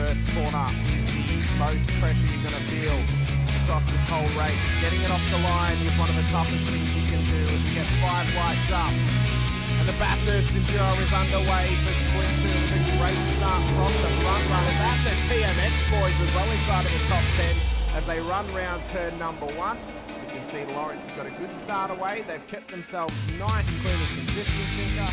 first corner is the most pressure you're going to feel across this whole race. Getting it off the line is one of the toughest things you can do as you get 5 lights up. And the Bathurst Enduro is underway for Split 2 with a great start from the front runners at the TMX boys as well inside of the top 10 as they run round turn number 1. You can see Lawrence has got a good start away. They've kept themselves nice, clean and consistent, Sinka.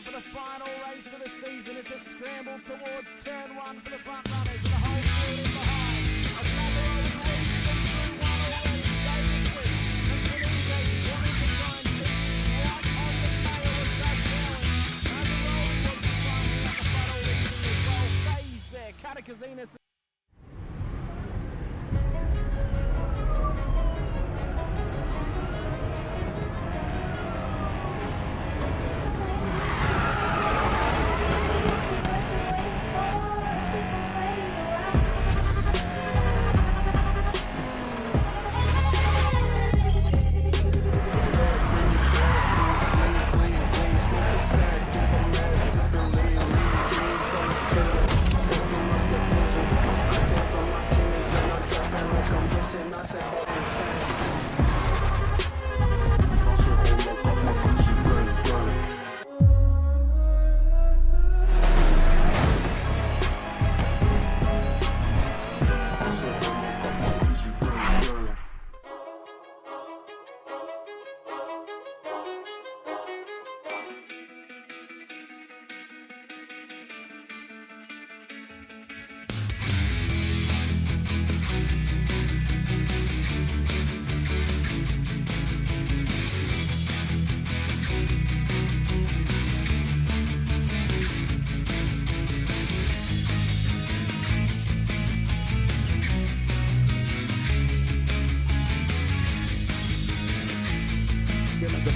For the final race of the season, it's a scramble towards turn 1 for the front runners and the whole field in behind. Another old lead from through one already. Davison and Sinise wanting to try and keep right on the tail of Doug Bowen. As a rolling was flying at the front already as well. Phase there, Katakazinas.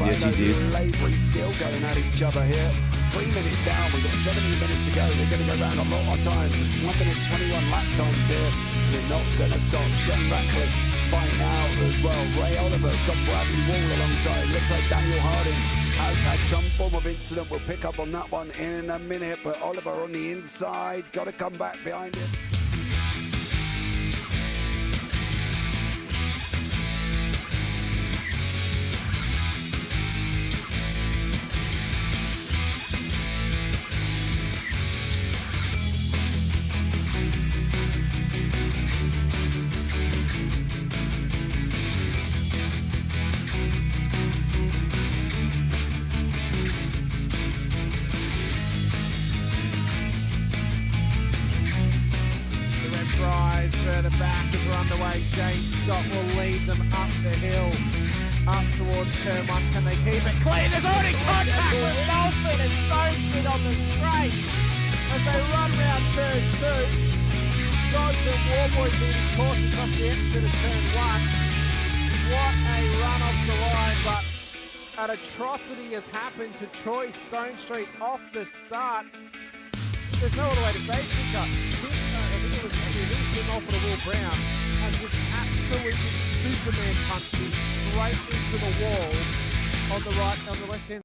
Yes, you did. Labouring still going at each other here. 3 minutes down, we've got 17 minutes to go. They're going to go round a lot of times. It's 1 minute 21 lap times here. They're not going to stop. Shane Ratcliffe fighting out as well. Ray Oliver's got Bradley Wall alongside. Looks like Daniel Harding has had some form of incident. We'll pick up on that one in a minute. But Oliver on the inside, got to come back behind him. Further back as we're underway. James Scott will lead them up the hill, up towards turn 1. Can they keep it clean? There's already contact with Dolphin and Stone Street on the straight as they run round turn 2. Dodge and Warboy being cautious off the exit of turn 1. What a run off the line, but an atrocity has happened to Troy Stone Street off the start. There's no other way to say it, Sinka. I think it was him off of the Will Brown and just absolutely Superman punched him straight into the wall on the left hand.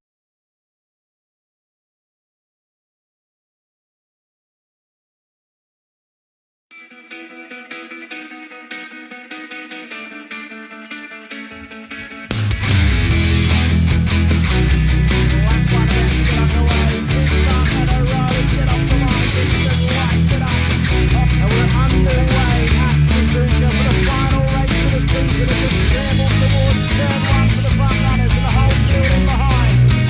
It's a scramble towards turn 1 for the front runners and the whole field in behind.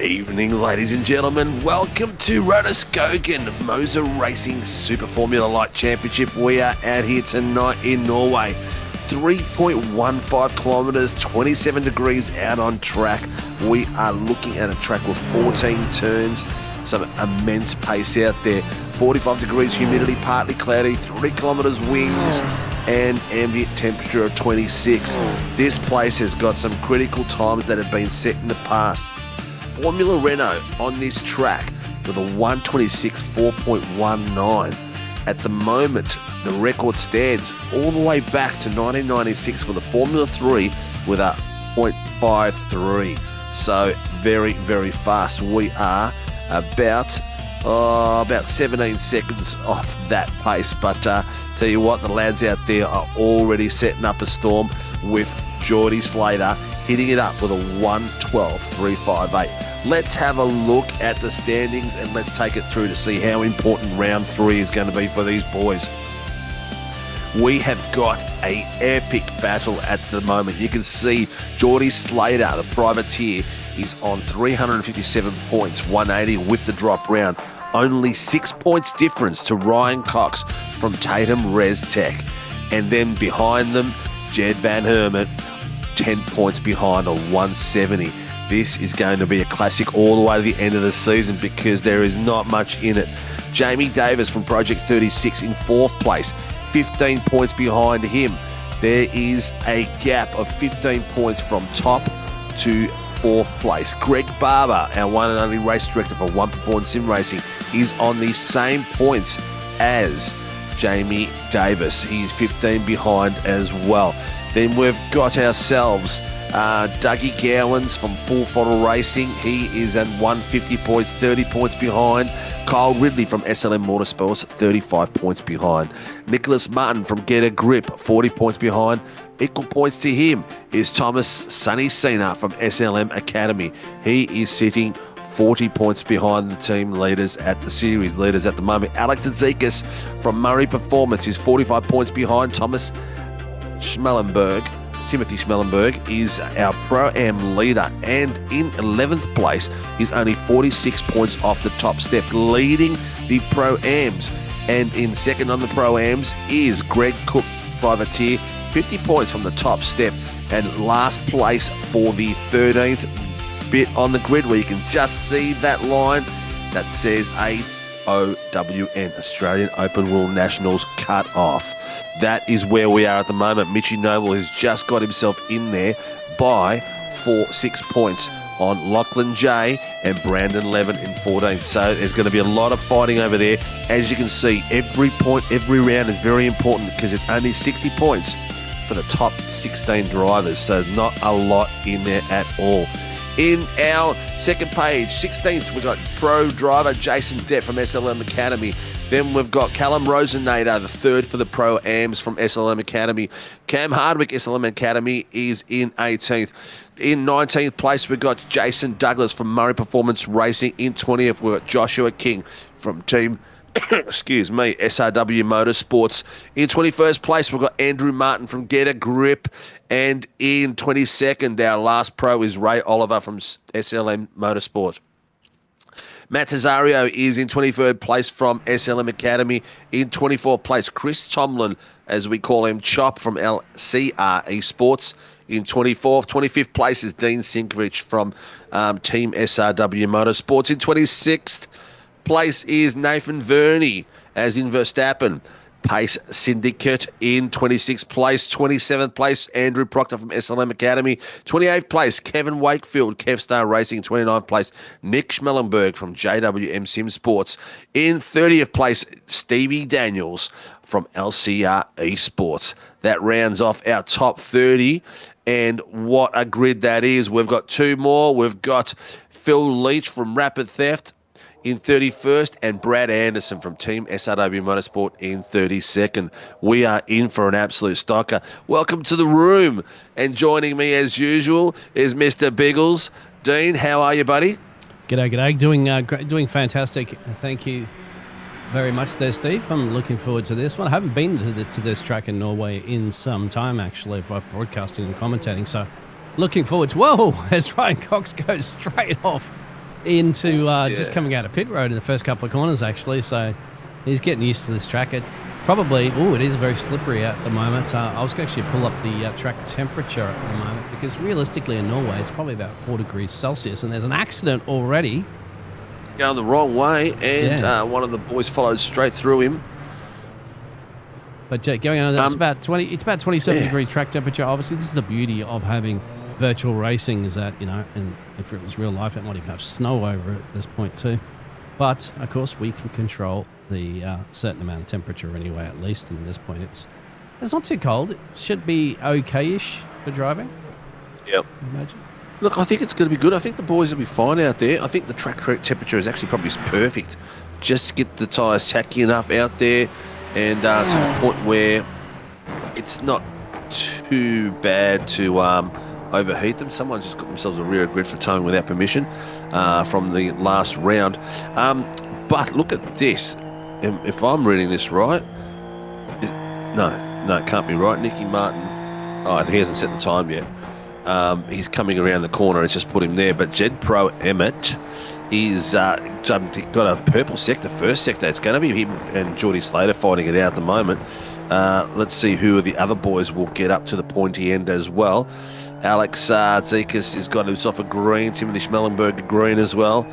Evening, ladies and gentlemen. Welcome to RUDSKOGEN, MOZA Racing Super Formula Light Championship. We are out here tonight in Norway. 3.15 kilometres, 27 degrees out on track. We are looking at a track with 14 turns, some immense pace out there. 45 degrees humidity, partly cloudy, 3 kilometres winds, and ambient temperature of 26. This place has got some critical times that have been set in the past. Formula Renault on this track with a 126 4.19. At the moment, the record stands all the way back to 1996 for the Formula 3 with a 0.53. So very, very fast. We are about 17 seconds off that pace. But tell you what, the lads out there are already setting up a storm with Geordie Slater hitting it up with a 112.358. Let's have a look at the standings and let's take it through to see how important round 3 is going to be for these boys. We have got an epic battle at the moment. You can see Geordie Slater, the privateer, is on 357 points, 180 with the drop round. Only 6 points difference to Ryan Cox from Tatum Res Tech. And then behind them, Jed Van Hermit, 10 points behind on 170. This is going to be a classic all the way to the end of the season because there is not much in it. Jamie Davis from Project 36 in 4th place, 15 points behind him. There is a gap of 15 points from top to 4th place. Greg Barber, our one and only race director for One Performance Sim Racing, is on the same points as Jamie Davis. He's 15 behind as well. Then we've got ourselves Dougie Gowans from Full Throttle Racing. He is at 150 points, 30 points behind. Kyle Ridley from SLM Motorsports, 35 points behind. Nicholas Martin from Get a Grip, 40 points behind. Equal points to him is Thomas Sonny Cena from SLM Academy. He is sitting 40 points behind the team leaders at the series leaders at the moment. Alex Azikas from Murray Performance is 45 points behind. Timothy Schmellenberg is our Pro-Am leader, and in 11th place, he's only 46 points off the top step, leading the Pro-Ams. And in second on the Pro-Ams is Greg Cook, privateer, 50 points from the top step. And last place for the 13th bit on the grid, where you can just see that line that says AOWN, Australian Open Rule Nationals cut off. That is where we are at the moment. Mitchie Noble has just got himself in there by 6 points on Lachlan J and Brandon Levin in 14th. So there's going to be a lot of fighting over there. As you can see, every point, every round is very important because it's only 60 points for the top 16 drivers. So not a lot in there at all. In our second page, 16th, we've got pro driver Jason Depp from SLM Academy. Then we've got Callum Rosenader, the third for the Pro-Ams from SLM Academy. Cam Hardwick, SLM Academy, is in 18th. In 19th place, we've got Jason Douglas from Murray Performance Racing. In 20th, we've got Joshua King from Team SRW Motorsports. In 21st place, we've got Andrew Martin from Get a Grip. And in 22nd, our last pro is Ray Oliver from SLM Motorsport. Matt Cesario is in 23rd place from SLM Academy. In 24th place, Chris Tomlin, as we call him, Chop from LCR Esports. In 25th place is Dean Sinkovich from Team SRW Motorsports. In 26th place is Nathan Verney, as in Verstappen. Pace Syndicate in 26th place. 27th place, Andrew Proctor from SLM Academy. 28th place, Kevin Wakefield, Kevstar Racing. 29th place, Nick Schmellenberg from JWM Sim Sports. In 30th place, Stevie Daniels from LCR Esports. That rounds off our top 30. And what a grid that is. We've got two more. We've got Phil Leach from Rapid Theft in 31st, and Brad Anderson from Team SRW Motorsport in 32nd. We are in for an absolute stocker. Welcome to the room, and joining me as usual is Mr. Biggles. Dean, how are you, buddy? G'day. Doing fantastic. Thank you very much there, Steve. I'm looking forward to this one. I haven't been to this track in Norway in some time, actually, for broadcasting and commentating, so looking forward to... Whoa, as Ryan Cox goes straight off into just coming out of pit road in the first couple of corners, actually. So he's getting used to this track. It is very slippery at the moment. I was going to actually pull up the track temperature at the moment because realistically in Norway it's probably about 4 degrees Celsius and there's an accident already. Going the wrong way, and one of the boys followed straight through him. But going on, it's about 27 degree track temperature. Obviously, this is the beauty of having virtual racing, is that, and if it was real life, it might even have snow over it at this point too. But of course, we can control the certain amount of temperature anyway. At least, and at this point, it's not too cold. It should be okay-ish for driving. Yep. Imagine. Look, I think it's going to be good. I think the boys will be fine out there. I think the track temperature is actually probably perfect. Just get the tyres tacky enough out there and to the point where it's not too bad to overheat them. Someone's just got themselves a rear grid for towing without permission from the last round. But look at this. If I'm reading this right, no, it can't be right. Nicky Martin, he hasn't set the time yet. He's coming around the corner. It's just put him there. But Jed Pro Emmett is got a purple sector, first sector. It's going to be him and Geordie Slater fighting it out at the moment. Let's see who the other boys will get up to the pointy end as well. Alex Zekas has got himself a green. Timothy Schmellenberg a green as well.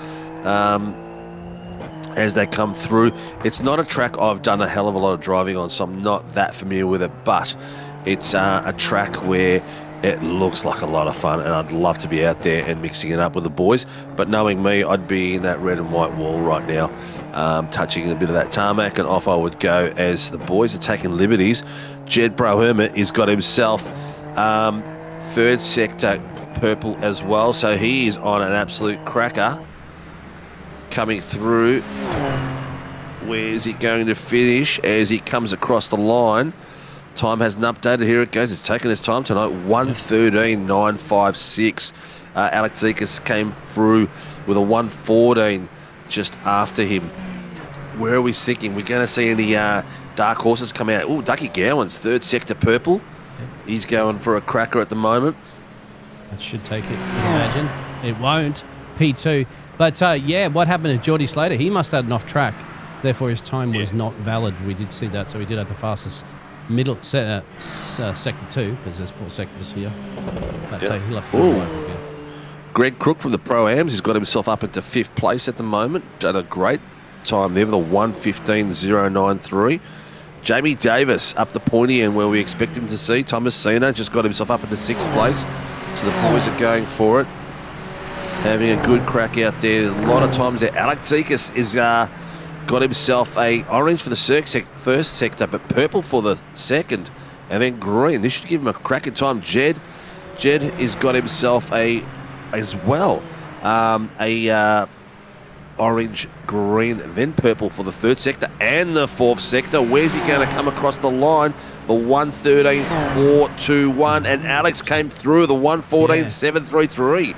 As they come through, it's not a track I've done a hell of a lot of driving on, so I'm not that familiar with it. But it's a track where it looks like a lot of fun, and I'd love to be out there and mixing it up with the boys. But knowing me, I'd be in that red and white wall right now, touching a bit of that tarmac, and off I would go as the boys are taking liberties. Jed Brohermit has got himself third sector purple as well, so he is on an absolute cracker. Coming through, where's he going to finish as he comes across the line? Time hasn't updated. Here it goes. It's taken his time tonight. 1:13.956. Alex Zekas came through with a 1:14 just after him. Where are we thinking? We're going to see any dark horses come out. Oh, Ducky Gowan's third sector purple. He's going for a cracker at the moment. That should take it, imagine. It won't. P2. But, what happened to Geordie Slater? He must have had an off track. Therefore, his time was not valid. We did see that. So he did have the fastest middle sector 2, because there's 4 sectors here. But he'll have to go over again. Greg Crook from the Pro-Ams has got himself up into 5th place at the moment. Done a great time there with a 1:15.093. Jamie Davis up the pointy end where we expect him to see. Thomas Cena just got himself up into 6th place. So the boys are going for it. Having a good crack out there. A lot of times there. Alex Zekas is got himself a orange for the first sector, but purple for the second, and then green. This should give him a crack in time. Jed has got himself a orange, green, then purple for the third sector and the fourth sector. Where's he going to come across the line? The 1:13.421, and Alex came through the 1:14.733.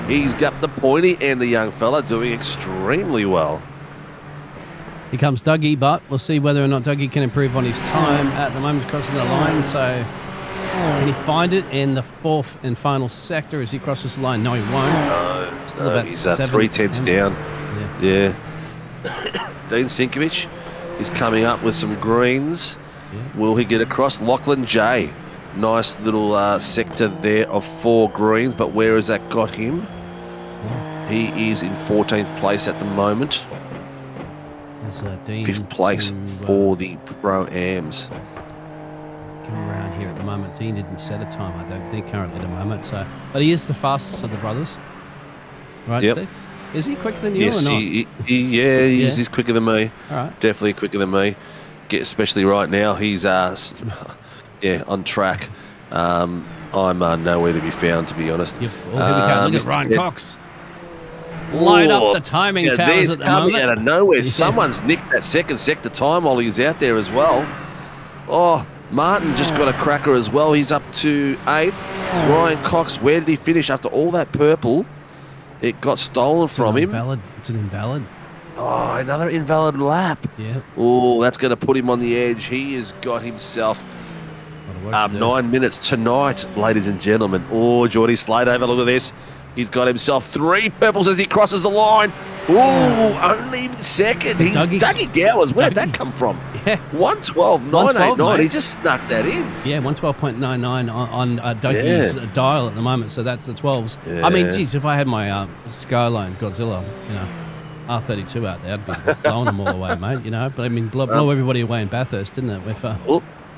He's got the pointy, and the young fella doing extremely well. Here comes Dougie, but we'll see whether or not Dougie can improve on his time. At the moment, he's crossing the line, so can he find it in the 4th and final sector as he crosses the line? No, he won't. Still about he's 3/10 down. Yeah. Dean Sinkovich is coming up with some greens. Yeah. Will he get across? Lachlan J. Nice little sector there of 4 greens, but where has that got him? He is in 14th place at the moment. 5th place for the Pro-Ams. Come around here at the moment. Dean didn't set a time, I don't think, currently at the moment. So, but he is the fastest of the brothers. Right, Steve? Is he quicker than you or not? He's quicker than me. All right. Definitely quicker than me. Especially right now, he's on track. I'm nowhere to be found, to be honest. Yep. Oh, here we go. Look at Ryan Cox. Light up the timing towers at the moment. Coming out of nowhere. Someone's nicked that second sector time while he's out there as well. Oh, Martin just got a cracker as well. He's up to 8th. Ryan Cox, where did he finish after all that purple? It got stolen from him. It's an invalid. Oh, another invalid lap. Yeah. Oh, that's going to put him on the edge. He has got himself 9 minutes tonight, ladies and gentlemen. Oh, Geordie Slater, have a look at this. He's got himself 3 purples as he crosses the line. Ooh, only second. He's Dougie Gowers. Where'd that come from? Yeah. 112.989. He just snuck that in. Yeah, 112.99 on Dougie's dial at the moment, so that's the 12s. Yeah. I mean, geez, if I had my Skyline Godzilla, R32 out there, I'd be blowing them all away, mate, But I mean, blow everybody away in Bathurst, didn't it? With,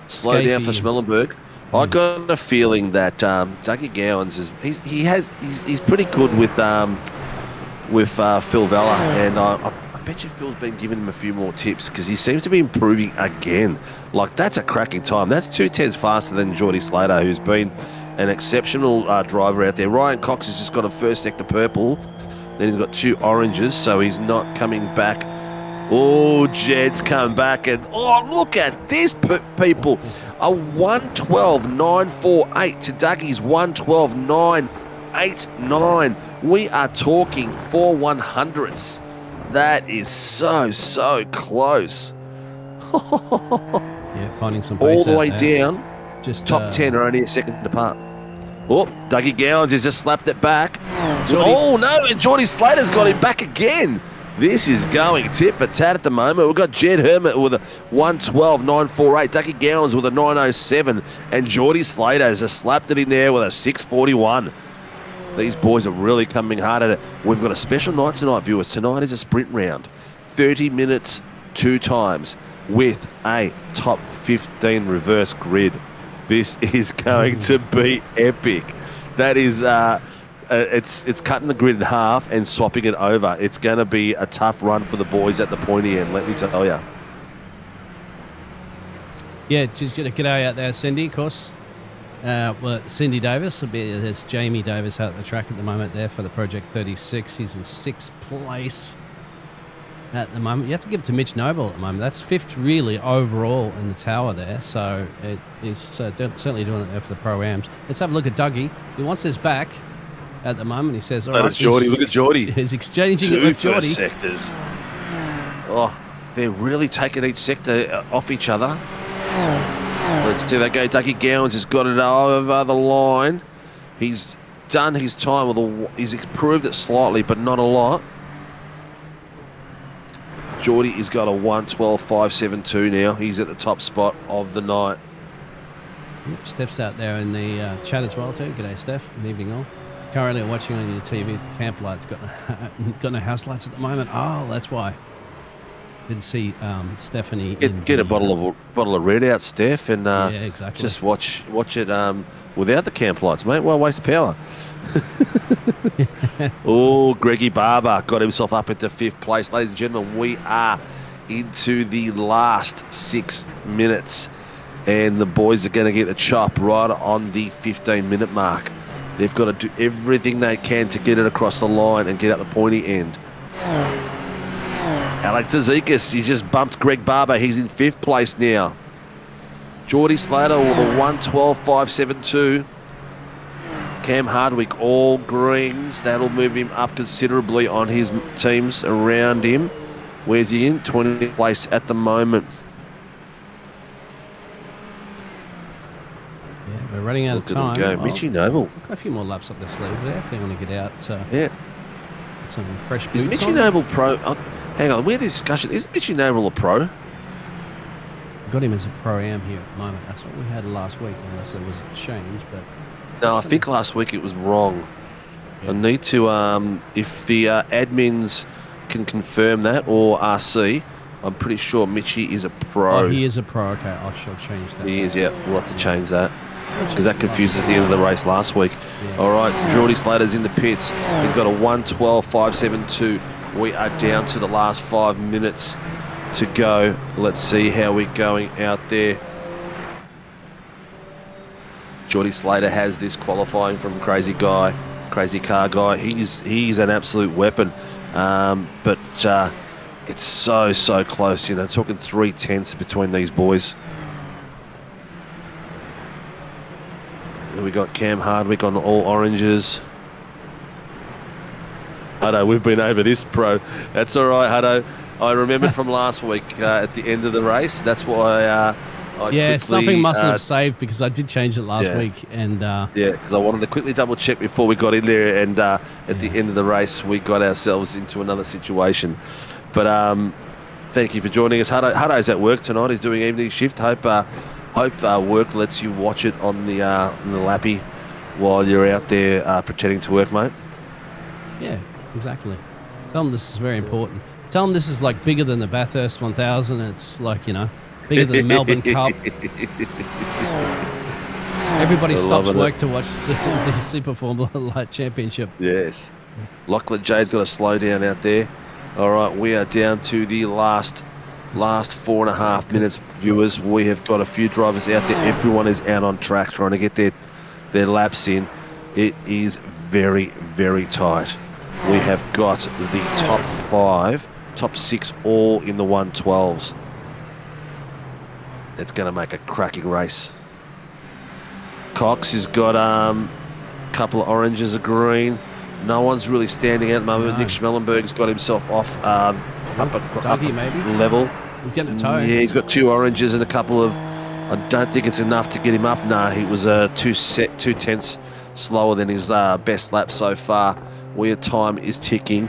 slow down for Schmellenberg. I got a feeling that Dougie Gowans he's pretty good with Phil Vella, and I bet you Phil's been giving him a few more tips because he seems to be improving again. Like, that's a cracking time. That's 2/10 faster than Geordie Slater, who's been an exceptional driver out there. Ryan Cox has just got a first sector purple. Then he's got 2 oranges, so he's not coming back. Oh, Jed's come back, and look at this, people. A 112.948 to Dougie's 112.989. We are talking 4 100ths. That is so close. Yeah, finding some pace all the way there. down. Just top 10 are only a second apart. Oh, Dougie Gowans has just slapped it back. Oh no, and Geordie Slater's got him back again. This is going tit for tat at the moment. We've got Jed Hermit with a 112.948, Dougie Gowans with a 907, and Geordie Slater has just slapped it in there with a 641. These boys are really coming hard at it. We've got a special night tonight, viewers. Tonight is a sprint round. 30 minutes, 2 times, with a top 15 reverse grid. This is going to be epic. That is... it's cutting the grid in half and swapping it over. It's going to be a tough run for the boys at the pointy end, let me tell you. Yeah, just get a g'day out there, Cindy, of course. Cindy Davis. There's Jamie Davis out at the track at the moment there for the Project 36. He's in 6th place at the moment. You have to give it to Mitch Noble at the moment. That's 5th really overall in the tower there. So he's certainly doing it there for the Pro-Ams. Let's have a look at Dougie. He wants this back at the moment. He says, all right. Geordie. Look at Geordie. He's exchanging it with Geordie. 2 sectors. Oh, they're really taking each sector off each other. Let's see that go. Dougie Gowans has got it over the line. He's done his time he's improved it slightly, but not a lot. Geordie has got a 112.572 now. He's at the top spot of the night. Steph's out there in the chat as well too. G'day, Steph. Good evening all. Currently watching on your TV, the camp lights got no house lights at the moment. Oh, that's why. Didn't see Stephanie. Get a bottle of red out, Steph, and yeah, exactly. Just watch it without the camp lights, mate. Well, waste of power. Oh, Greggy Barber got himself up into 5th place. Ladies and gentlemen, we are into the last 6 minutes, and the boys are going to get the chop right on the 15-minute mark. They've got to do everything they can to get it across the line and get out the pointy end. Alex Azikas, he's just bumped Greg Barber. He's in 5th place now. Geordie Slater with a 112.572. Cam Hardwick, all greens. That'll move him up considerably on his teams around him. Where's he in? 20th place at the moment. Yeah, we're running out of time. Go. Mitchie Noble. We've got a few more laps up their sleeve there if they want to get out. Yeah. Some fresh boots. Is Mitchie Noble pro? Hang on, we had a discussion. Is Mitchie Noble a pro? We've got him as a Pro-Am here at the moment. That's what we had last week, unless there was a change. But no, I think last week it was wrong. Yeah. I need to, if the admins can confirm that, or RC, I'm pretty sure Mitchie is a pro. Oh, he is a pro. Okay, I shall change that. He is, yeah. We'll have to change that. Because that confused at the end of the race last week. Yeah. All right, Geordie Slater's in the pits. He's got a 112.572. We are down to the last 5 minutes to go. Let's see how we're going out there. Geordie Slater has this qualifying from Crazy Car Guy. He's an absolute weapon. But it's so close. Talking 3/10 between these boys. We got Cam Hardwick on all oranges. Hutto, we've been over this, pro. That's all right, Hutto. I remembered from last week at the end of the race. That's why Something must have saved because I did change it last week. And because I wanted to quickly double check before we got in there. And at the end of the race, we got ourselves into another situation. But thank you for joining us. Hutto's at work tonight. He's doing evening shift. Hope work lets you watch it on the lappy while you're out there pretending to work, mate. Yeah, exactly. Tell them this is very important. Tell them this is like bigger than the Bathurst 1000. It's like, bigger than the Melbourne Cup. Everybody stops work to watch the Super Formula Light Championship. Yes. Lachlan Jay's got to slow down out there. All right, we are down to the last 4.5 minutes, viewers. We have got a few drivers out there. Everyone is out on track trying to get their laps in. It is very, very tight. We have got the top 6 all in the 112s. That's going to make a cracking race. Cox has got a couple of oranges, a green. No one's really standing out at the moment. No. Nick Schmellenberg's got himself off up level. He's getting a toe. Yeah, he's got 2 oranges and a couple of... I don't think it's enough to get him up. Nah, he was 2 tenths slower than his best lap so far. Where time is ticking.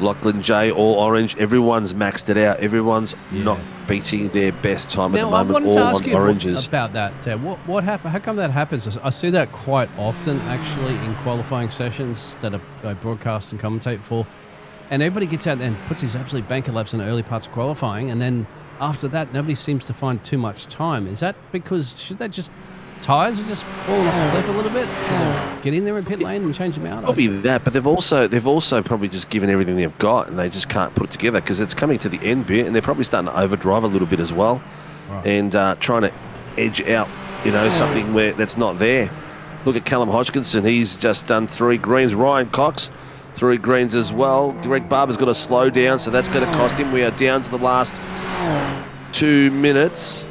Lachlan J, all orange. Everyone's maxed it out. Everyone's not beating their best time at the moment. I wanted all to ask on you oranges. about that. What happened? How come that happens? I see that quite often, actually, in qualifying sessions that I broadcast and commentate for. And everybody gets out and puts these absolute banker laps in the early parts of qualifying, and then after that, nobody seems to find too much time. Is that because tyres are just falling off the cliff a little bit? Get in there in pit lane and change them out? Probably that, but they've also probably just given everything they've got, and they just can't put it together because it's coming to the end bit, and they're probably starting to overdrive a little bit as well, and trying to edge out, something where that's not there. Look at Callum Hodgkinson; he's just done 3 greens. Ryan Cox, 3 greens as well. Greg Barber's got to slow down, so that's going to cost him. We are down to the last 2 minutes.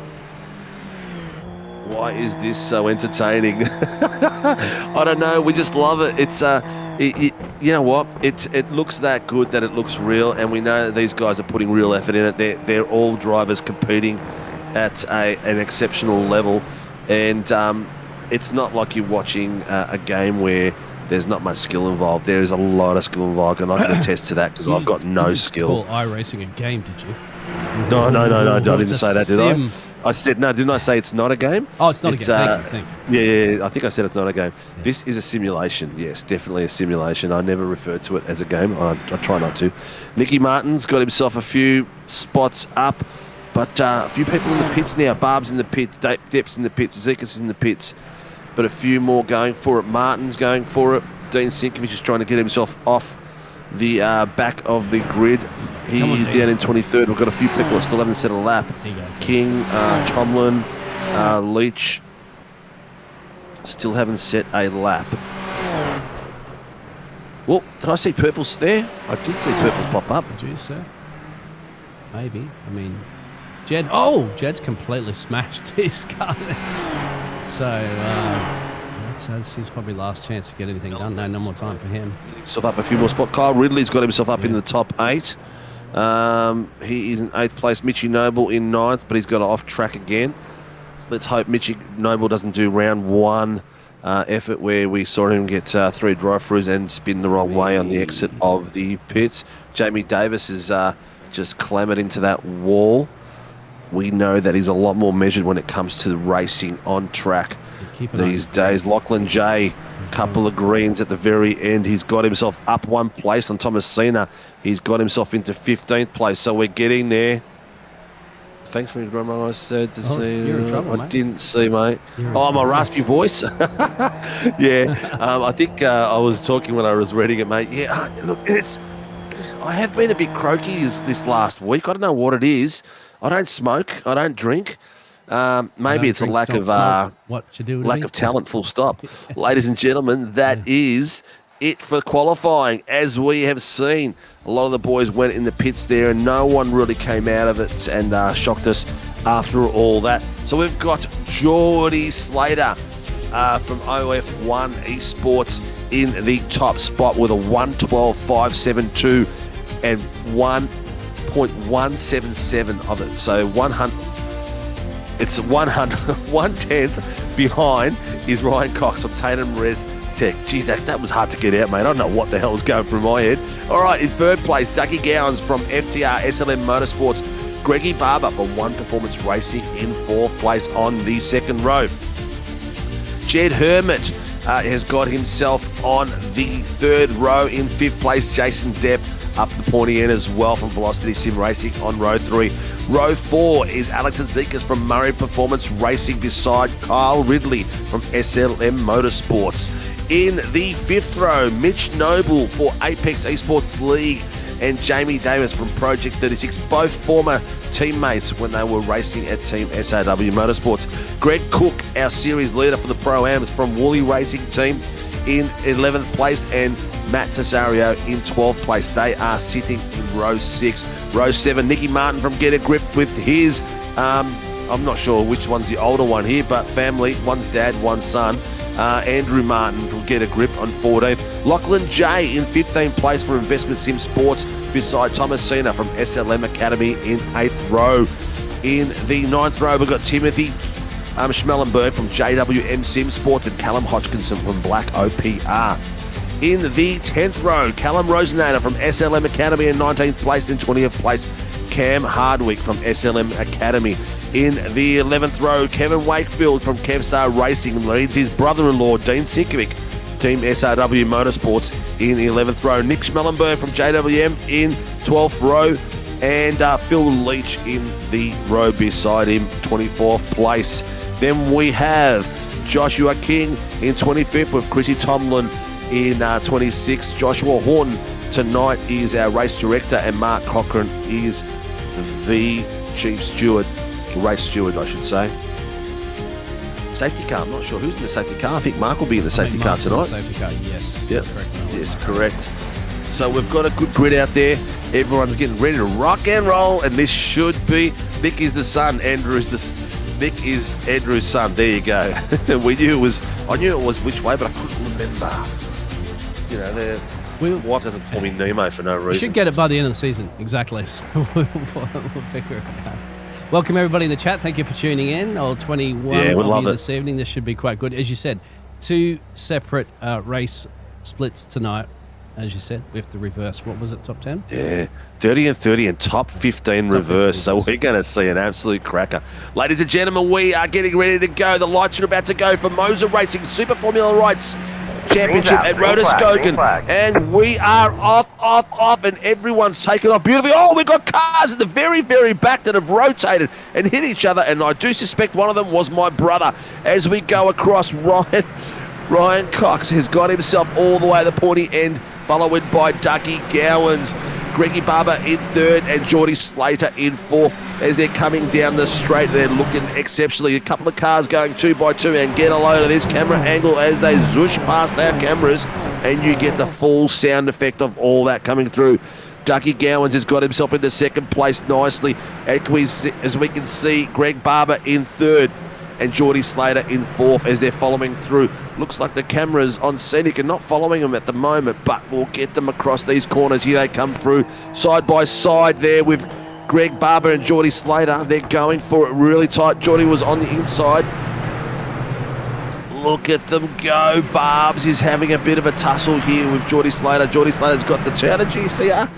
Why is this so entertaining? I don't know. We just love it. It's you know what? It looks that good that it looks real, and we know these guys are putting real effort in it. They're all drivers competing at an exceptional level, and it's not like you're watching a game where there's not much skill involved. There is a lot of skill involved, and I can attest to that because I've got no skill. Call Iracing a game, did you? No. I didn't say that, did I? I said, no, didn't I say it's not a game? Oh, it's not a game. Thank you. Yeah, I think I said it's not a game. Yeah. This is a simulation. Yes, definitely a simulation. I never referred to it as a game. I try not to. Nicky Martin's got himself a few spots up, but a few people in the pits now. Barb's in the pit, Depp's in the pits, Zekas in the pits, but a few more going for it. Martin's going for it. Dean Sinkovich is trying to get himself off the back of the grid. He is down in 23rd. We've got a few people that still haven't set a lap. King, Tomlin, Leach still haven't set a lap. Well, did I see purples there? I did see purples pop up. Did you, sir? Maybe. I mean, Jed's completely smashed his car. So, that's his probably last chance to get anything done. No more time for him. Himself up a few more spots. Kyle Ridley's got himself up in the top 8. He is in 8th place. Mitchie Noble in 9th, but he's got off track again. Let's hope Mitchie Noble doesn't do round 1 effort where we saw him get 3 drive-throughs and spin the wrong way on the exit of the pits. Jamie Davis is just clambered into that wall. We know that he's a lot more measured when it comes to racing on track these days. Lachlan J, couple of greens at the very end. He's got himself up 1 place on Thomas Cena. He's got himself into 15th place, so we're getting there. Thanks for your drama. I said to see. You're in trouble, I didn't see, mate. My raspy voice. Yeah, I think I was talking when I was reading it, mate. Yeah, look, I have been a bit croaky this last week. I don't know what it is. I don't smoke. I don't drink. Maybe it's a lack of talent, full stop. Ladies and gentlemen, that is it for qualifying. As we have seen, a lot of the boys went in the pits there and no one really came out of it and shocked us after all that. So we've got Geordie Slater from OF1 Esports in the top spot with a 112.572 and 1 0.177 of it. So 100. It's 1/10 behind is Ryan Cox from Tatum Res Tech. Geez, that was hard to get out, mate. I don't know what the hell was going through my head. All right, in third place, Dougie Gowans from FTR SLM Motorsports. Greggy Barber from One Performance Racing in fourth place on the second row. Jed Hermit has got himself on the third row. In fifth place, Jason Depp up the pointy end as well from Velocity Sim Racing on row 3. Row 4 is Alex Zekas from Murray Performance Racing beside Kyle Ridley from SLM Motorsports. In the fifth row, Mitch Noble for Apex Esports League and Jamie Davis from Project 36, both former teammates when they were racing at Team SAW Motorsports. Greg Cook, our series leader for the Pro-Ams from Woolley Racing Team, in 11th place, and Matt Cesario in 12th place. They are sitting in row 6. Row 7, Nicky Martin from Get a Grip with his, I'm not sure which one's the older one here, but family, one's dad, one's son. Andrew Martin from Get a Grip on 14th. Lachlan J in 15th place for Investment Sim Sports beside Thomas Cena from SLM Academy in 8th row. In the 9th row, we've got Timothy Schmellenberg from JWM Sim Sports and Callum Hodgkinson from Black OPR. In the 10th row, Callum Rosenader from SLM Academy in 19th place. In 20th place, Cam Hardwick from SLM Academy. In the 11th row, Kevin Wakefield from Kevstar Racing leads his brother-in-law, Dean Sinkovic, Team SRW Motorsports in the 11th row. Nick Schmellenberg from JWM in 12th row. And Phil Leach in the row beside him, 24th place. Then we have Joshua King in 25th with Chrissy Tomlin in 26th. Joshua Horton tonight is our race director, and Mark Cochran is the chief steward, race steward, I should say. Safety car, I'm not sure who's in the safety car. I think Mark will be in the safety car tonight. Safety car, yes. Yep. Yes, correct. So we've got a good grid out there. Everyone's getting ready to rock and roll, and this should be Nick is the son, Nick is Andrew's son. There you go. I knew it was which way, but I couldn't remember. You know, my wife doesn't call me Nemo for no reason. We should get it by the end of the season, exactly. So we'll figure it out. Welcome everybody in the chat. Thank you for tuning in. All 21 of you this evening. This should be quite good. As you said, 2 separate race splits tonight. As you said, with the reverse. What was it, top 10? Yeah, 30 and 30 and top 15 reverse. So we're going to see an absolute cracker. Ladies and gentlemen, we are getting ready to go. The lights are about to go for MOZA Racing Super Formula Rights Championship at RUDSKOGEN. And we are off, and everyone's taken off beautifully. Oh, we've got cars at the very, very back that have rotated and hit each other, and I do suspect one of them was my brother. As we go across, Ryan Cox has got himself all the way to the pointy end, followed by Dougie Gowans, Greggy Barber in third, and Geordie Slater in fourth. As they're coming down the straight, they're looking exceptionally. A couple of cars going 2 by 2, and get a load of this camera angle as they zoosh past our cameras, and you get the full sound effect of all that coming through. Dougie Gowans has got himself into second place nicely, as we can see Greg Barber in third, and Geordie Slater in fourth as they're following through. Looks like the cameras on Scenic are not following them at the moment, but we'll get them across these corners. Here they come through side by side there with Greg Barber and Geordie Slater. They're going for it really tight. Geordie was on the inside. Look at them go. Barbs is having a bit of a tussle here with Geordie Slater. Geordie Slater's got the Toyota GCR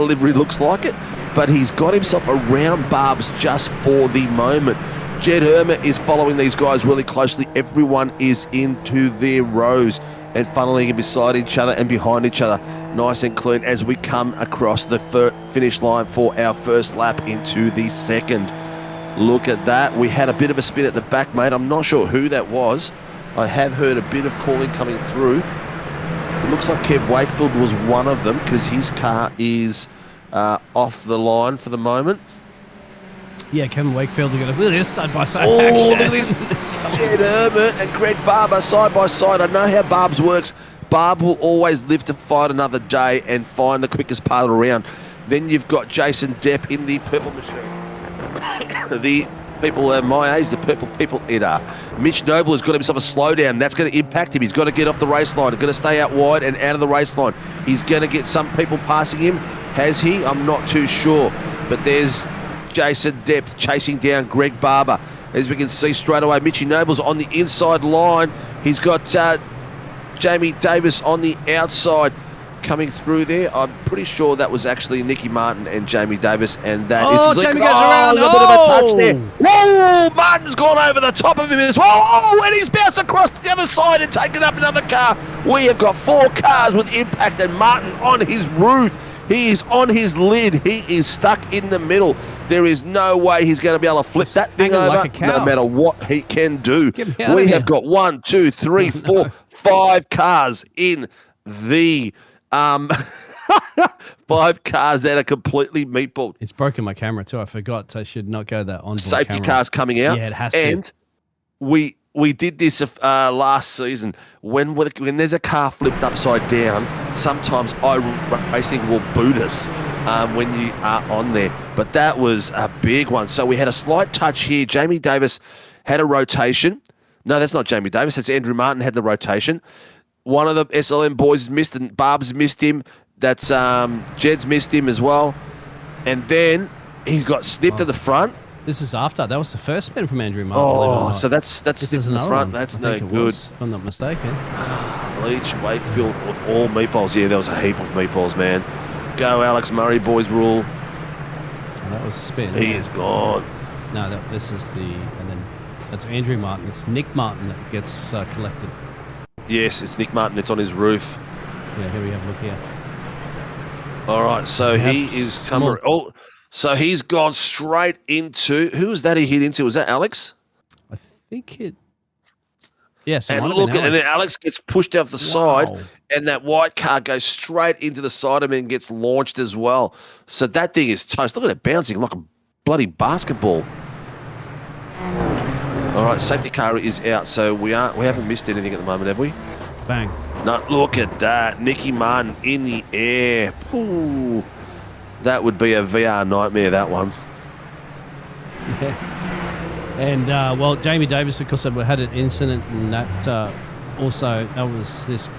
livery, looks like it, but he's got himself around Barbs just for the moment. Jed Hermit is following these guys really closely. Everyone is into their rows and funneling beside each other and behind each other, nice and clean as we come across the finish line for our first lap into the second. Look at that. We had a bit of a spin at the back, mate. I'm not sure who that was. I have heard a bit of calling coming through. It looks like Kev Wakefield was one of them because his car is off the line for the moment. Yeah, Kevin Wakefield, look at this side-by-side action. Oh, look at this. Jed Herbert and Greg Barber side-by-side. I know how Barb's works. Barb will always live to fight another day and find the quickest part around. Then you've got Jason Depp in the purple machine. The people my age, the purple people, Mitch Noble has got himself a slowdown. That's going to impact him. He's got to get off the race line. He's going to stay out wide and out of the race line. He's going to get some people passing him. Has he? I'm not too sure. But there's Jason Depth chasing down Greg Barber. As we can see straight away, Mitchy Noble's on the inside line. He's got Jamie Davis on the outside coming through there. I'm pretty sure that was actually Nicky Martin and Jamie Davis, and that is Jamie goes around. a bit of a touch there. Whoa! Martin's gone over the top of him as well. Oh, and he's bounced across the other side and taken up another car. We have got 4 cars with impact, and Martin on his roof. He is on his lid. He is stuck in the middle. There is no way he's going to be able to flip that thing over, like a cow. no matter what he can do. We have got 1, 2, 3, 4, 5 cars in the 5 cars that are completely meatballed. It's broken my camera too. I forgot I should not go that on. Safety cars coming out. Yeah, it has and to. We did this last season. When there's a car flipped upside down, sometimes iRacing will boot us when you are on there. But that was a big one. So we had a slight touch here. Jamie Davis had a rotation. No, that's not Jamie Davis. That's Andrew Martin had the rotation. One of the SLM boys missed, and Barb's missed him. That's Jed's missed him as well. And then he's got snipped at the front. This is after. That was the first spin from Andrew Martin. Oh, so that's snipped in the front. That's no good. If I'm not mistaken. Leach, Wakefield with all meatballs. Yeah, there was a heap of meatballs, man. Go Alex Murray, boys rule. Oh, that was a spin. He is gone. No, this is and then that's Andrew Martin. It's Nick Martin that gets collected. Yes, it's Nick Martin. It's on his roof. Yeah, here we have a look here. All right, so he is coming. Oh, so he's gone straight into. Who was that he hit into? Was that Alex? I think it. Yes. And look, and then Alex gets pushed off the side, and that white car goes straight into the side of him and gets launched as well. So that thing is toast. Look at it bouncing like a bloody basketball. All right, safety car is out, so we haven't missed anything at the moment, have we? Bang. No, look at that. Nicky Martin in the air. Ooh, that would be a VR nightmare, that one. Yeah. And, well, Jamie Davis, of course, had an incident, and that also, that was this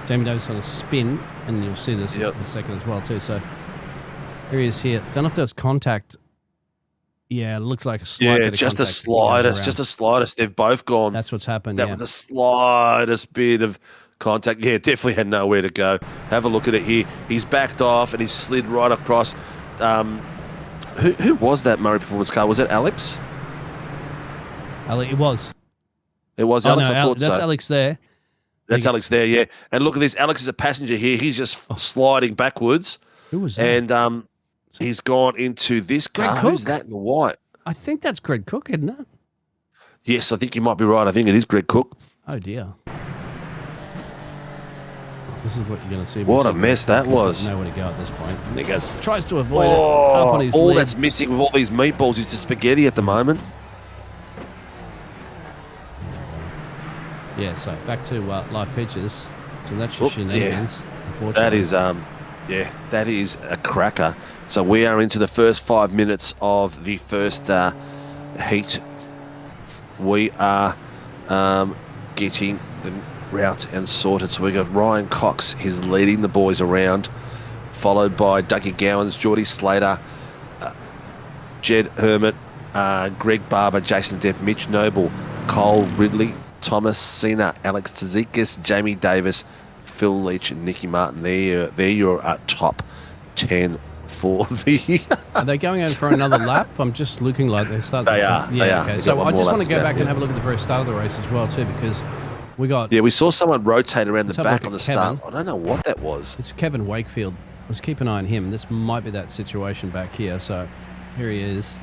Jamie Davis on a spin, and you'll see this in a second as well, too. So here he is here. Don't know if there's contact. Yeah, it looks like a slight. Yeah, just a slightest. Just a slightest. They've both gone. That's what's happened. That was the slightest bit of contact. Yeah, definitely had nowhere to go. Have a look at it here. He's backed off and he's slid right across. Who was that Murray Performance car? Was it Alex? It was. It was Alex. No, I thought that's so. Alex there. That's Alex there, yeah. And look at this. Alex is a passenger here. He's just sliding backwards. Who was that? And he's gone into this car. Who's that in the white? I think that's Greg Cook, isn't it? Yes, I think you might be right. I think it is Greg Cook. Oh, dear. This is what you're going to see. What a mess that was. Nowhere to go at this point. And he tries to avoid it. Up on his all lid. that's missing with all these meatballs is the spaghetti at the moment. Yeah, so back to live pictures. So that's your shenanigans, unfortunately. That is, that is a cracker. So we are into the first 5 minutes of the first heat. We are getting the route and sorted. So we got Ryan Cox. He's leading the boys around, followed by Dougie Gowans, Geordie Slater, Jed Hermit, Greg Barber, Jason Depp, Mitch Noble, Cole Ridley, Thomas Cena, Alex Tzidikis, Jamie Davis, Phil Leach, and Nicky Martin. They're your top 10 for the... Are they going out for another lap? I'm just looking like they're starting. They are. Okay. So I just want to go back and have a look at the very start of the race as well, too, because we got... Yeah, we saw someone rotate around the back on the start. I don't know what that was. It's Kevin Wakefield. Let's keep an eye on him. This might be that situation back here. So here he is.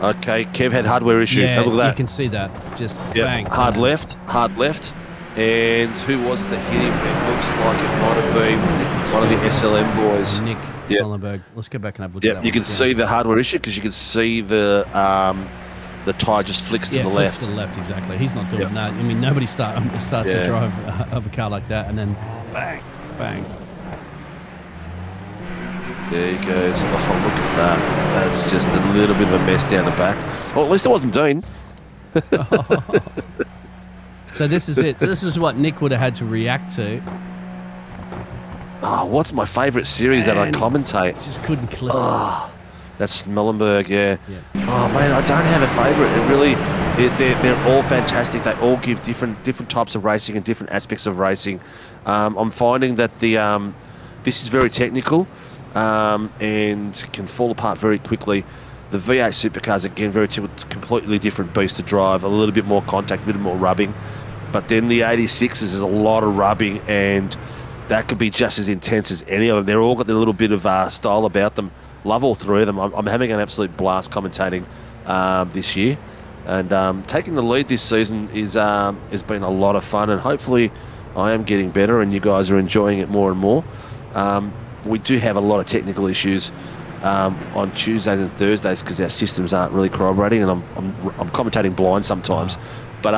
Okay, Kev had hardware issue. Yeah, have a look at that. You can see that. Just bang. Hard left. And who was it that hit him? It looks like it might have been one of the SLM boys. Nick Schellenberg. Let's go back and have a look at that. You can see the hardware issue because you can see the tyre just flicks to the left. Flicks to the left, exactly. He's not doing that. I mean, nobody starts to drive of a car like that and then bang, bang. There he goes. Oh, look at that. That's just a little bit of a mess down the back. Well, at least it wasn't Dean. So this is it. This is what Nick would have had to react to. Oh, what's my favourite series that I commentate? Just couldn't click. Oh, that's Mellenberg, yeah. Oh, man, I don't have a favourite. They're all fantastic. They all give different types of racing and different aspects of racing. I'm finding that this is very technical and can fall apart very quickly. The V8 supercars, again, completely different beast to drive, a little bit more contact, a bit more rubbing. But then the 86s is a lot of rubbing, and that could be just as intense as any of them. They're all got their little bit of style about them. Love all three of them. I'm having an absolute blast commentating this year. And taking the lead this season has been a lot of fun, and hopefully I am getting better and you guys are enjoying it more and more. We do have a lot of technical issues on Tuesdays and Thursdays because our systems aren't really corroborating, and I'm commentating blind sometimes. But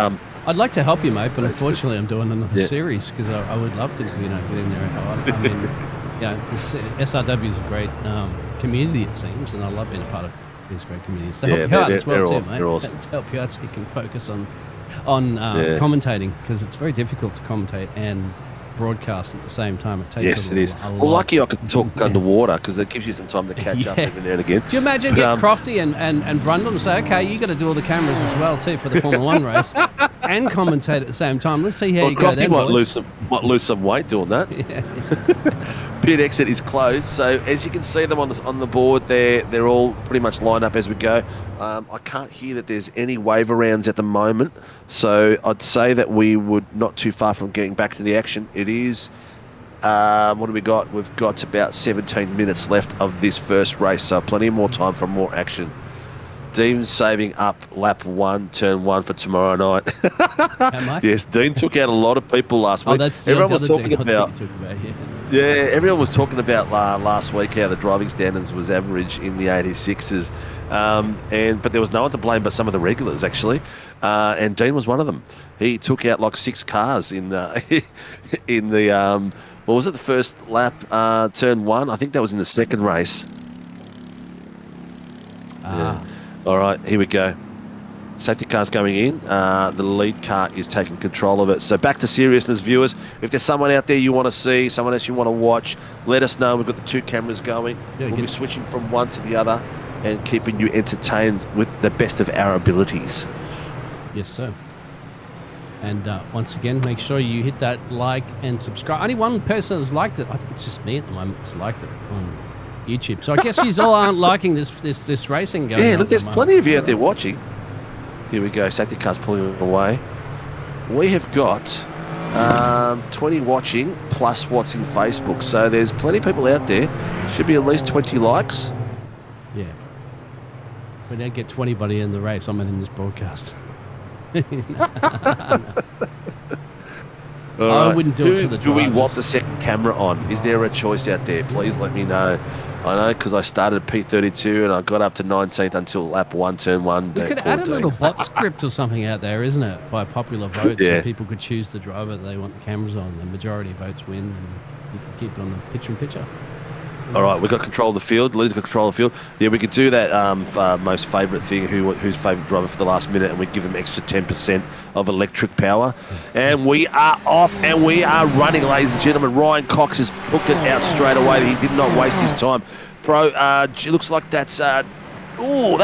I'd like to help you, mate, but unfortunately I'm doing another series because I would love to, get in there and help. I mean, this SRW is a great community, it seems, and I love being a part of these great communities. They help you out as well too, mate. They're awesome. To help you out so you can focus on commentating, because it's very difficult to commentate and broadcast at the same time. It takes it is. Well, lucky I could talk underwater because that gives you some time to catch up every now and again. Do you imagine get Crofty and Brundle and say, okay, you got to do all the cameras as well too for the Formula 1 race and commentate at the same time. Let's see how you go then, Crofty might lose some weight doing that. Pit exit is closed, so as you can see them on the board, they're all pretty much lined up as we go. I can't hear that there's any wave rounds at the moment, so I'd say that we would not too far from getting back to the action. It is, what do we got? We've got about 17 minutes left of this first race, so plenty more time for more action. Dean's saving up lap 1, turn 1 for tomorrow night. Am I? Yes, Dean took out a lot of people last week. That's everyone was talking Dean. about. Yeah, everyone was talking about last week how the driving standards was average in the 86s, but there was no one to blame but some of the regulars actually, and Dean was one of them. He took out like 6 cars in the what was it, the first lap, turn 1? I think that was in the second race. Yeah. All right, here we go. Safety car's going in. The lead car is taking control of it. So back to seriousness, viewers. If there's someone out there you want to see, someone else you want to watch, let us know. We've got the 2 cameras going. We'll be switching from one to the other and keeping you entertained with the best of our abilities. Yes, sir. And once again, make sure you hit that like and subscribe. Only one person has liked it. I think it's just me at the moment that's liked it on YouTube. So I guess you all aren't liking this racing going on. Yeah, look, there's plenty of you out there watching. Here we go. Safety car's pulling away. We have got 20 watching plus what's in Facebook. So there's plenty of people out there. Should be at least 20 likes. Yeah. We don't get 20 buddy in the race. I'm in this broadcast. I wouldn't do it to the drivers. Do we want the second camera on? Is there a choice out there? Please let me know. I know because I started P32 and I got up to 19th until lap 1, turn 1. You could add a little bot script or something out there, isn't it? By popular votes, and people could choose the driver that they want the cameras on. The majority votes win, and you can keep it on the picture-in-picture. All right, we've got control of the field. Lee's got control of the field. Yeah, we could do that most favourite thing, who's favourite driver for the last minute, and we give them extra 10% of electric power. And we are off, and we are running, ladies and gentlemen. Ryan Cox has hooked it out straight away. He did not waste his time. Looks like that's... that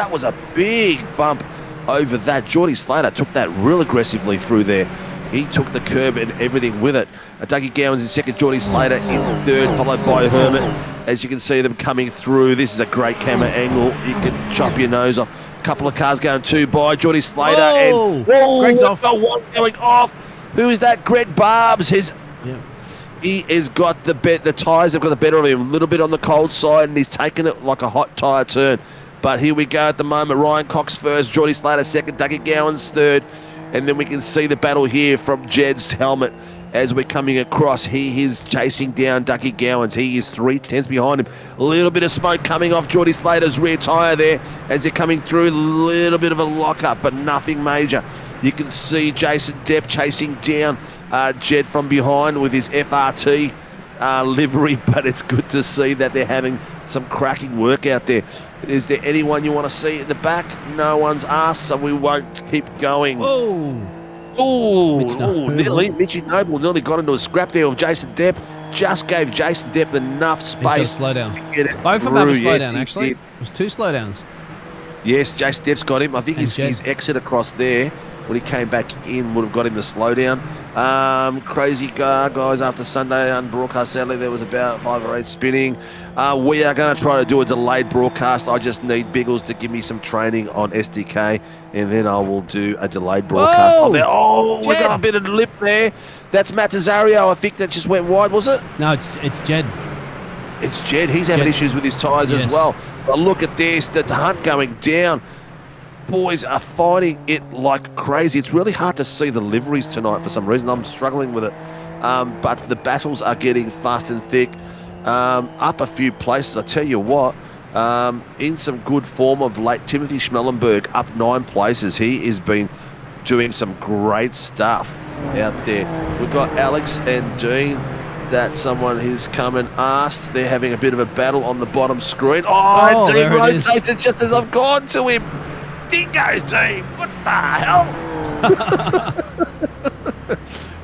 was a big bump over that. Geordie Slater took that real aggressively through there. He took the curb and everything with it. Dougie Gowans in second, Geordie Slater in third, followed by Hermit. As you can see them coming through, this is a great camera angle. You can chop your nose off. A couple of cars going 2 by Geordie Slater. And Greg's off. One going off. Who is that? Greg Barbs. He has got the tyres have got the better of him. A little bit on the cold side, and he's taken it like a hot tyre turn. But here we go at the moment. Ryan Cox first, Geordie Slater second, Dougie Gowans third. And then we can see the battle here from Jed's helmet as we're coming across. He is chasing down Dougie Gowans. He is 3/10 behind him. A little bit of smoke coming off Geordie Slater's rear tyre there as they're coming through. A little bit of a lock-up, but nothing major. You can see Jason Depp chasing down Jed from behind with his FRT livery, but it's good to see that they're having some cracking work out there. Is there anyone you want to see at the back? No one's asked, so we won't keep going. Nearly. Mitchy Noble nearly got into a scrap there with Jason Depp. Just gave Jason Depp enough space. Slow down. To get it Both of them have a through. slowdown, actually. It was 2 slowdowns. Yes, Jason Depp's got him. I think his exit across there when he came back in would have got him the slowdown. Crazy guys, after Sunday on broadcast sadly there was about 5 or 8 spinning. We are going to try to do a delayed broadcast. I just need Biggles to give me some training on SDK, and then I will do a delayed broadcast. We got a bit of lip there. That's Matt Tazario, I think, that just went wide, was it? No, it's Jed. It's Jed. He's having issues with his tyres as well. But look at this, the hunt going down. Boys are fighting it like crazy. It's really hard to see the liveries tonight for some reason. I'm struggling with it. But the battles are getting fast and thick. Up a few places, I tell you what, in some good form of late. Timothy Schmellenberg up 9 places. He has been doing some great stuff out there. We've got Alex and Dean. That someone who's come and asked. They're having a bit of a battle on the bottom screen. Dean rotates it just as I've gone to him. Dingoes, Dean. What the hell?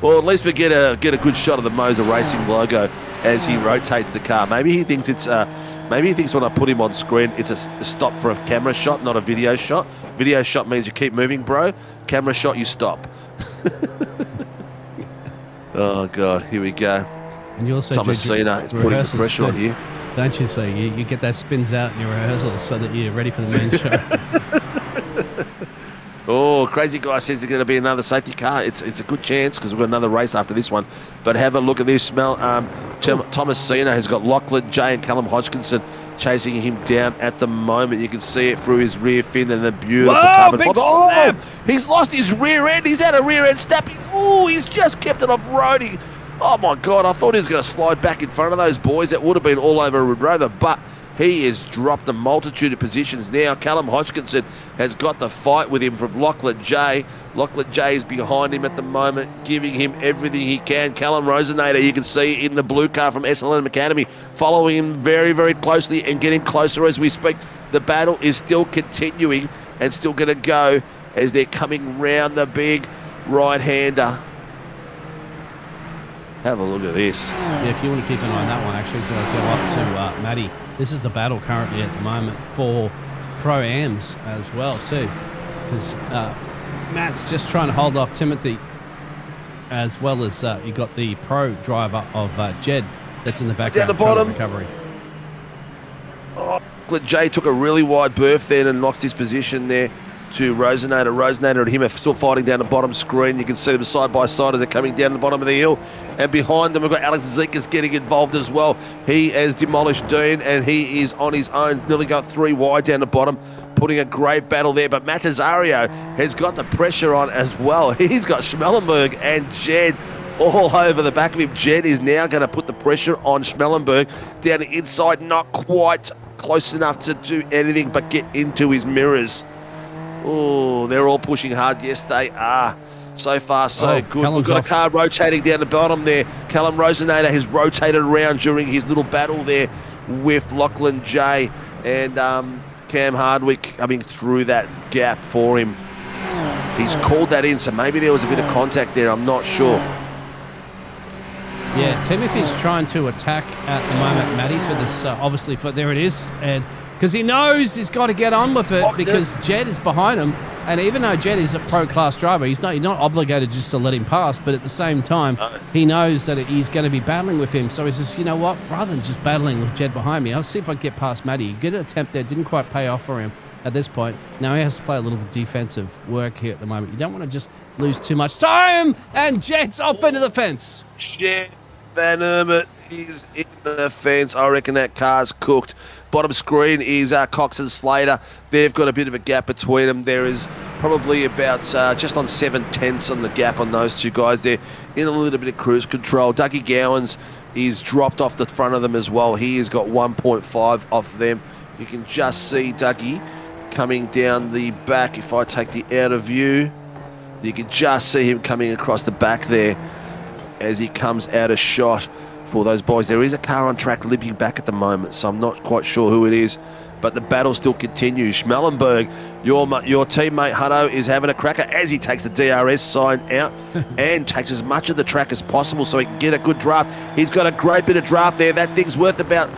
Well, at least we get a good shot of the MOZA Racing logo as he rotates the car. Maybe he thinks when I put him on screen, it's a stop for a camera shot, not a video shot. Video shot means you keep moving, bro. Camera shot, you stop. Oh God, here we go. And you also Thomas Cena is putting the pressure on you. Don't you? So you get those spins out in your rehearsals so that you're ready for the main show. Oh, Crazy Guy says there's going to be another safety car. It's a good chance because we've got another race after this one. But have a look at this. Thomas Cena has got Lachlan J and Callum Hodgkinson chasing him down at the moment. You can see it through his rear fin and the beautiful carbon. Big snap. He's lost his rear end. He's had a rear end snap. He's just kept it off road. Oh my God, I thought he was going to slide back in front of those boys. That would have been all over Red Rover, but he has dropped a multitude of positions now. Callum Hodgkinson has got the fight with him from Lachlan J. Lachlan J is behind him at the moment, giving him everything he can. Callum Rosenator, you can see in the blue car from SLM Academy, following him very, very closely and getting closer as we speak. The battle is still continuing and still going to go as they're coming round the big right-hander. Have a look at this. Yeah, if you want to keep an eye on that one, actually, so I'll go up to Matty. This is the battle currently at the moment for Pro-Ams as well, too. Because Matt's just trying to hold off Timothy, as well as you got the pro driver of Jed that's in the background. Down the bottom. Recovery. Oh, Jay took a really wide berth then and lost his position there to Rosenator. Rosenator and him are still fighting down the bottom screen. You can see them side by side as they're coming down the bottom of the hill. And behind them, we've got Alex Zekas getting involved as well. He has demolished Dean, and he is on his own, nearly got 3 wide down the bottom, putting a great battle there. But Matt Tazario has got the pressure on as well. He's got Schmellenberg and Jed all over the back of him. Jed is now going to put the pressure on Schmellenberg down the inside, not quite close enough to do anything but get into his mirrors. Oh, they're all pushing hard. Yes, they are. So far, so good. Callum's We've got a car rotating down the bottom there. Callum Rosenator has rotated around during his little battle there with Lachlan J. And Cam Hardwick coming through that gap for him. He's called that in, so maybe there was a bit of contact there. I'm not sure. Yeah, Timothy's trying to attack at the moment, Matty, for this, obviously, there it is. And because he knows he's got to get on with it because Jed is behind him. And even though Jed is a pro-class driver, he's not obligated just to let him pass. But at the same time, he knows that he's going to be battling with him. So he says, you know what, rather than just battling with Jed behind me, I'll see if I can get past Matty. Good attempt there, didn't quite pay off for him at this point. Now he has to play a little defensive work here at the moment. You don't want to just lose too much time. And Jed's off into the fence. Jed Van Ermert is in the fence. I reckon that car's cooked. Bottom screen is Cox and Slater. They've got a bit of a gap between them. There is probably about just on 7/10 on the gap on those two guys. They're in a little bit of cruise control. Dougie Gowans is dropped off the front of them as well. He has got 1.5 off them. You can just see Dougie coming down the back. If I take the outer view, you can just see him coming across the back there as he comes out of shot for those boys. There is a car on track limping back at the moment, so I'm not quite sure who it is. But the battle still continues. Schmellenberg, your teammate Hutto, is having a cracker as he takes the DRS sign out and takes as much of the track as possible so he can get a good draft. He's got a great bit of draft there. That thing's worth about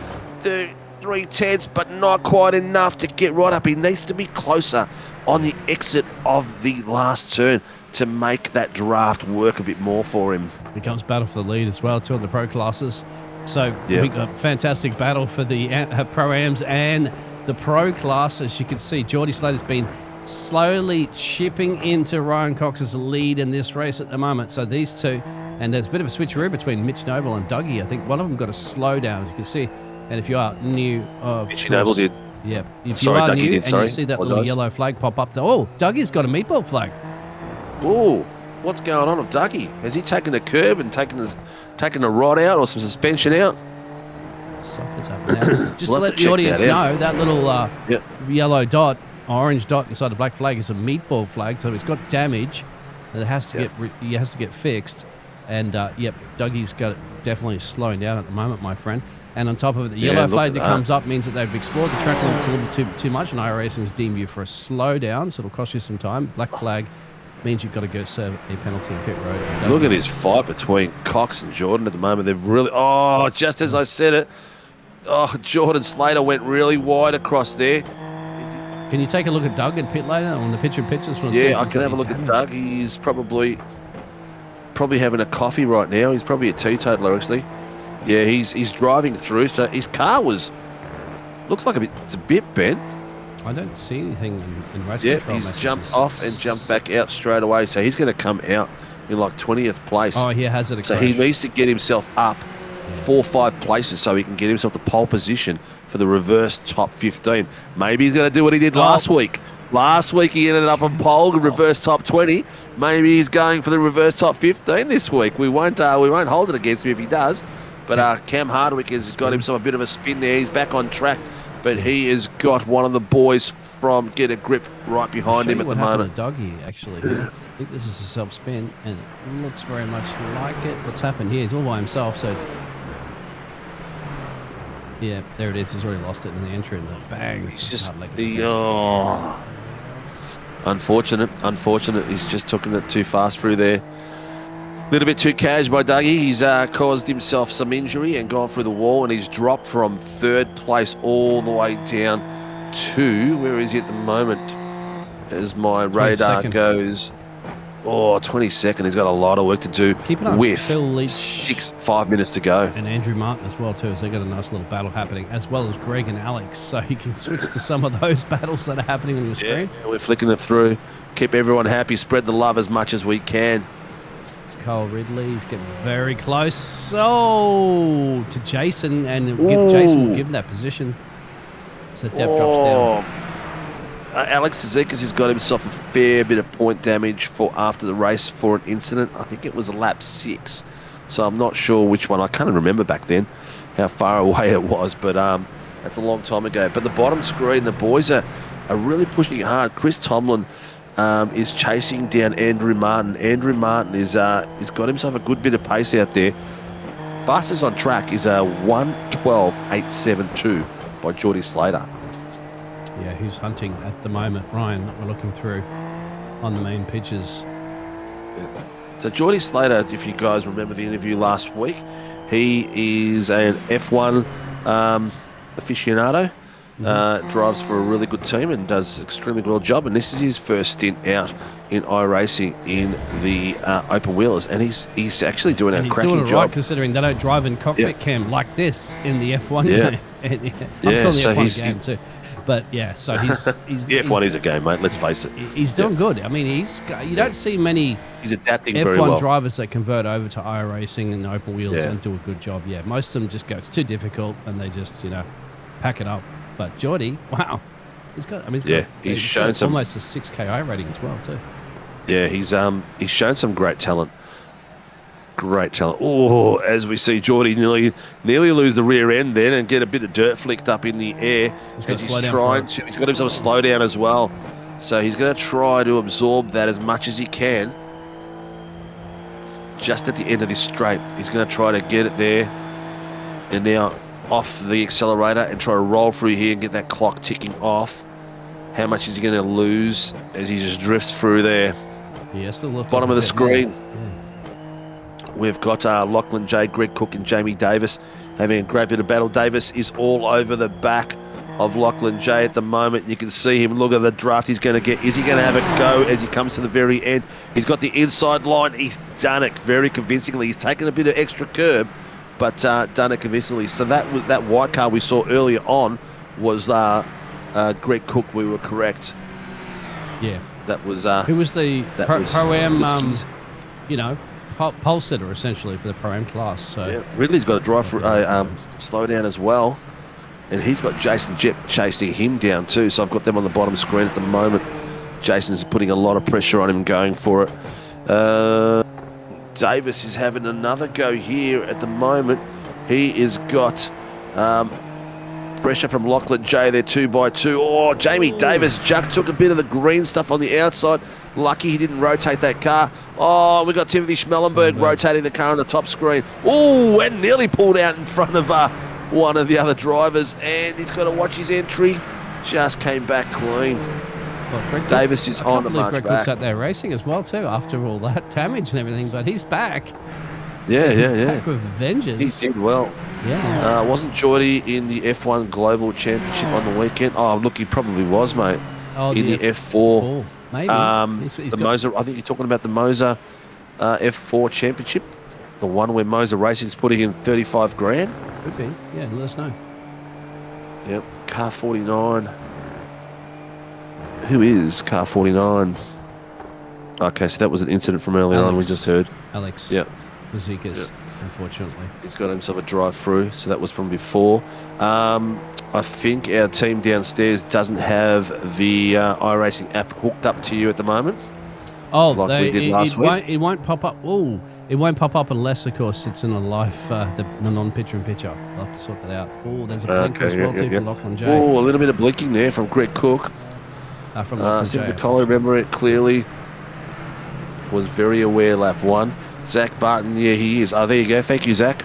3/10, but not quite enough to get right up. He needs to be closer on the exit of the last turn to make that draft work a bit more for him. Becomes battle for the lead as well, too, on the pro classes. So we got a fantastic battle for the Pro-Ams and the pro class. As you can see, Geordie Slater's been slowly chipping into Ryan Cox's lead in this race at the moment. So these two, and there's a bit of a switcheroo between Mitch Noble and Dougie. I think one of them got a slowdown, as you can see. And if you are new, Mitch Noble did. Yeah. If Sorry, you are Dougie new did, and you see that little yellow flag pop up there, oh, Dougie's got a meatball flag. Oh, what's going on with Dougie? Has he taken a curb and taken a rod out or some suspension out? Something's happening now. Just We'll to have let to the check audience that out. know, that little yellow dot, orange dot inside the black flag is a meatball flag, so it's got damage that has to get fixed. And Dougie's got definitely slowing down at the moment, my friend. And on top of it, the yellow flag that comes up means that they've explored the track limits a little bit too much, and Iracing's deemed you for a slowdown, so it'll cost you some time. Black flag means you've got to go serve a penalty in pit road. Look at this fight between Cox and Jordan at the moment. They've really, just as I said it, Jordan Slater went really wide across there. Can you take a look at Doug in pit later on the picture in pictures? Yeah, I can have a look at Doug. He's probably having a coffee right now. He's probably a teetotaler, actually. Yeah, he's driving through, so his car looks like it's a bit bent. I don't see anything in race Yeah, control he's messages. jumped off and jumped back out straight away, so he's going to come out in like 20th place. Oh, he has it. So he needs to get himself up 4 or 5 places so he can get himself the pole position for the reverse top 15.Maybe he's going to do what he did last week. Last week he ended up on pole and reverse top 20. Maybe he's going for the reverse top 15 this week. We won't hold it against him if he does. But Cam Hardwick has got himself a bit of a spin there. He's back on track, but he has got one of the boys from Get a Grip right behind him at the moment. Dougie, actually. I think this is a self-spin, and it looks very much like it. What's happened here? He's all by himself, so... Yeah, there it is. He's already lost it in the entry, and bang. He's just unfortunate. He's just taken it too fast through there. A little bit too cash by Dougie. He's caused himself some injury and gone through the wall, and he's dropped from 3rd place all the way down to, where is he at the moment? As my radar goes, 22nd. He's got a lot of work to do with Phil Leach 5 minutes to go. and Andrew Martin as well too. So they've got a nice little battle happening, as well as Greg and Alex. So you can switch to some of those battles that are happening on your screen. Yeah, we're flicking it through. Keep everyone happy. Spread the love as much as we can. Cole Ridley's getting very close. To Jason, and Jason will give him that position. So Depp drops down. Alex Zizekas has got himself a fair bit of point damage for after the race for an incident. I think it was a lap 6. So I'm not sure which one. I can't remember back then how far away it was, but that's a long time ago. But the bottom screen, the boys are really pushing it hard. Chris Tomlin is chasing down Andrew Martin. Andrew Martin he's got himself a good bit of pace out there. Fastest on track is a 1:12.872 by Geordie Slater. Yeah, who's hunting at the moment, Ryan, that we're looking through on the main pitches. So Geordie Slater, if you guys remember the interview last week, he is an F1 aficionado. Drives for a really good team and does extremely well job, and this is his first stint out in Iracing in the open wheelers, and he's actually doing a cracking doing it job. right, considering they don't drive in cockpit cam like this in the F1 game. I'm calling the so F1 game too. But yeah, so he's The F1 is a game, mate. Let's face it. He's doing good. I mean, you don't see many He's adapting F1 very well. drivers that convert over to Iracing and open wheels and do a good job. Yeah, most of them just go, it's too difficult, and they just pack it up. But Geordie, wow, he's shown some almost a 6 KI rating as well too. Yeah, he's shown some great talent. Great talent. Oh, as we see Geordie nearly lose the rear end then and get a bit of dirt flicked up in the air. He's got himself a slowdown as well. So he's going to try to absorb that as much as he can. Just at the end of this straight, he's going to try to get it there. And now off the accelerator and try to roll through here and get that clock ticking off. How much is he going to lose as he just drifts through there? Yes, the bottom of the screen. Yeah. We've got Lachlan J, Greg Cook and Jamie Davis having a great bit of battle. Davis is all over the back of Lachlan J at the moment. You can see him. Look at the draft he's going to get. Is he going to have a go as he comes to the very end? He's got the inside line. He's done it very convincingly. He's taken a bit of extra curb, but done it convincingly. So that was that white car we saw earlier on was Greg Cook. We were correct. Yeah. That was who was the was Pro-Am, you know, pole setter essentially for the Pro-Am class. So yeah, Ridley's got a drive for slow down as well, and he's got Jason Jep chasing him down too. So I've got them on the bottom screen at the moment. Jason's putting a lot of pressure on him, going for it. Davis is having another go here at the moment. He is got pressure from Lachlan J there, 2x2. Oh, Jamie Davis just took a bit of the green stuff on the outside. Lucky he didn't rotate that car. Oh, we got Timothy Schmellenberg rotating the car on the top screen. Oh, and nearly pulled out in front of one of the other drivers, and he's got to watch his entry. Just came back clean. Well, Davis is on the march Greg back. Cook's out there racing as well too after all that damage and everything, but he's back. Yeah. Back with vengeance. He did well. Yeah. Wasn't Geordie in the F1 Global Championship on the weekend? Oh, look, he probably was, mate. Oh, in the F4. Maybe. The MOZA, I think you're talking about the MOZA F4 Championship, the one where MOZA Racing's putting in 35 grand. Could be. Yeah, let us know. Yep, car 49. Who is car 49? Okay, so that was an incident from earlier on we just heard. Alex. Yep. Zikas, unfortunately. He's got himself a drive-through, so that was from before. I think our team downstairs doesn't have the iRacing app hooked up to you at the moment. Oh, like we did last week. It won't pop up. Oh, it won't pop up unless, of course, it's in a live, the non-picture-in-picture. I'll have to sort that out. Oh, there's a blinker as well, too, from Lachlan J. Oh, a little bit of blinking there from Greg Cook. From Lachlan J. Nicole, remember it clearly. Was very aware lap one. Zach Barton, yeah, he is. Oh, there you go. Thank you, Zach.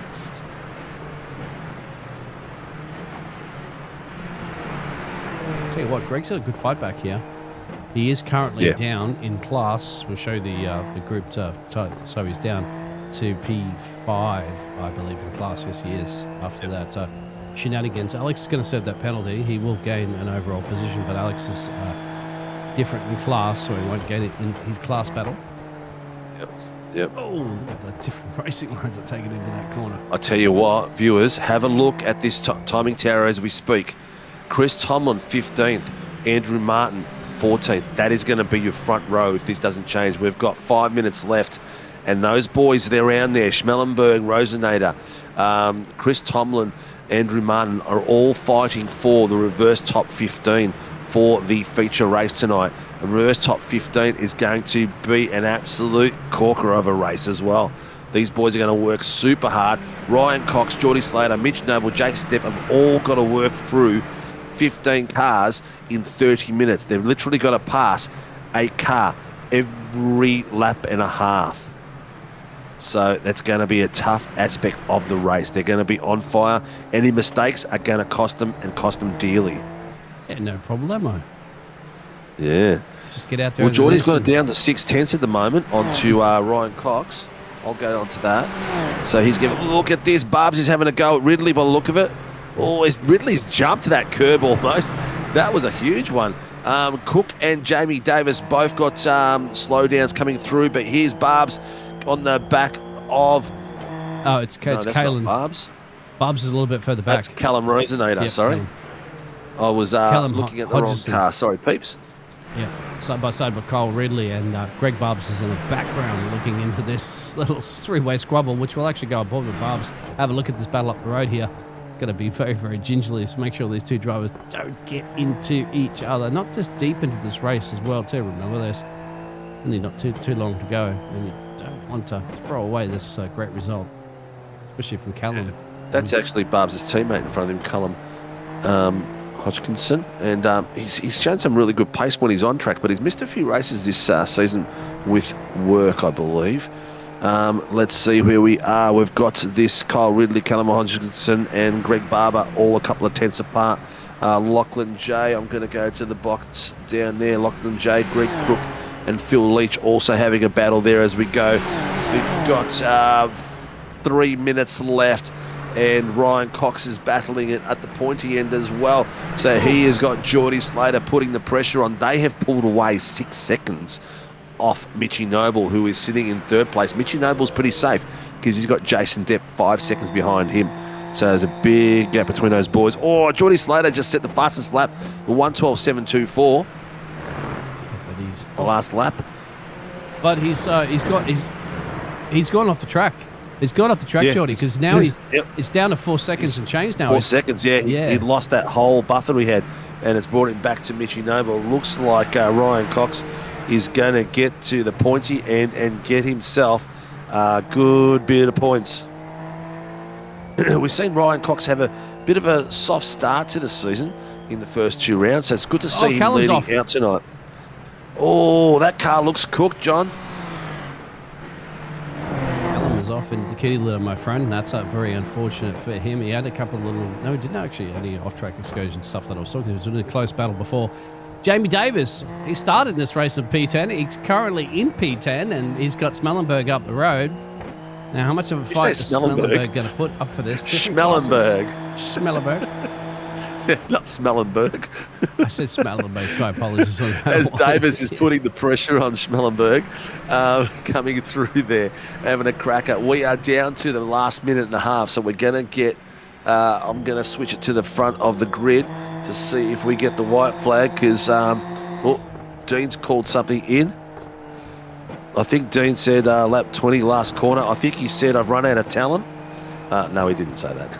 Tell you what, Greg's had a good fight back here. He is currently down in class. We'll show the group so he's down to P5, I believe, in class. Yes, he is. After that shenanigans, Alex is going to serve that penalty. He will gain an overall position, but Alex is different in class, so he won't gain it in his class battle. Yep. Oh, look at the different racing lines that take it into that corner. I tell you what, viewers, have a look at this timing tower as we speak. Chris Tomlin, 15th. Andrew Martin, 14th. That is going to be your front row if this doesn't change. We've got 5 minutes left. And those boys, they're around there. Schmellenberg, Rosenator, Chris Tomlin, Andrew Martin are all fighting for the reverse top 15 for the feature race tonight. The reverse top 15 is going to be an absolute corker of a race as well. These boys are going to work super hard. Ryan Cox, Geordie Slater, Mitch Noble, Jake Stepp have all got to work through 15 cars in 30 minutes. They've literally got to pass a car every lap and a half. So that's going to be a tough aspect of the race. They're going to be on fire. Any mistakes are going to cost them and cost them dearly. Yeah, no problemo. Yeah. Just get out there. Well, Geordie's got it down to 6/10 at the moment onto Ryan Cox. I'll go on to that. So he's giving, look at this. Barbs is having a go at Ridley by the look of it. Oh, Ridley's jumped to that curb almost. That was a huge one. Cook and Jamie Davis both got slowdowns coming through, but here's Barbs on the back of... Oh, it's Kalen. Barbs. Barbs is a little bit further back. That's Callum Rosenator, sorry. Callum. I was looking at the wrong car. Sorry, peeps. Yeah, side by side with Kyle Ridley, and Greg Barbs is in the background looking into this little three-way squabble, which will actually go aboard with Barbs. Have a look at this battle up the road here. It's going to be very, very gingerly to make sure these two drivers don't get into each other. Not just deep into this race as well, too. Remember, there's only not too long to go, and you don't want to throw away this great result, especially from Callum. Yeah, that's actually Barbs' teammate in front of him, Callum Hodgkinson, and he's shown some really good pace when he's on track, but he's missed a few races this season with work, I believe. Let's see where we are. We've got this Kyle Ridley, Callum Hodgkinson, and Greg Barber all a couple of tenths apart. Lachlan J, I'm going to go to the box down there. Lachlan J, Greg Crook, and Phil Leach also having a battle there as we go. We've got 3 minutes left, and Ryan Cox is battling it at the pointy end as well. So he has got Geordie Slater putting the pressure on. They have pulled away 6 seconds off Mitchy Noble, who is sitting in 3rd place. Mitchy Noble's pretty safe because he's got Jason Depp 5 seconds behind him. So there's a big gap between those boys. Oh, Geordie Slater just set the fastest lap, the 1:12.724. But he's the last lap. But he's gone off the track. He's gone off the track, Geordie, because now it's down to 4 seconds and change now. 4 seconds, yeah. He lost that whole buffer he had, and it's brought him back to Mitchy Noble. Looks like Ryan Cox is going to get to the pointy end and get himself a good bit of points. We've seen Ryan Cox have a bit of a soft start to the season in the first 2 rounds, so it's good to see him leading out tonight. Oh, that car looks cooked, John. Callum was off into the kitty litter, my friend, and that's very unfortunate for him. He had a couple of little... No, he didn't actually have any off-track excursion stuff that I was talking about. It was in a close battle before. Jamie Davis, he started this race of P10. He's currently in P10, and he's got Smellenberg up the road. Now, how much of a fight is Smellenberg going to put up for this? Schmellenberg. Not Smellenberg. I said Smellenberg, so I apologize on that. As Davis is putting the pressure on Schmellenberg, coming through there, having a cracker. We are down to the last minute and a half, so we're going to get... I'm going to switch it to the front of the grid to see if we get the white flag, because Dean's called something in. I think Dean said lap 20, last corner. I think he said, I've run out of talent. No, he didn't say that.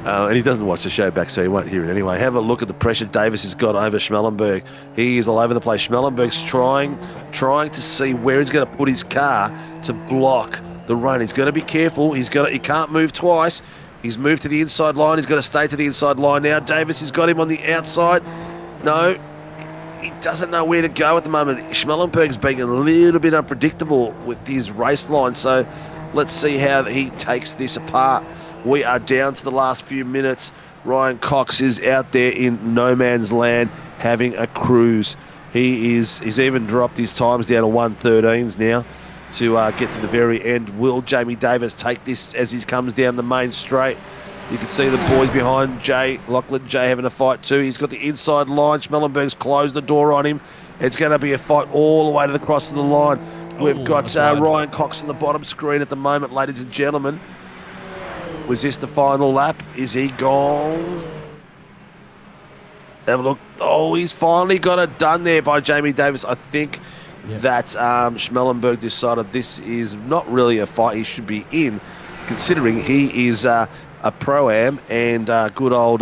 And he doesn't watch the show back, so he won't hear it anyway. Have a look at the pressure Davis has got over Schmellenberg. He is all over the place. Schmellenberg's trying to see where he's going to put his car to block the run. He's got to be careful. He can't move twice. He's moved to the inside line. He's got to stay to the inside line now. Davis has got him on the outside. No, he doesn't know where to go at the moment. Schmellenberg's being a little bit unpredictable with his race line, so let's see how he takes this apart. We are down to the last few minutes. Ryan Cox is out there in no man's land having a cruise. He's even dropped his times down to 1:13s now to get to the very end. Will Jamie Davis take this as he comes down the main straight? You can see the boys behind Lachlan J having a fight too. He's got the inside line. Schmellenberg's closed the door on him. It's going to be a fight all the way to the cross of the line. We've got Ryan Cox on the bottom screen at the moment, ladies and gentlemen. Was this the final lap? Is he gone? Have a look. Oh, he's finally got it done there by Jamie Davis. I think that Schmellenberg decided this is not really a fight he should be in, considering he is a pro-am and good old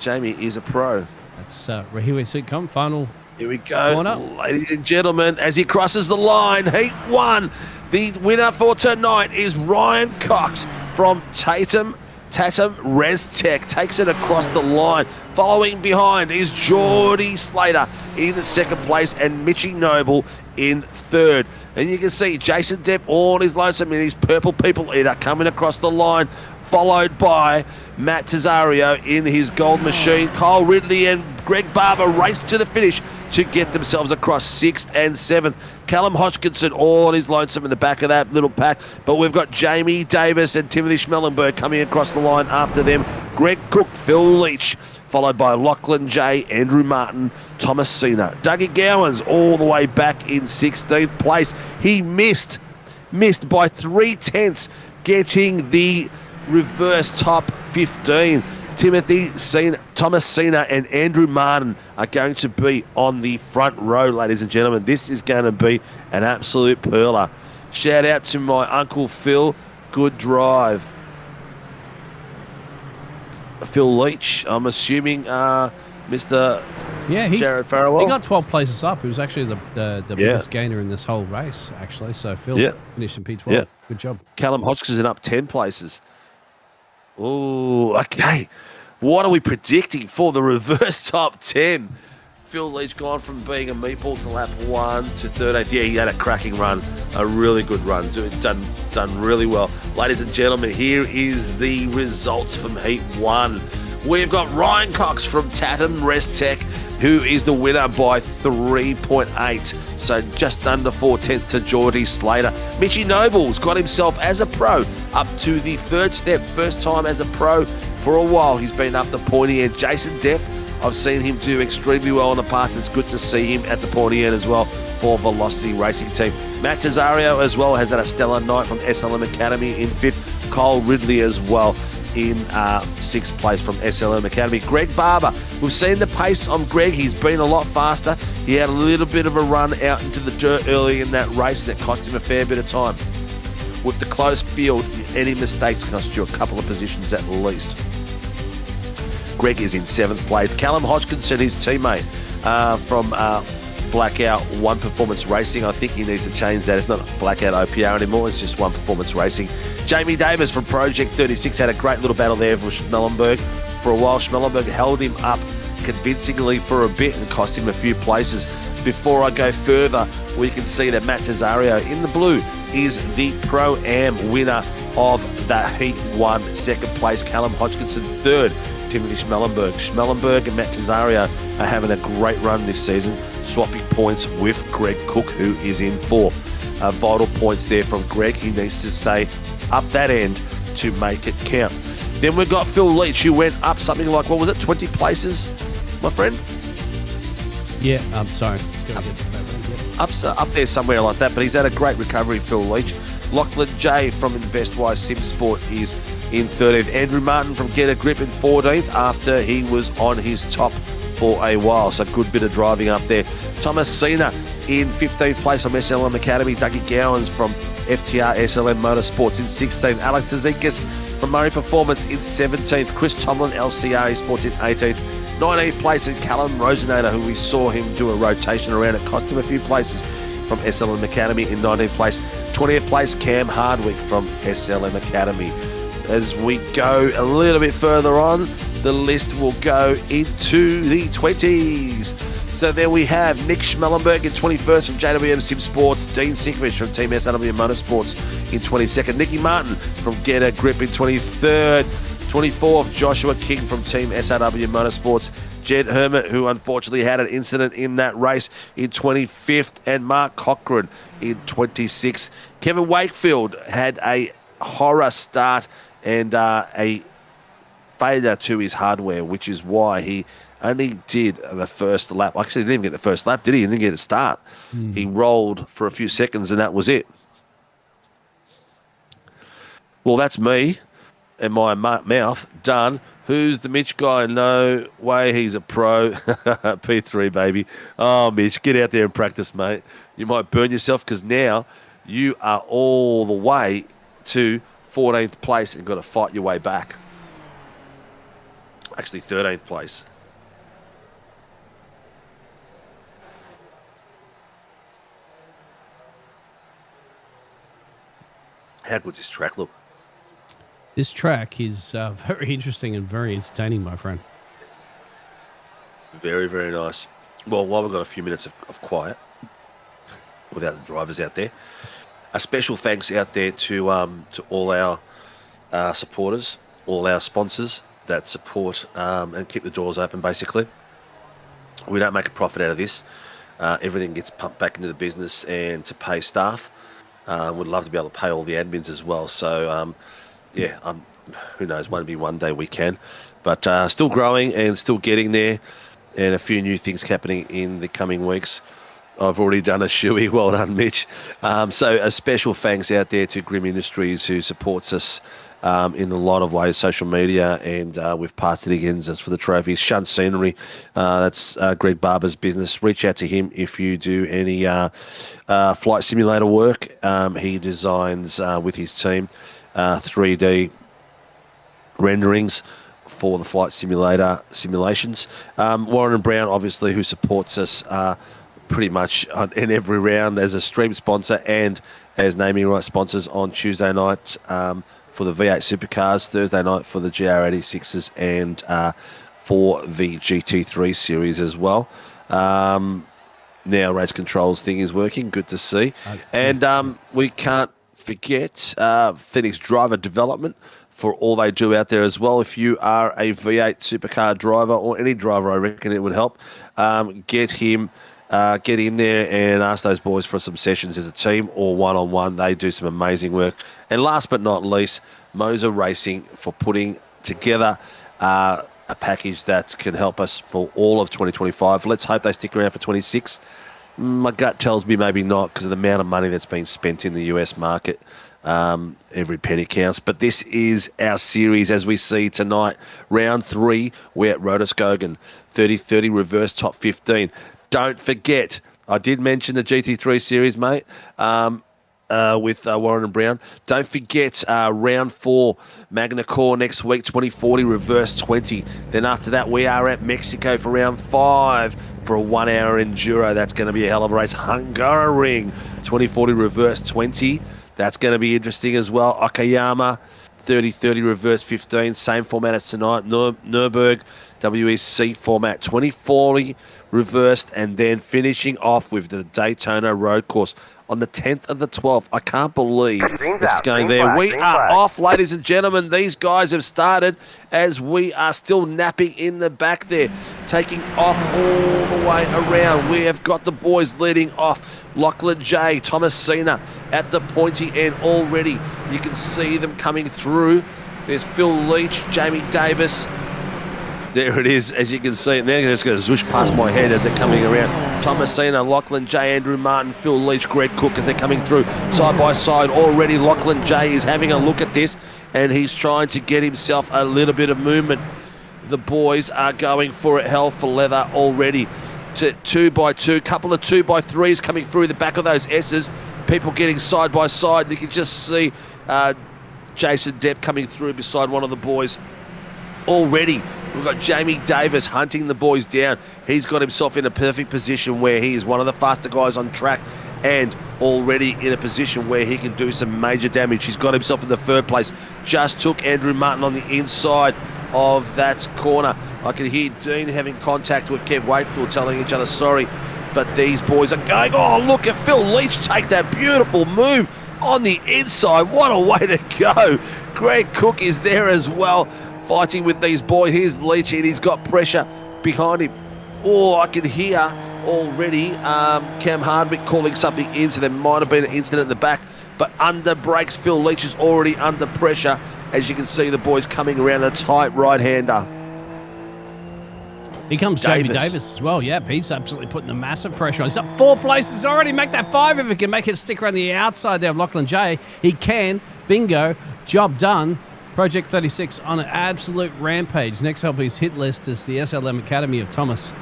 Jamie is a pro. That's here we see come final. Here we go, ladies and gentlemen, as he crosses the line, Heat 1. The winner for tonight is Ryan Cox from Tatum ResTech. Takes it across the line. Following behind is Geordie Slater in second place and Mitchy Noble in third. And you can see Jason Depp on his lonesome in his purple people eater coming across the line, followed by Matt Tesario in his gold machine. Kyle Ridley and Greg Barber race to the finish to get themselves across 6th and 7th. Callum Hodgkinson all on his lonesome in the back of that little pack. But we've got Jamie Davis and Timothy Schmellenberg coming across the line after them. Greg Cook, Phil Leach, followed by Lachlan J, Andrew Martin, Thomas Cena. Dougie Gowans all the way back in 16th place. He missed by 3/10, getting the reverse top 15. Thomas Cena and Andrew Martin are going to be on the front row, ladies and gentlemen. This is going to be an absolute perler. Shout out to my Uncle Phil. Good drive. Phil Leach, I'm assuming Mr. Jared Farrell. He got 12 places up. He was actually the biggest gainer in this whole race, actually. So Phil finished in P12. Yeah. Good job. Callum Hodgkinson up 10 places. Oh, okay. What are we predicting for the reverse top 10? Phil Leach gone from being a meatball to lap 1 to 13th. Yeah, he had a cracking run, a really good run, done really well. Ladies and gentlemen, here is the results from Heat 1. We've got Ryan Cox from Tatum Rest Tech, who is the winner by 3.8. So just under 4/10 to Geordie Slater. Mitchy Noble's got himself as a pro up to the third step. First time as a pro for a while. He's been up the pointy end. Jason Depp, I've seen him do extremely well in the past. It's good to see him at the pointy end as well for Velocity Racing Team. Matt Tesario as well has had a stellar night from SLM Academy in 5th. Kyle Ridley as well in 6th place from SLM Academy. Greg Barber, we've seen the pace on Greg. He's been a lot faster. He had a little bit of a run out into the dirt early in that race, and it cost him a fair bit of time. With the close field, any mistakes cost you a couple of positions at least. Greg is in 7th place. Callum Hodgkinson, his teammate from Blackout One Performance Racing. I think he needs to change that. It's not Blackout OPR anymore. It's just One Performance Racing. Jamie Davis from Project 36 had a great little battle there for Schmellenberg. For a while, Schmellenberg held him up convincingly for a bit and cost him a few places. Before I go further, we can see that Matt Tesario in the blue is the Pro-Am winner of the Heat 1. 2nd place, Callum Hodgkinson. 3rd, Timothy Schmellenberg. Schmellenberg and Matt Tesario are having a great run this season, swapping points with Greg Cook, who is in 4th. Vital points there from Greg. He needs to stay up that end to make it count. Then we've got Phil Leach, who went up something like, what was it, 20 places, my friend? Yeah, I'm sorry. Up there somewhere like that, but he's had a great recovery, Phil Leach. Lachlan J from InvestWise SimSport is in 13th. Andrew Martin from Get a Grip in 14th after he was on his top for a while. So good bit of driving up there. Thomas Cena in 15th place from SLM Academy. Dougie Gowans from FTR SLM Motorsports in 16th. Alex Azikas from Murray Performance in 17th. Chris Tomlin, LCR Sports in 18th. 19th place in Callum Rosenator, who we saw him do a rotation around. It cost him a few places from SLM Academy in 19th place. 20th place, Cam Hardwick from SLM Academy. As we go a little bit further on, the list will go into the 20s. So there we have Nick Schmellenberg in 21st from JWM Sim Sports, Dean Sinkovich from Team SRW Motorsports in 22nd, Nicky Martin from Get a Grip in 23rd, 24th, Joshua King from Team SRW Motorsports, Jed Hermit, who unfortunately had an incident in that race, in 25th, and Mark Cochran in 26th. Kevin Wakefield had a horror start and a failure to his hardware, which is why he only did the first lap. Actually, he didn't even get the first lap, did he? He didn't get a start. He rolled for a few seconds, and that was it. Well, that's me and my mouth done. Who's the Mitch guy? No way, he's a pro. P3, baby. Oh, Mitch, get out there and practice, mate. You might burn yourself because now you are all the way to 14th place and got to fight your way back. Actually, 13th place. How good's this track look? This track is very interesting and very entertaining, my friend. Very, very nice. Well, while we've got a few minutes of quiet, without the drivers out there, a special thanks out there to all our supporters, all our sponsors that support and keep the doors open, basically. We don't make a profit out of this. Everything gets pumped back into the business and to pay staff. Would love to be able to pay all the admins as well. So, who knows, maybe one day we can. But still growing and still getting there, and a few new things happening in the coming weeks. I've already done a shoey. Well done, Mitch. So a special thanks out there to Grim Industries, who supports us in a lot of ways, social media, and with Parts Against for the trophies. Shun Scenery, that's Greg Barber's business. Reach out to him if you do any flight simulator work. He designs with his team 3D renderings for the flight simulator simulations. Warren and Brown, obviously, who supports us pretty much in every round as a stream sponsor and as naming rights sponsors on Tuesday night for the V8 Supercars, Thursday night for the GR86s, and for the GT3 series as well. Now race controls thing is working. Good to see. And we can't forget Phoenix Driver Development for all they do out there as well. If you are a V8 supercar driver or any driver, I reckon it would help. Get in there and ask those boys for some sessions as a team or one-on-one. They do some amazing work. And last but not least, MOZA Racing for putting together a package that can help us for all of 2025. Let's hope they stick around for 26. My gut tells me maybe not because of the amount of money that's been spent in the US market. Every penny counts. But this is our series as we see tonight. Round 3, we're at RUDSKOGEN. 30-30 reverse top 15. Don't forget, I did mention the GT3 series, mate. With Warren and Brown. Don't forget round 4 Magna Core next week, 2040 reverse 20. Then after that we are at Mexico for round 5 for a 1 hour enduro. That's going to be a hell of a race. Hungaroring 2040 reverse 20. That's going to be interesting as well. Okayama 30-30 reverse 15. Same format as tonight. Nürburgring WEC format 2040 reversed, and then finishing off with the Daytona road course on the 10th of the 12th. I can't believe it's going there. We are off, ladies and gentlemen. These guys have started as we are still napping in the back there, taking off all the way around. We have got the boys leading off. Lachlan J, Thomas Cena at the pointy end already. You can see them coming through. There's Phil Leach, Jamie Davis. There it is, as you can see. And they're just going to zoosh past my head as they're coming around. Thomas Cena, Lachlan J, Andrew Martin, Phil Leach, Greg Cook as they're coming through side by side. Already Lachlan J is having a look at this and he's trying to get himself a little bit of movement. The boys are going for it hell for leather already. To 2x2, couple of 2x3s coming through the back of those S's. People getting side by side. You can just see Jason Depp coming through beside one of the boys already. We've got Jamie Davis hunting the boys down. He's got himself in a perfect position where he is one of the faster guys on track and already in a position where he can do some major damage. He's got himself in the 3rd place. Just took Andrew Martin on the inside of that corner. I can hear Dean having contact with Kev Wakefield telling each other sorry, but these boys are going. Oh, look at Phil Leach take that beautiful move on the inside. What a way to go. Greg Cook is there as well, fighting with these boys. Here's Leach and he's got pressure behind him. Oh, I can hear already Cam Hardwick calling something in, so there might have been an incident in the back, but under brakes. Phil Leach is already under pressure. As you can see, the boys coming around a tight right-hander. Here comes Jamie Davis as well. Yep, he's absolutely putting the massive pressure on. He's up 4 places already. Make that 5 if he can make it stick around the outside there of Lachlan J. He can. Bingo. Job done. Project 36 on an absolute rampage. Next up his hit list is the SLM Academy of Thomas.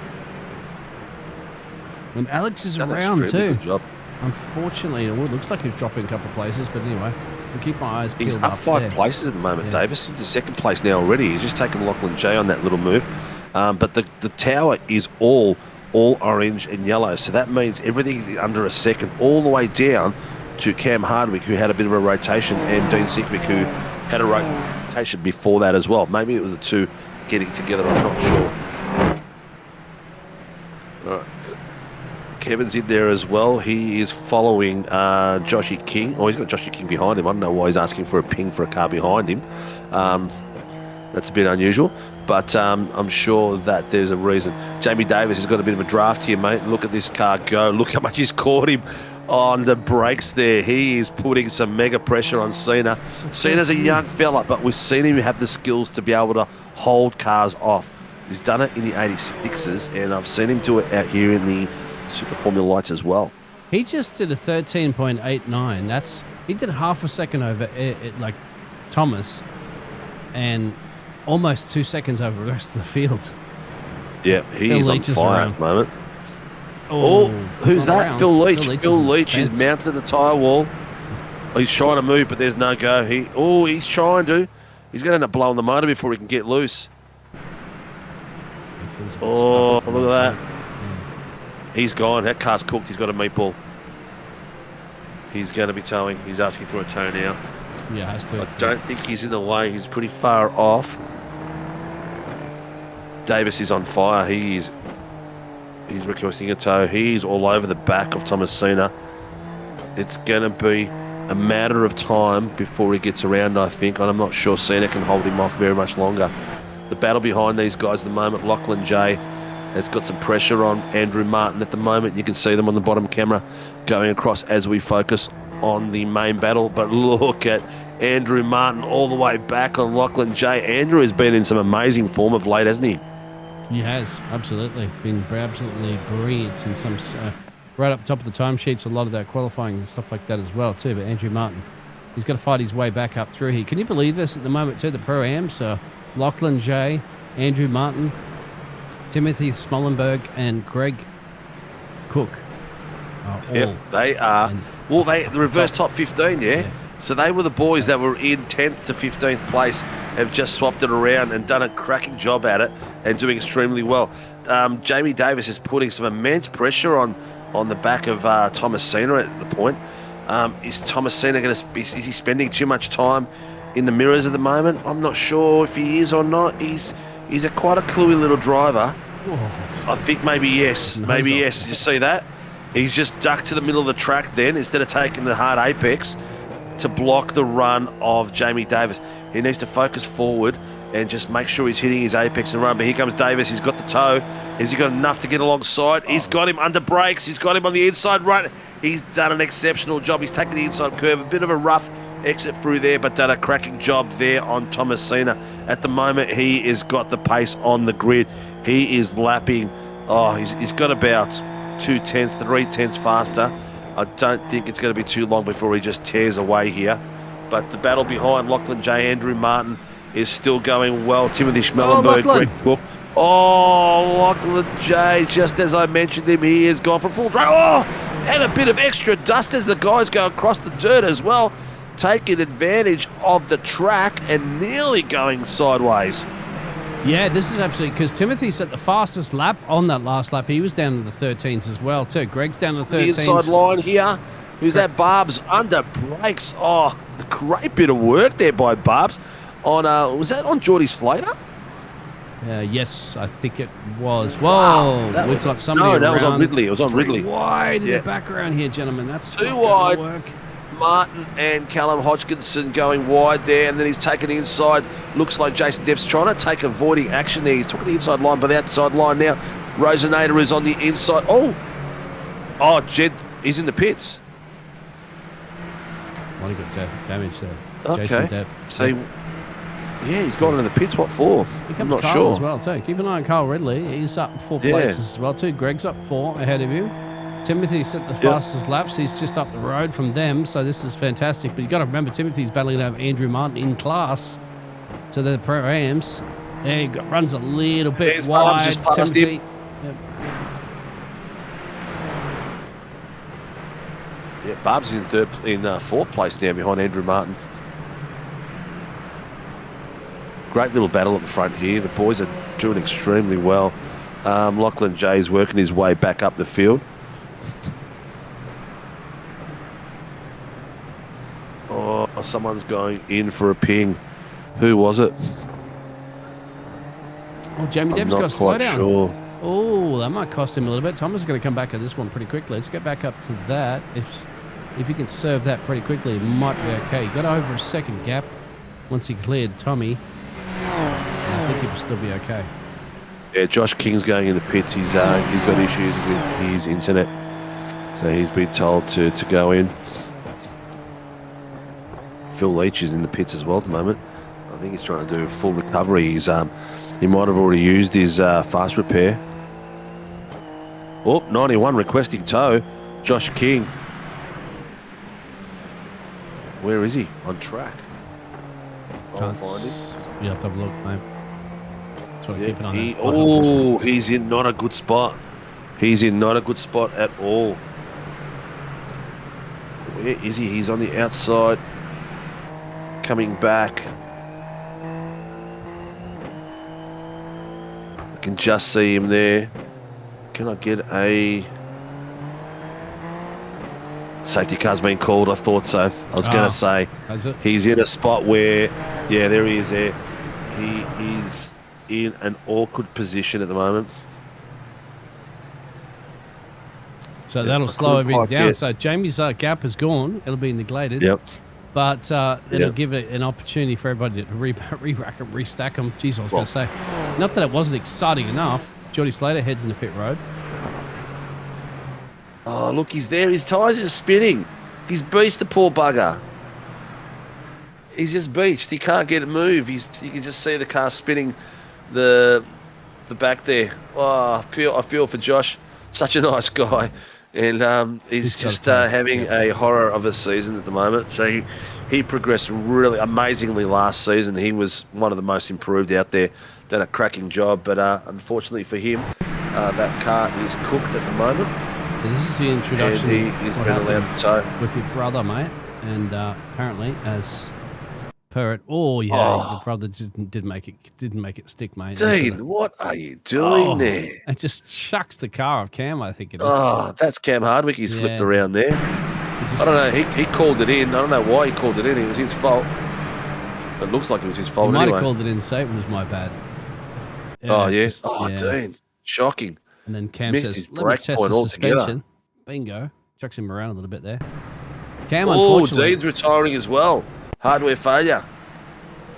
And Alex is around too. Good job. Unfortunately, it looks like he's dropping a couple of places, but anyway, I'll keep my eyes peeled. He's up 5 places at the moment, Yeah. Davis. Into 2nd place now already. He's just taken Lachlan J on that little move. But the tower is all orange and yellow, so that means everything is under a second, all the way down to Cam Hardwick, who had a bit of a rotation, and Dean Sickwick, who had a rotation before that as well. Maybe it was the two getting together, I'm not sure. All right. Kevin's in there as well. He is following Joshy King. Oh, he's got Joshy King behind him. I don't know why he's asking for a ping for a car behind him. That's a bit unusual, but I'm sure that there's a reason. Jamie Davis has got a bit of a draft here, mate. Look at this car go. Look how much he's caught him on the brakes there. He is putting some mega pressure on Cena. Cena's a young fella, but we've seen him have the skills to be able to hold cars off. He's done it in the 86s, and I've seen him do it out here in the Super Formula Lights as well. He just did a 13.89. He did half a second over like Thomas, and almost 2 seconds over the rest of the field. Yeah, he is on fire at the moment. Oh, who's that? Around. Phil Leach. Phil Leach is mounted to the tyre wall. He's trying to move, but there's no go. He's trying to. He's going to end up blowing the motor before he can get loose. Oh, look at that. He's gone. That car's cooked. He's got a meatball. He's going to be towing. He's asking for a tow now. Yeah, has to. I don't think he's in the way. He's pretty far off. Davis is on fire. He is He's requesting a tow. He's all over the back of Thomasina. It's going to be a matter of time before he gets around, I think, and I'm not sure Cena can hold him off very much longer. The battle behind these guys at the moment, Lachlan J has got some pressure on Andrew Martin at the moment. You can see them on the bottom camera going across as we focus on the main battle, but look at Andrew Martin all the way back on Lachlan J. Andrew has been in some amazing form of late, hasn't he? He has, absolutely. Been absolutely brilliant in some... right up top of the timesheets, a lot of that qualifying and stuff like that as well, too. But Andrew Martin, he's got to fight his way back up through here. Can you believe this at the moment, too? The Pro-Am, so Lachlan J, Andrew Martin, Timothy Smollenberg, and Greg Cook. Yep, they are. Well, the reverse top 15, yeah? So they were the boys that were in 10th to 15th place, have just swapped it around and done a cracking job at it and doing extremely well. Jamie Davis is putting some immense pressure on the back of Thomasina at the point. Is Thomasina going to? Is he spending too much time in the mirrors at the moment? I'm not sure if he is or not. He's quite a cluey little driver. I think maybe yes. Maybe yes. Did you see that? He's just ducked to the middle of the track then instead of taking the hard apex to block the run of Jamie Davis. He needs to focus forward and just make sure he's hitting his apex and run. But here comes Davis. He's got the tow. Has he got enough to get alongside? He's got him under brakes. He's got him on the inside run. He's done an exceptional job. He's taken the inside curve. A bit of a rough exit through there, but done a cracking job there on Thomasina. At the moment, he has got the pace on the grid. He is lapping. He's got about 2/10, 3/10 faster. I don't think it's going to be too long before he just tears away here. But the battle behind Lachlan J, Andrew Martin, is still going well. Timothy Schmellenberg, Greg Cook. Lachlan J, just as I mentioned him, he has gone for full drag. And a bit of extra dust as the guys go across the dirt as well, taking advantage of the track and nearly going sideways. Yeah, this is absolutely, because Timothy set the fastest lap on that last lap. He was down to the 13s as well, too. Greg's down to the 13s. The inside line here. Who's that? Barb's under brakes. A great bit of work there by Barb's. Was that on Geordie Slater? Yes, I think it was. Whoa, we've got somebody around. No, that was on Ridley. It was on Ridley. Wide in the background here, gentlemen. That's too wide. Martin and Callum Hodgkinson going wide there, and then he's taken inside. Looks like Jason Depp's trying to take avoiding action there. He's took the inside line, but the outside line now. Rosenator is on the inside. Jed, he's in the pits. Well, he got damage there. Okay. Jason Depp. So, he's gone into the pits. What for? He comes I'm not Kyle sure. as well, too. Keep an eye on Kyle Ridley. He's up 4 places as well, too. Greg's up 4 ahead of you. Timothy set the fastest laps. He's just up the road from them, so this is fantastic. But you've got to remember, Timothy's battling over Andrew Martin in class. So the Pro-Ams. There he runs a little bit There's wide. Barb's just past Timothy. him. Yeah, Barb's in fourth place now behind Andrew Martin. Great little battle at the front here. The boys are doing extremely well. Lachlan J's working his way back up the field. Someone's going in for a ping. Who was it? Jamie Depp's got to slow down. Sure. That might cost him a little bit. Thomas is going to come back at this one pretty quickly. Let's get back up to that. If you can serve that pretty quickly, it might be okay. Got over a second gap once he cleared Tommy. I think he will still be okay. Yeah, Josh King's going in the pits. He's got issues with his internet, so he's been told to go in. Phil Leach is in the pits as well at the moment. I think he's trying to do a full recovery. He might have already used his fast repair. 91 requesting tow. Josh King. Where is he? On track. I'll find him. You have to have a look, mate. That's what I keep an eye on. He's in not a good spot. He's in not a good spot at all. Where is he? He's on the outside. Coming back. I can just see him there. Can I get a... Safety car's been called, I thought so. I was going to say. Has it? He's in a spot where... Yeah, there he is there. He is in an awkward position at the moment. So that'll slow everything down. So Jamie's gap is gone. It'll be neglected. Yep. But it'll give it an opportunity for everybody to re-rack them, restack them. Jeez, I was going to say. Not that it wasn't exciting enough. Geordie Slater heads into pit road. Oh, look, he's there. His tyres are spinning. He's beached the poor bugger. He's just beached. He can't get it move. You can just see the car spinning the back there. Oh, I feel for Josh. Such a nice guy. And he's just having a horror of a season at the moment. So he progressed really amazingly last season. He was one of the most improved out there. Done a cracking job. But unfortunately for him, that car is cooked at the moment. So this is the introduction. And he's been allowed to tow. With your brother, mate. And apparently, as per it, your brother didn't make it stick, mate. Dean, what are you doing there? It just chucks the car off Cam, I think it is. Oh, that's Cam Hardwick. He's flipped around there. I don't know. He called it in. I don't know why he called it in. It was his fault. It looks like it was his fault he anyway. He might have called it in to say it was my bad. Dean. Shocking. And then Cam missed says, his let me test the suspension. Altogether. Bingo. Chucks him around a little bit there. Cam, oh, unfortunately... Dean's retiring as well. Hardware failure.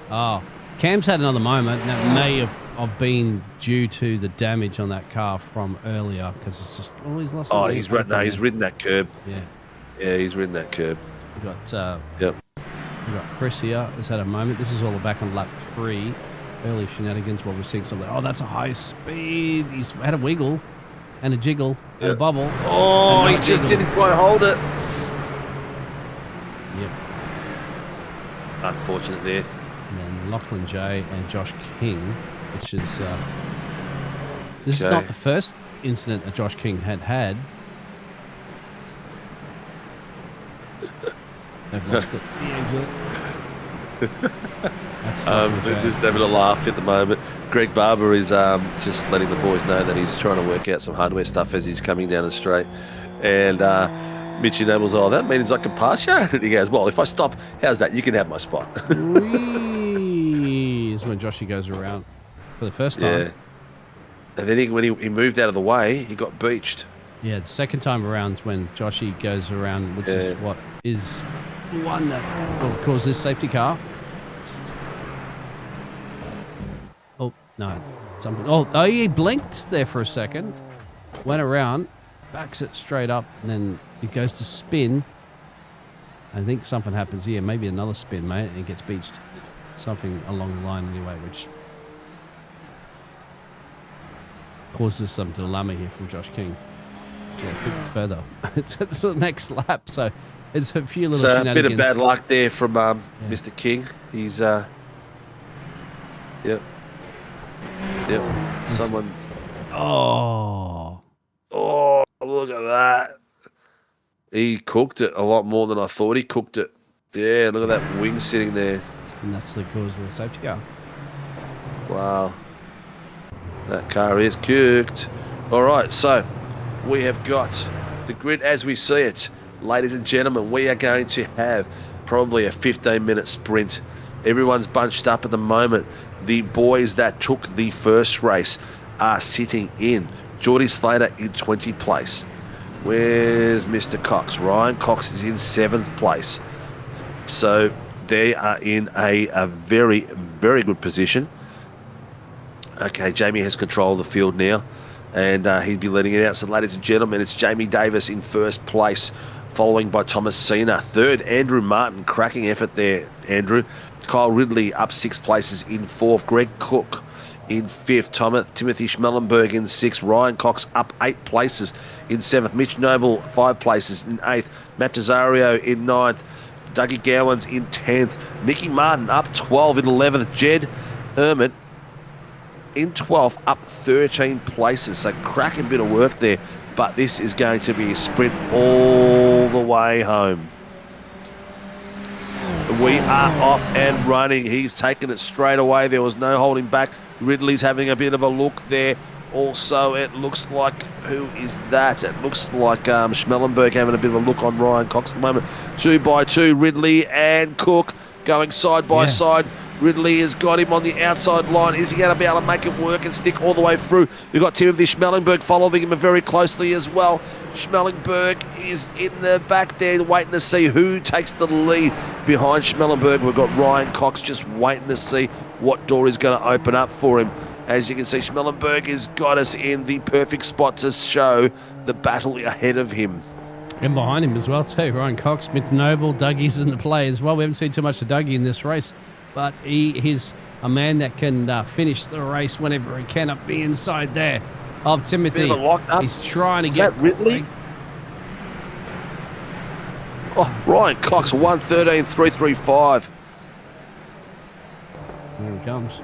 Oh, Cam's had another moment, and that may have been due to the damage on that car from earlier, because it's just he's lost. Oh, he's ridden that curb. Yeah, he's ridden that curb. We got we got Chris here. Has had a moment. This is all back on lap 3. Early shenanigans while we're seeing something. Oh, that's a high speed. He's had a wiggle and a jiggle and a bubble. Oh, he just didn't quite hold it. Yep. Unfortunate there. And then Lachlan J and Josh King, which is this is not the first incident that Josh King had. They've lost it. The exit. Just having a laugh at the moment. Greg Barber is just letting the boys know that he's trying to work out some hardware stuff as he's coming down the straight. And Mitchy Noble's, that means I can pass you? And he goes, well, if I stop, how's that? You can have my spot. This is when Joshy goes around for the first time. Yeah. And then when he moved out of the way, he got beached. Yeah, the second time around is when Joshy goes around, which is what is one that will cause this safety car. Oh, no. He blinked there for a second, went around, backs it straight up, and then he goes to spin. I think something happens here. Maybe another spin, mate, and he gets beached. Something along the line anyway, which causes some dilemma here from Josh King. Yeah, I think it's further. It's the next lap, so it's a few little shenanigans. A bit of bad luck there from Mr. King. He's, Yep. Someone's... Oh, look at that. He cooked it a lot more than I thought he cooked it. Yeah, look at that wing sitting there. and that's the cause of the safety car. Wow. That car is cooked. All right, so we have got the grid as we see it. Ladies and gentlemen, we are going to have probably a 15-minute sprint. Everyone's bunched up at the moment. The boys that took the first race are sitting in. Geordie Slater in 20th place. Where's Mr. Cox? Ryan Cox is in 7th place. So they are in a very, very good position. Okay, Jamie has control of the field now, and he'd be letting it out. So, ladies and gentlemen, it's Jamie Davis in 1st place, following by Thomas Cena. 3rd, Andrew Martin. Cracking effort there, Andrew. Kyle Ridley up 6 places in 4th. Greg Cook in 5th. Timothy Schmellenberg in 6th. Ryan Cox up 8 places in 7th. Mitch Noble 5 places in 8th. Matt Tesario in 9th. Dougie Gowans in 10th. Nicky Martin up 12 in 11th. Jed Hermit in 12th, up 13 places. So cracking bit of work there. But this is going to be a sprint all the way home. We are off and running. He's taken it straight away. There was no holding back. Ridley's having a bit of a look there. Also, it looks like, who is that? It looks like Schmellenberg having a bit of a look on Ryan Cox at the moment. 2 by 2, Ridley and Cook going side by side. Ridley has got him on the outside line. Is he going to be able to make it work and stick all the way through? We've got Timothy Schmellenberg following him very closely as well. Schmellenberg is in the back there waiting to see who takes the lead behind Schmellenberg. We've got Ryan Cox just waiting to see what door is going to open up for him. As you can see, Schmellenberg has got us in the perfect spot to show the battle ahead of him. And behind him as well too, Ryan Cox, Mitch Noble, Dougie's in the play as well. We haven't seen too much of Dougie in this race, but he's a man that can finish the race whenever he can up the inside there of Timothy. He's trying to get Ridley. Oh, Ryan Cox, 1:13.335. Here he comes.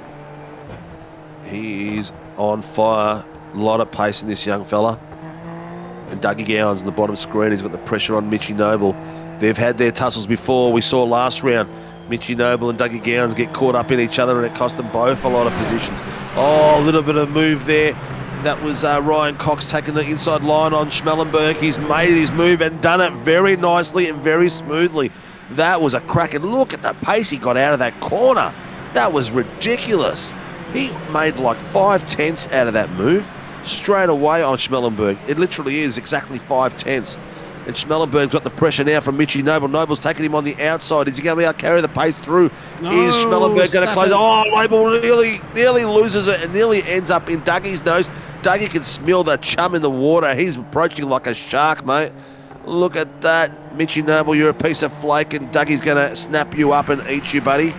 He is on fire. A lot of pace in this young fella. And Dougie Gowans on the bottom screen. He's got the pressure on Mitchy Noble. They've had their tussles before. We saw last round Mitchy Noble and Dougie Gowans get caught up in each other, and it cost them both a lot of positions. Oh, a little bit of move there. That was Ryan Cox taking the inside line on Schmellenberg. He's made his move and done it very nicely and very smoothly. That was a cracking look at the pace he got out of that corner. That was ridiculous. He made like 5/10 out of that move straight away on Schmellenberg. It literally is exactly 5/10. And Schmellenberg's got the pressure now from Mitchy Noble. Noble's taking him on the outside. Is he going to be able to carry the pace through? Is Schmellenberg going to close? Oh, Noble nearly loses it and nearly ends up in Dougie's nose. Dougie can smell the chum in the water. He's approaching like a shark, mate. Look at that. Mitchy Noble, you're a piece of flake, and Dougie's going to snap you up and eat you, buddy.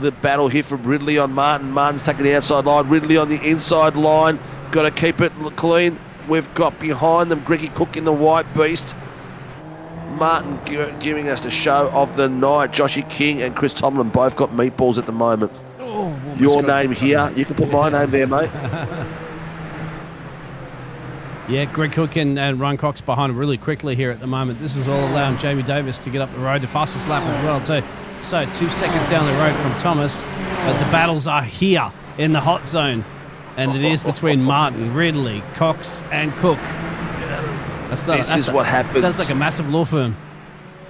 The battle here from Ridley on Martin. Martin's taking the outside line. Ridley on the inside line. Got to keep it clean. We've got behind them Greggy Cook in the white beast. Martin giving us the show of the night. Joshy King and Chris Tomlin both got meatballs at the moment. Oh, your name here. You can put my name there, mate. Yeah, Greg Cook and Ryan Cox behind him really quickly here at the moment. This is all allowing Jamie Davis to get up the road, the fastest lap as well too. So 2 seconds down the road from Thomas, but the battles are here in the hot zone, and it is between Martin, Ridley, Cox, and Cook. This is what happens. Sounds like a massive law firm.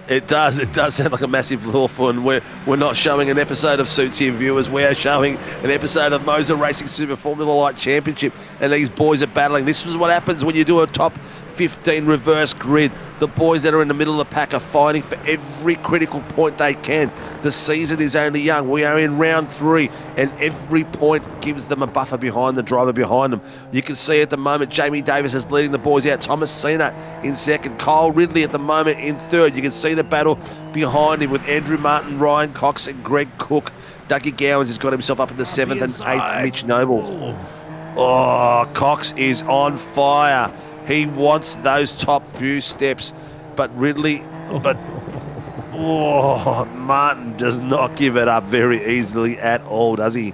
It does. It does sound like a massive law firm. We're not showing an episode of Suits here, viewers. We are showing an episode of MOZA Racing Super Formula Light Championship, and these boys are battling. This is what happens when you do a top 15 reverse grid. The boys that are in the middle of the pack are fighting for every critical point they can. The season is only young. We are in round 3, and every point gives them a buffer behind the driver behind them. You can see at the moment Jamie Davis is leading the boys out. Thomas Cena in second. Kyle Ridley at the moment in third. You can see the battle behind him with Andrew Martin, Ryan Cox, and Greg Cook. Dougie Gowans has got himself up in the 7th and 8th. Mitch Noble. Oh, Cox is on fire. He wants those top few steps, but Martin does not give it up very easily at all, does he?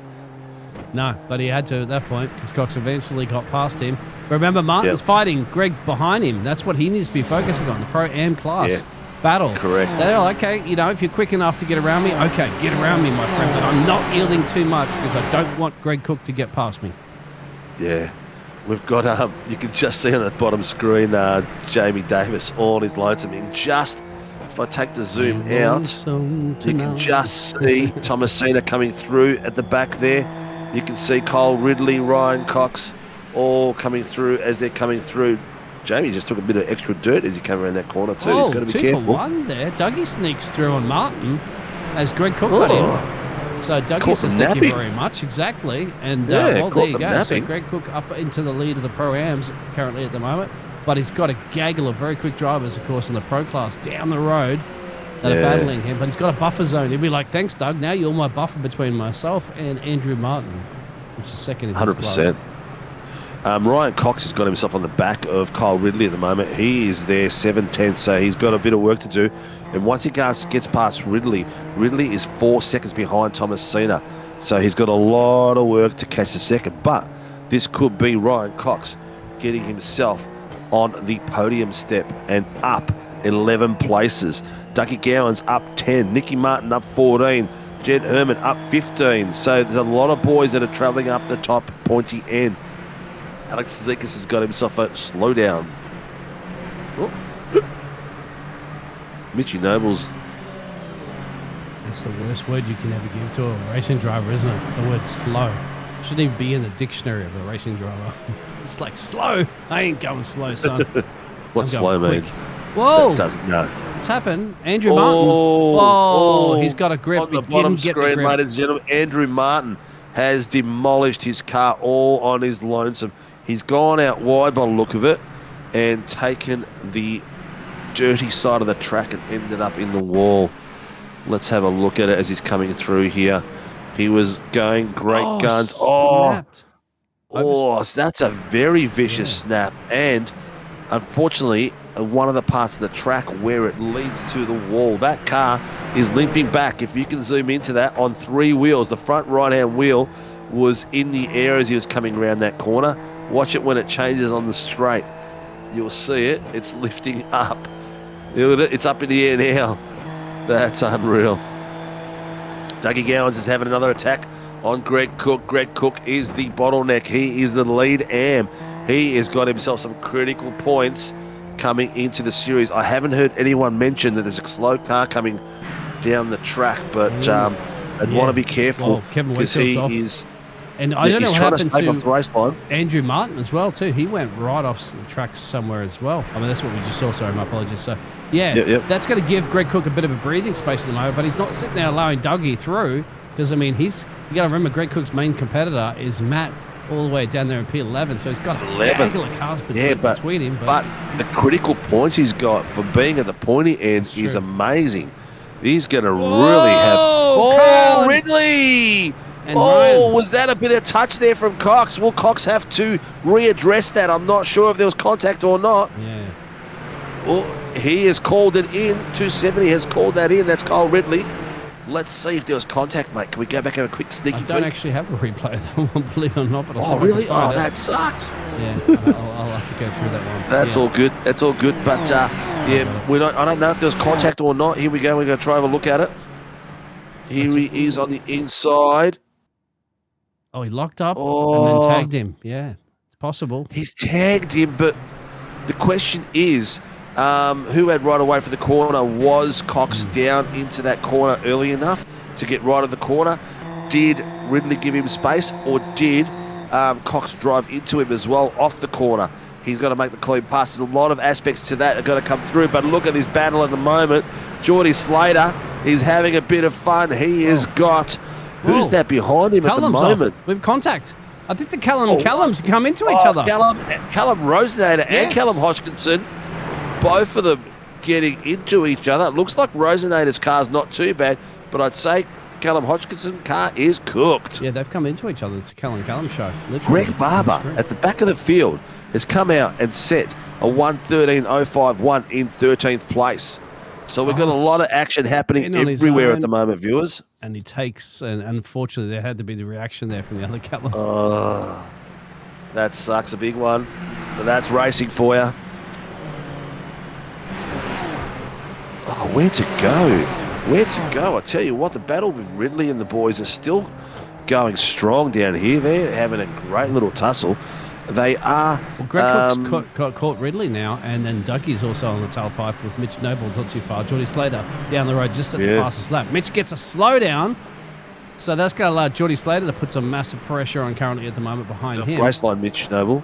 No, but he had to at that point because Cox eventually got past him. Remember, Martin's fighting Greg behind him. That's what he needs to be focusing on, the Pro-Am class battle. Correct. They're like, okay, if you're quick enough to get around me, okay, get around me, my friend, but I'm not yielding too much because I don't want Greg Cook to get past me. Yeah. We've got, you can just see on the bottom screen, Jamie Davis all his lonesome. And just, if I take the zoom out, you can just see Thomas Cena coming through at the back there. You can see Kyle Ridley, Ryan Cox, all coming through as they're coming through. Jamie just took a bit of extra dirt as he came around that corner too. He's got to be careful. 2 for 1 there. Dougie sneaks through on Martin as Greg Cook got in. So Dougie says thank you very much. Exactly. And there you go. So Greg Cook up into the lead of the Pro-Ams currently at the moment. But he's got a gaggle of very quick drivers, of course, in the Pro class down the road that are battling him. But he's got a buffer zone. He'll be like, thanks, Doug. Now you're my buffer between myself and Andrew Martin, which is second in his 100%. Ryan Cox has got himself on the back of Kyle Ridley at the moment. He is there 7/10, so he's got a bit of work to do. And once he gets past Ridley, Ridley is 4 seconds behind Thomas Cena. So he's got a lot of work to catch the second. But this could be Ryan Cox getting himself on the podium step and up 11 places. Dougie Gowans up 10. Nicky Martin up 14. Jed Herman up 15. So there's a lot of boys that are travelling up the top pointy end. Alex Zekas has got himself a slowdown. Oh. Mitchy Noble's That's the worst word you can ever give to a racing driver, isn't it? The word slow. Shouldn't even be in the dictionary of a racing driver. It's like, slow. I ain't going slow, son. What's I'm slow going mean? quick. Whoa. That doesn't know. What's happened? Andrew Martin. Oh, he's got a grip. On the He bottom didn't get screen, the grip. ladies and gentlemen, Andrew Martin has demolished his car all on his lonesome. He's gone out wide by the look of it and taken the dirty side of the track and ended up in the wall. Let's have a look at it as he's coming through here. He was going great guns. Snapped. So that's a very vicious snap. And unfortunately, one of the parts of the track where it leads to the wall, that car is limping back. If you can zoom into that on 3 wheels, the front right-hand wheel was in the air as he was coming around that corner. Watch it when it changes on the straight. You'll see it. It's lifting up. It's up in the air now. That's unreal. Dougie Gowans is having another attack on Greg Cook. Greg Cook is the bottleneck. He is the lead am. He has got himself some critical points coming into the series. I haven't heard anyone mention that there's a slow car coming down the track, but I'd want to be careful. Well, Kevin because Whitfield's off. is. And I don't know he's what trying to happened stave off the race line. Andrew Martin as well, too. He went right off the track somewhere as well. I mean, that's what we just saw. Sorry, my apologies. So, that's going to give Greg Cook a bit of a breathing space at the moment, but he's not sitting there allowing Dougie through because, I mean, you got to remember Greg Cook's main competitor is Matt all the way down there in P11, so he's got a gaggle of cars between him. But the critical points he's got for being at the pointy end is amazing. He's going to really have... Oh, Ridley! And Ryan. Was that a bit of touch there from Cox? Will Cox have to readdress that? I'm not sure if there was contact or not. Yeah. Well, he has called it in. 270 has called that in. That's Kyle Ridley. Let's see if there was contact, mate. Can we go back and have a quick sneaky I don't actually have a replay of that one, believe it or not. But I'll see if I really? can find it. That sucks. Yeah, I'll have to go through that one. That's all good. That's all good. But I don't know if there's contact or not. Here we go. We're going to try and have a look at it. Here he is on the inside. Oh, he locked up and then tagged him. Yeah, it's possible. He's tagged him, but the question is, who had right away for the corner? Was Cox down into that corner early enough to get right of the corner? Did Ridley give him space, or did Cox drive into him as well off the corner? He's got to make the clean pass. There's a lot of aspects to that are going to come through, but look at this battle at the moment. Geordie Slater is having a bit of fun. He has got... Who's that behind him Callum's at the moment? Off. We've contact. I think the Callums come into each other. Callum Rosenator and Callum Hodgkinson, both of them getting into each other. It looks like Rosenator's car's not too bad, but I'd say Callum Hodgkinson's car is cooked. Yeah, they've come into each other. It's a Callum show. Literally. Greg Barber at the back of the field has come out and set a 1:13.051 in 13th place. So we've got a lot of action happening everywhere at the moment, viewers. And he takes, and unfortunately, there had to be the reaction there from the other Callum. That sucks, a big one. But that's racing for you. Oh, where to go? Where to go? I tell you what, the battle with Ridley and the boys are still going strong down here. They're having a great little tussle. They are... Well, Greg Cook's caught Ridley now, and then Dougie's also on the tailpipe with Mitch Noble not too far. Geordie Slater down the road just at the fastest lap. Mitch gets a slowdown, so that's going to allow Geordie Slater to put some massive pressure on currently at the moment behind him. Race line, Mitch Noble.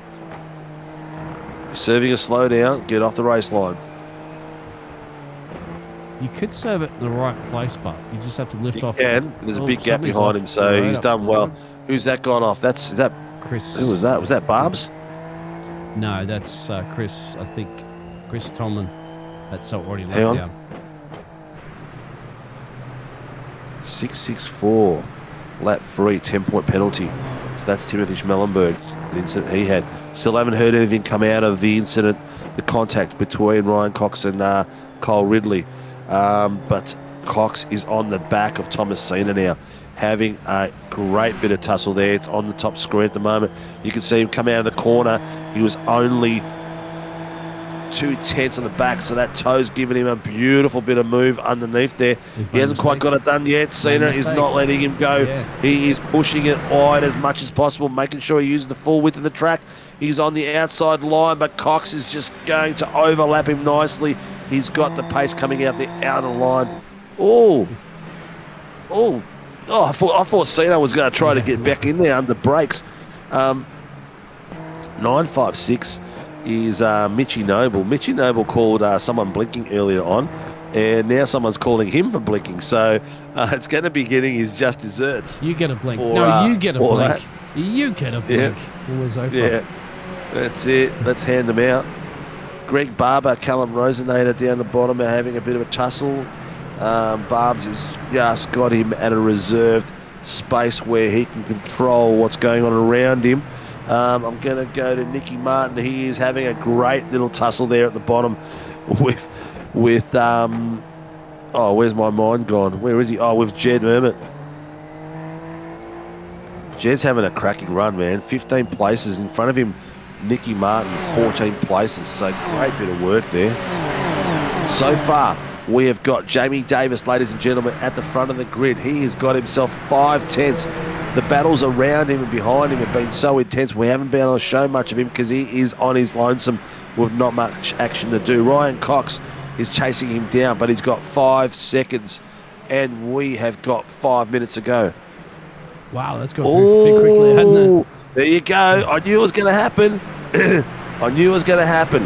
Serving a slowdown, get off the race line. You could serve it in the right place, but you just have to lift off. There's a big gap behind him, so he's done well. Who's that gone off? Is that Chris? Who was that? Was that Barbs? No, that's Chris. I think Chris Tomlin. That's already locked down. 664, lap free, 10-point penalty. So that's Timothy Schmellenberg, the incident he had. Still haven't heard anything come out of the incident, the contact between Ryan Cox and Kyle Ridley. But Cox is on the back of Thomas Cena now, having a great bit of tussle there. It's on the top screen at the moment. You can see him come out of the corner. He was only 2/10 on the back, so that toe's giving him a beautiful bit of move underneath there. He hasn't quite got it done yet. Cena is not letting him go. Yeah. He is pushing it wide as much as possible, making sure he uses the full width of the track. He's on the outside line, but Cox is just going to overlap him nicely. He's got the pace coming out the outer line. Oh, I thought Cena was going to try to get back in there under brakes. 956 is Mitchie Noble. Mitchie Noble called someone blinking earlier on, and now someone's calling him for blinking. So it's going to be getting his just desserts. You get a blink. For, No, you get a blink. that. You get a blink. Yeah, that's it. Let's hand them out. Greg Barber, Callum Rosenator down the bottom are having a bit of a tussle. Barbs has just got him at a reserved space where he can control what's going on around him. I'm going to go to Nicky Martin. He is having a great little tussle there at the bottom with where's my mind gone? Where is he? Oh, with Jed Mermott. Jed's having a cracking run, man. 15 places in front of him. Nicky Martin, 14 places. So great bit of work there. So far, we have got Jamie Davis, ladies and gentlemen, at the front of the grid. He has got himself 5 tenths. The battles around him and behind him have been so intense. We haven't been able to show much of him because he is on his lonesome with not much action to do. Ryan Cox is chasing him down, but he's got 5 seconds, and we have got 5 minutes to go. Wow, that's gone through pretty quickly, hadn't it? There you go. I knew it was going to happen. I knew it was going to happen.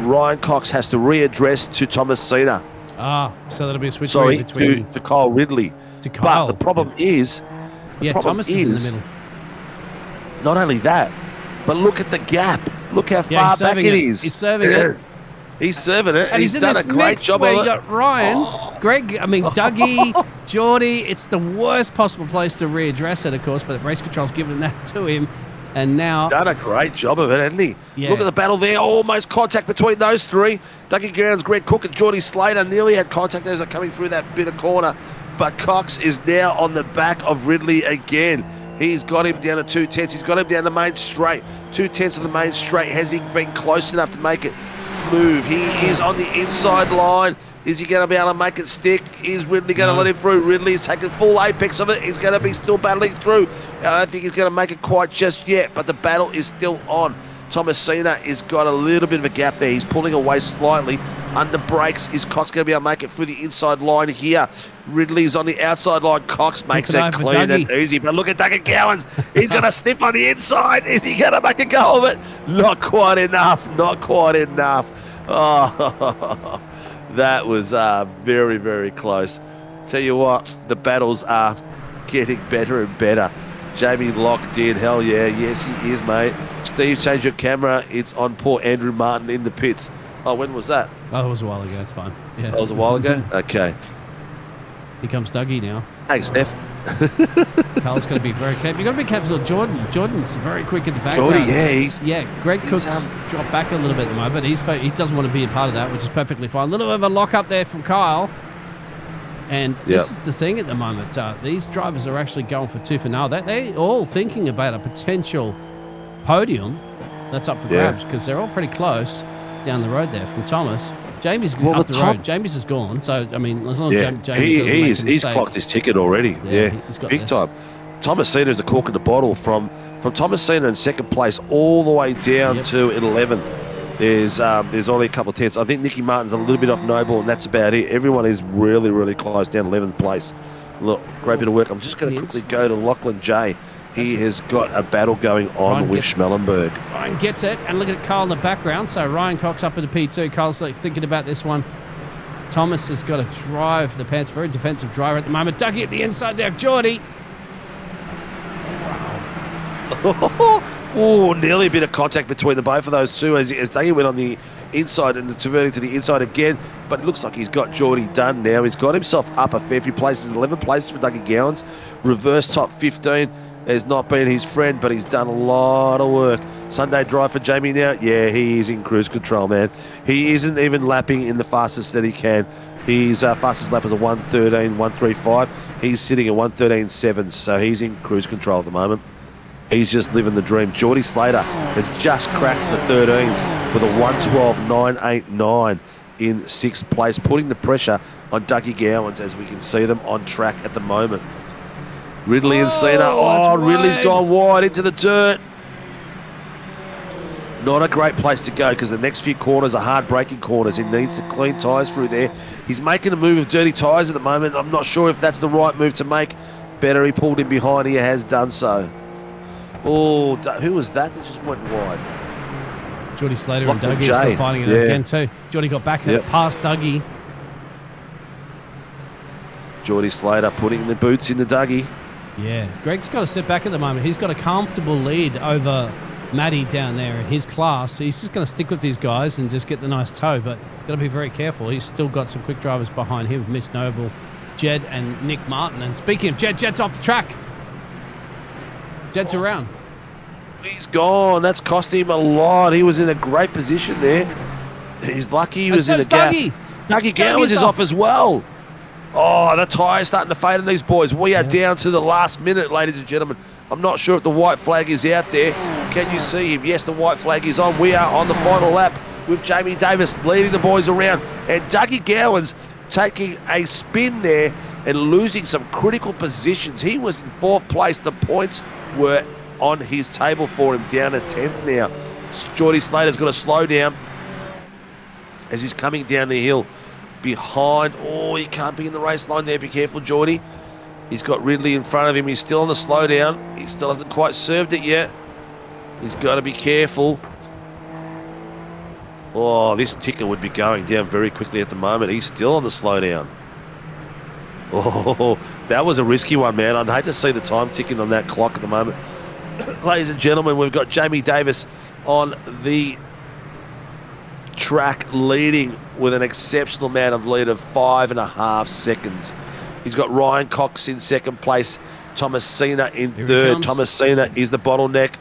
Ryan Cox has to readdress to Thomas Cena. So that'll be a switch between to Kyle Ridley. To Kyle. But the problem is... Thomas is in the middle. Not only that, but look at the gap. Look how far back it is. He's serving it. He's serving it. And he's done a great job where of it. You got Ryan, Greg, Dougie, Geordie. It's the worst possible place to readdress it, of course, but race control's given that to him. And now... Done a great job of it, hasn't he? Yeah. Look at the battle there. Almost contact between those three. Dougie Grounds, Greg Cook and Geordie Slater nearly had contact as they're coming through that bit of corner. But Cox is now on the back of Ridley again. He's got him down to 2 tenths. He's got him down the main straight. 2 tenths of the main straight. Has he been close enough to make it move? He is on the inside line. Is he going to be able to make it stick? Is Ridley going to let him through? Ridley is taking full apex of it. He's going to be still battling through. I don't think he's going to make it quite just yet, but the battle is still on. Thomas Cena has got a little bit of a gap there. He's pulling away slightly. Under brakes, is Cox going to be able to make it through the inside line here? Ridley's on the outside line. Cox makes it clean and easy. But look at Dougie Gowans. He's going to sniff on the inside. Is he going to make a go of it? Not quite enough. Not quite enough. Oh, that was very, very close. Tell you what, the battles are getting better and better. Jamie locked in. Hell yeah. Yes, he is, mate. Steve, change your camera. It's on poor Andrew Martin in the pits. Oh, when was that? Oh, it was a while ago. It's fine. Yeah. That was a while ago? Okay. Here comes Dougie now. Thanks, Steph. Carl's got to be very careful. You've got to be careful of Jordan. Jordan's very quick in the background. Jordy, Greg Cook's dropped back a little bit at the moment, but he doesn't want to be a part of that, which is perfectly fine. A little bit of a lock up there from Kyle. And this is the thing at the moment. These drivers are actually going for tooth and nail. They're all thinking about a potential podium that's up for grabs because they're all pretty close down the road there from Thomas. Jamie's up the road. Jamie's is gone. So, I mean, as long as Jamie he's clocked his ticket already. Yeah, he's got big time. Thomas Cena is a cork in the bottle from Thomas Cena in second place all the way down to 11th. There's only a couple of tenths. I think Nicky Martin's a little bit off Noble, and that's about it. Everyone is really, really close down 11th place. Look, great bit of work. I'm just going to quickly go to Lachlan J. He has got a battle going on with Schmellenberg. Ryan gets it, and look at Kyle in the background. So Ryan Cox up in the P2. Kyle's thinking about this one. Thomas has got to drive the pants. Very defensive driver at the moment. Dougie at the inside there. Geordie. Oh, nearly a bit of contact between the both of those two as Dougie went on the inside and converting to the inside again. But it looks like he's got Geordie done now. He's got himself up a fair few places. 11 places for Dougie Gowans. Reverse top 15. Has not been his friend, but he's done a lot of work. Sunday drive for Jamie now. Yeah, he is in cruise control, man. He isn't even lapping in the fastest that he can. His fastest lap is a 1:13.135. He's sitting at 1:13.7, so he's in cruise control at the moment. He's just living the dream. Geordie Slater has just cracked the 13s with a 1:12.989 in 6th place, putting the pressure on Dougie Gowans as we can see them on track at the moment. Ridley and Cena. Oh, Ridley's gone wide into the dirt. Not a great place to go because the next few corners are hard braking corners. He needs to clean tyres through there. He's making a move of dirty tyres at the moment. I'm not sure if that's the right move to make. Better he pulled in behind. He has done so. Oh, who was that just went wide? Geordie Slater and Lachlan Dougie are still fighting it again too. Geordie got back past Dougie. Geordie Slater putting the boots in the Dougie. Yeah, Greg's got to sit back at the moment. He's got a comfortable lead over Matty down there in his class. He's just going to stick with these guys and just get the nice toe, but got to be very careful. He's still got some quick drivers behind him, Mitch Noble, Jed and Nick Martin. And speaking of Jed, Jed's off the track. Jed's around. He's gone. That's cost him a lot. He was in a great position there. He's lucky he was in a gap. Dougie Gowers is off as well. Oh, the tyre's starting to fade on these boys. We are down to the last minute, ladies and gentlemen. I'm not sure if the white flag is out there. Can you see him? Yes, the white flag is on. We are on the final lap with Jamie Davis leading the boys around. And Dougie Gowans taking a spin there and losing some critical positions. He was in 4th place. The points were on his table for him, down to 10th now. Geordie Slater's got to slow down as he's coming down the hill behind. Oh, he can't be in the race line there. Be careful, Geordie. He's got Ridley in front of him. He's still on the slowdown. He still hasn't quite served it yet. He's got to be careful. Oh, this ticker would be going down very quickly at the moment. He's still on the slowdown. Oh, that was a risky one, man. I'd hate to see the time ticking on that clock at the moment. Ladies and gentlemen, we've got Jamie Davis on the track leading with an exceptional amount of lead of 5.5 seconds. He's got Ryan Cox in 2nd place, Thomas Cena in 3rd. Thomas Cena is the bottleneck.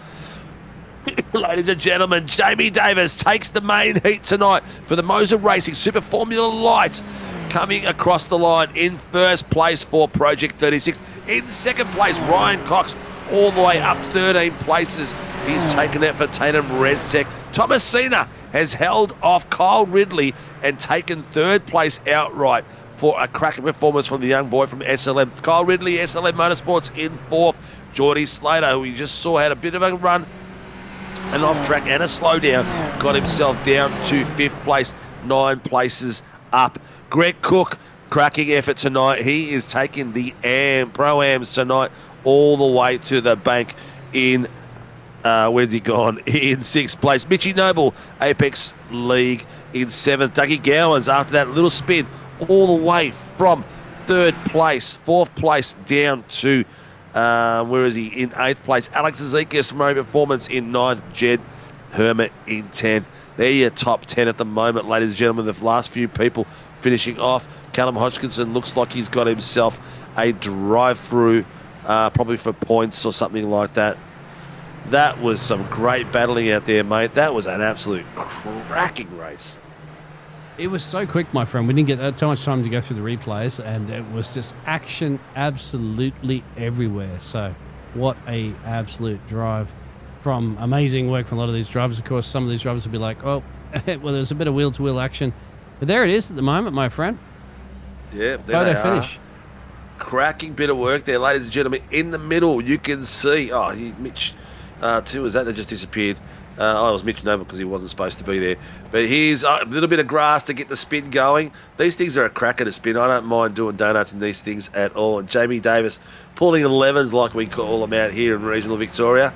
Ladies and gentlemen, Jamie Davis takes the main heat tonight for the MOZA Racing Super Formula Light, coming across the line in 1st place for Project 36. In 2nd place, Ryan Cox, all the way up 13 places. He's taken it for Tatum Reztek. Thomas Cena has held off Kyle Ridley and taken 3rd place outright for a cracking performance from the young boy from SLM. Kyle Ridley, SLM Motorsports in 4th. Geordie Slater, who we just saw had a bit of a run, an off track and a slowdown, got himself down to 5th place, 9 places up. Greg Cook, cracking effort tonight. He is taking the Pro-Ams tonight all the way to the bank in, where's he gone? In 6th place. Mitchy Noble, Apex League in 7th. Dougie Gowans, after that little spin, all the way from 3rd place, 4th place down to, where is he? In 8th place. Alex Ezekiel from Murray Performance in 9th. Jed Hermit in 10th. They're your top 10 at the moment, ladies and gentlemen. The last few people finishing off. Callum Hodgkinson looks like he's got himself a drive-through, probably for points or something like that. That was some great battling out there, mate. That was an absolute cracking race. It was so quick, my friend. We didn't get too much time to go through the replays, and it was just action absolutely everywhere. So what a absolute drive from amazing work from a lot of these drivers. Of course, some of these drivers will be like, oh, well, there's a bit of wheel-to-wheel action. But there it is at the moment, my friend. Yeah, photo finish. Cracking bit of work there, ladies and gentlemen. In the middle, you can see, Mitch, too, is that just disappeared? It was Mitch Noble because he wasn't supposed to be there. But here's a little bit of grass to get the spin going. These things are a cracker to spin. I don't mind doing donuts in these things at all. And Jamie Davis pulling 11s like we call them out here in regional Victoria.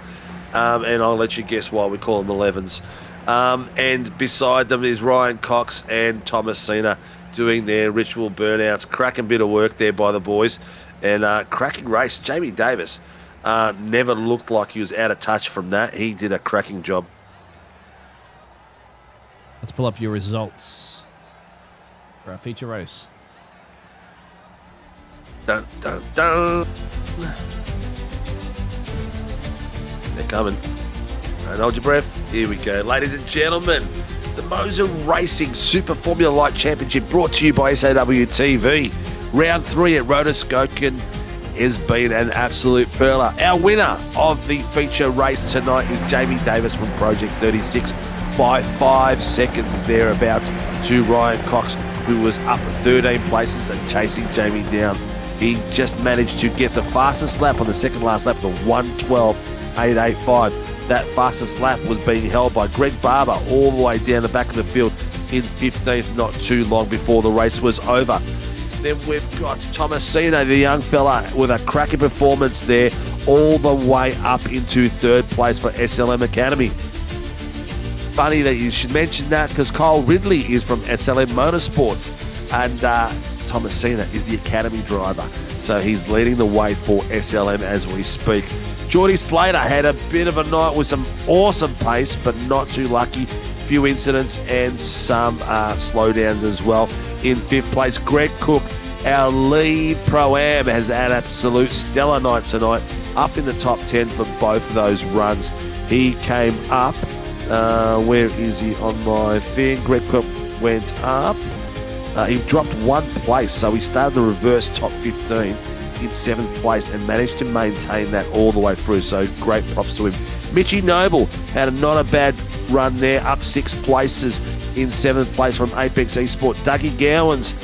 And I'll let you guess why we call them 11s. And beside them is Ryan Cox and Thomas Cena doing their ritual burnouts. Cracking bit of work there by the boys. And cracking race. Jamie Davis never looked like he was out of touch from that. He did a cracking job. Let's pull up your results for our feature race. Dun, dun, dun. They're coming. Don't hold your breath. Here we go. Ladies and gentlemen, the MOZA Racing Super Formula Light Championship brought to you by SAW TV. Round 3 at RUDSKOGEN has been an absolute perler. Our winner of the feature race tonight is Jamie Davis from Project 36 by 5 seconds thereabouts to Ryan Cox, who was up 13 places and chasing Jamie down. He just managed to get the fastest lap on the second last lap, the 1:12.885. that fastest lap was being held by Greg Barber all the way down the back of the field in 15th, not too long before the race was over. Then we've got Tomasino, the young fella, with a cracking performance there, all the way up into third place for SLM Academy. Funny that you should mention that because Kyle Ridley is from SLM Motorsports and Tomasino is the Academy driver. So he's leading the way for SLM as we speak. Geordie Slater had a bit of a night with some awesome pace, but not too lucky. Few incidents and some slowdowns as well. In fifth place, Greg Cook, our lead Pro-Am, has had an absolute stellar night tonight, up in the top 10 for both of those runs. He came up. Where is he on my thing? Greg Cook went up. He dropped one place, so he started the reverse top 15 in 7th place and managed to maintain that all the way through, so great props to him. Mitchy Noble had not a bad run there, up 6 places in 7th place from Apex Esport. Dougie Gowans,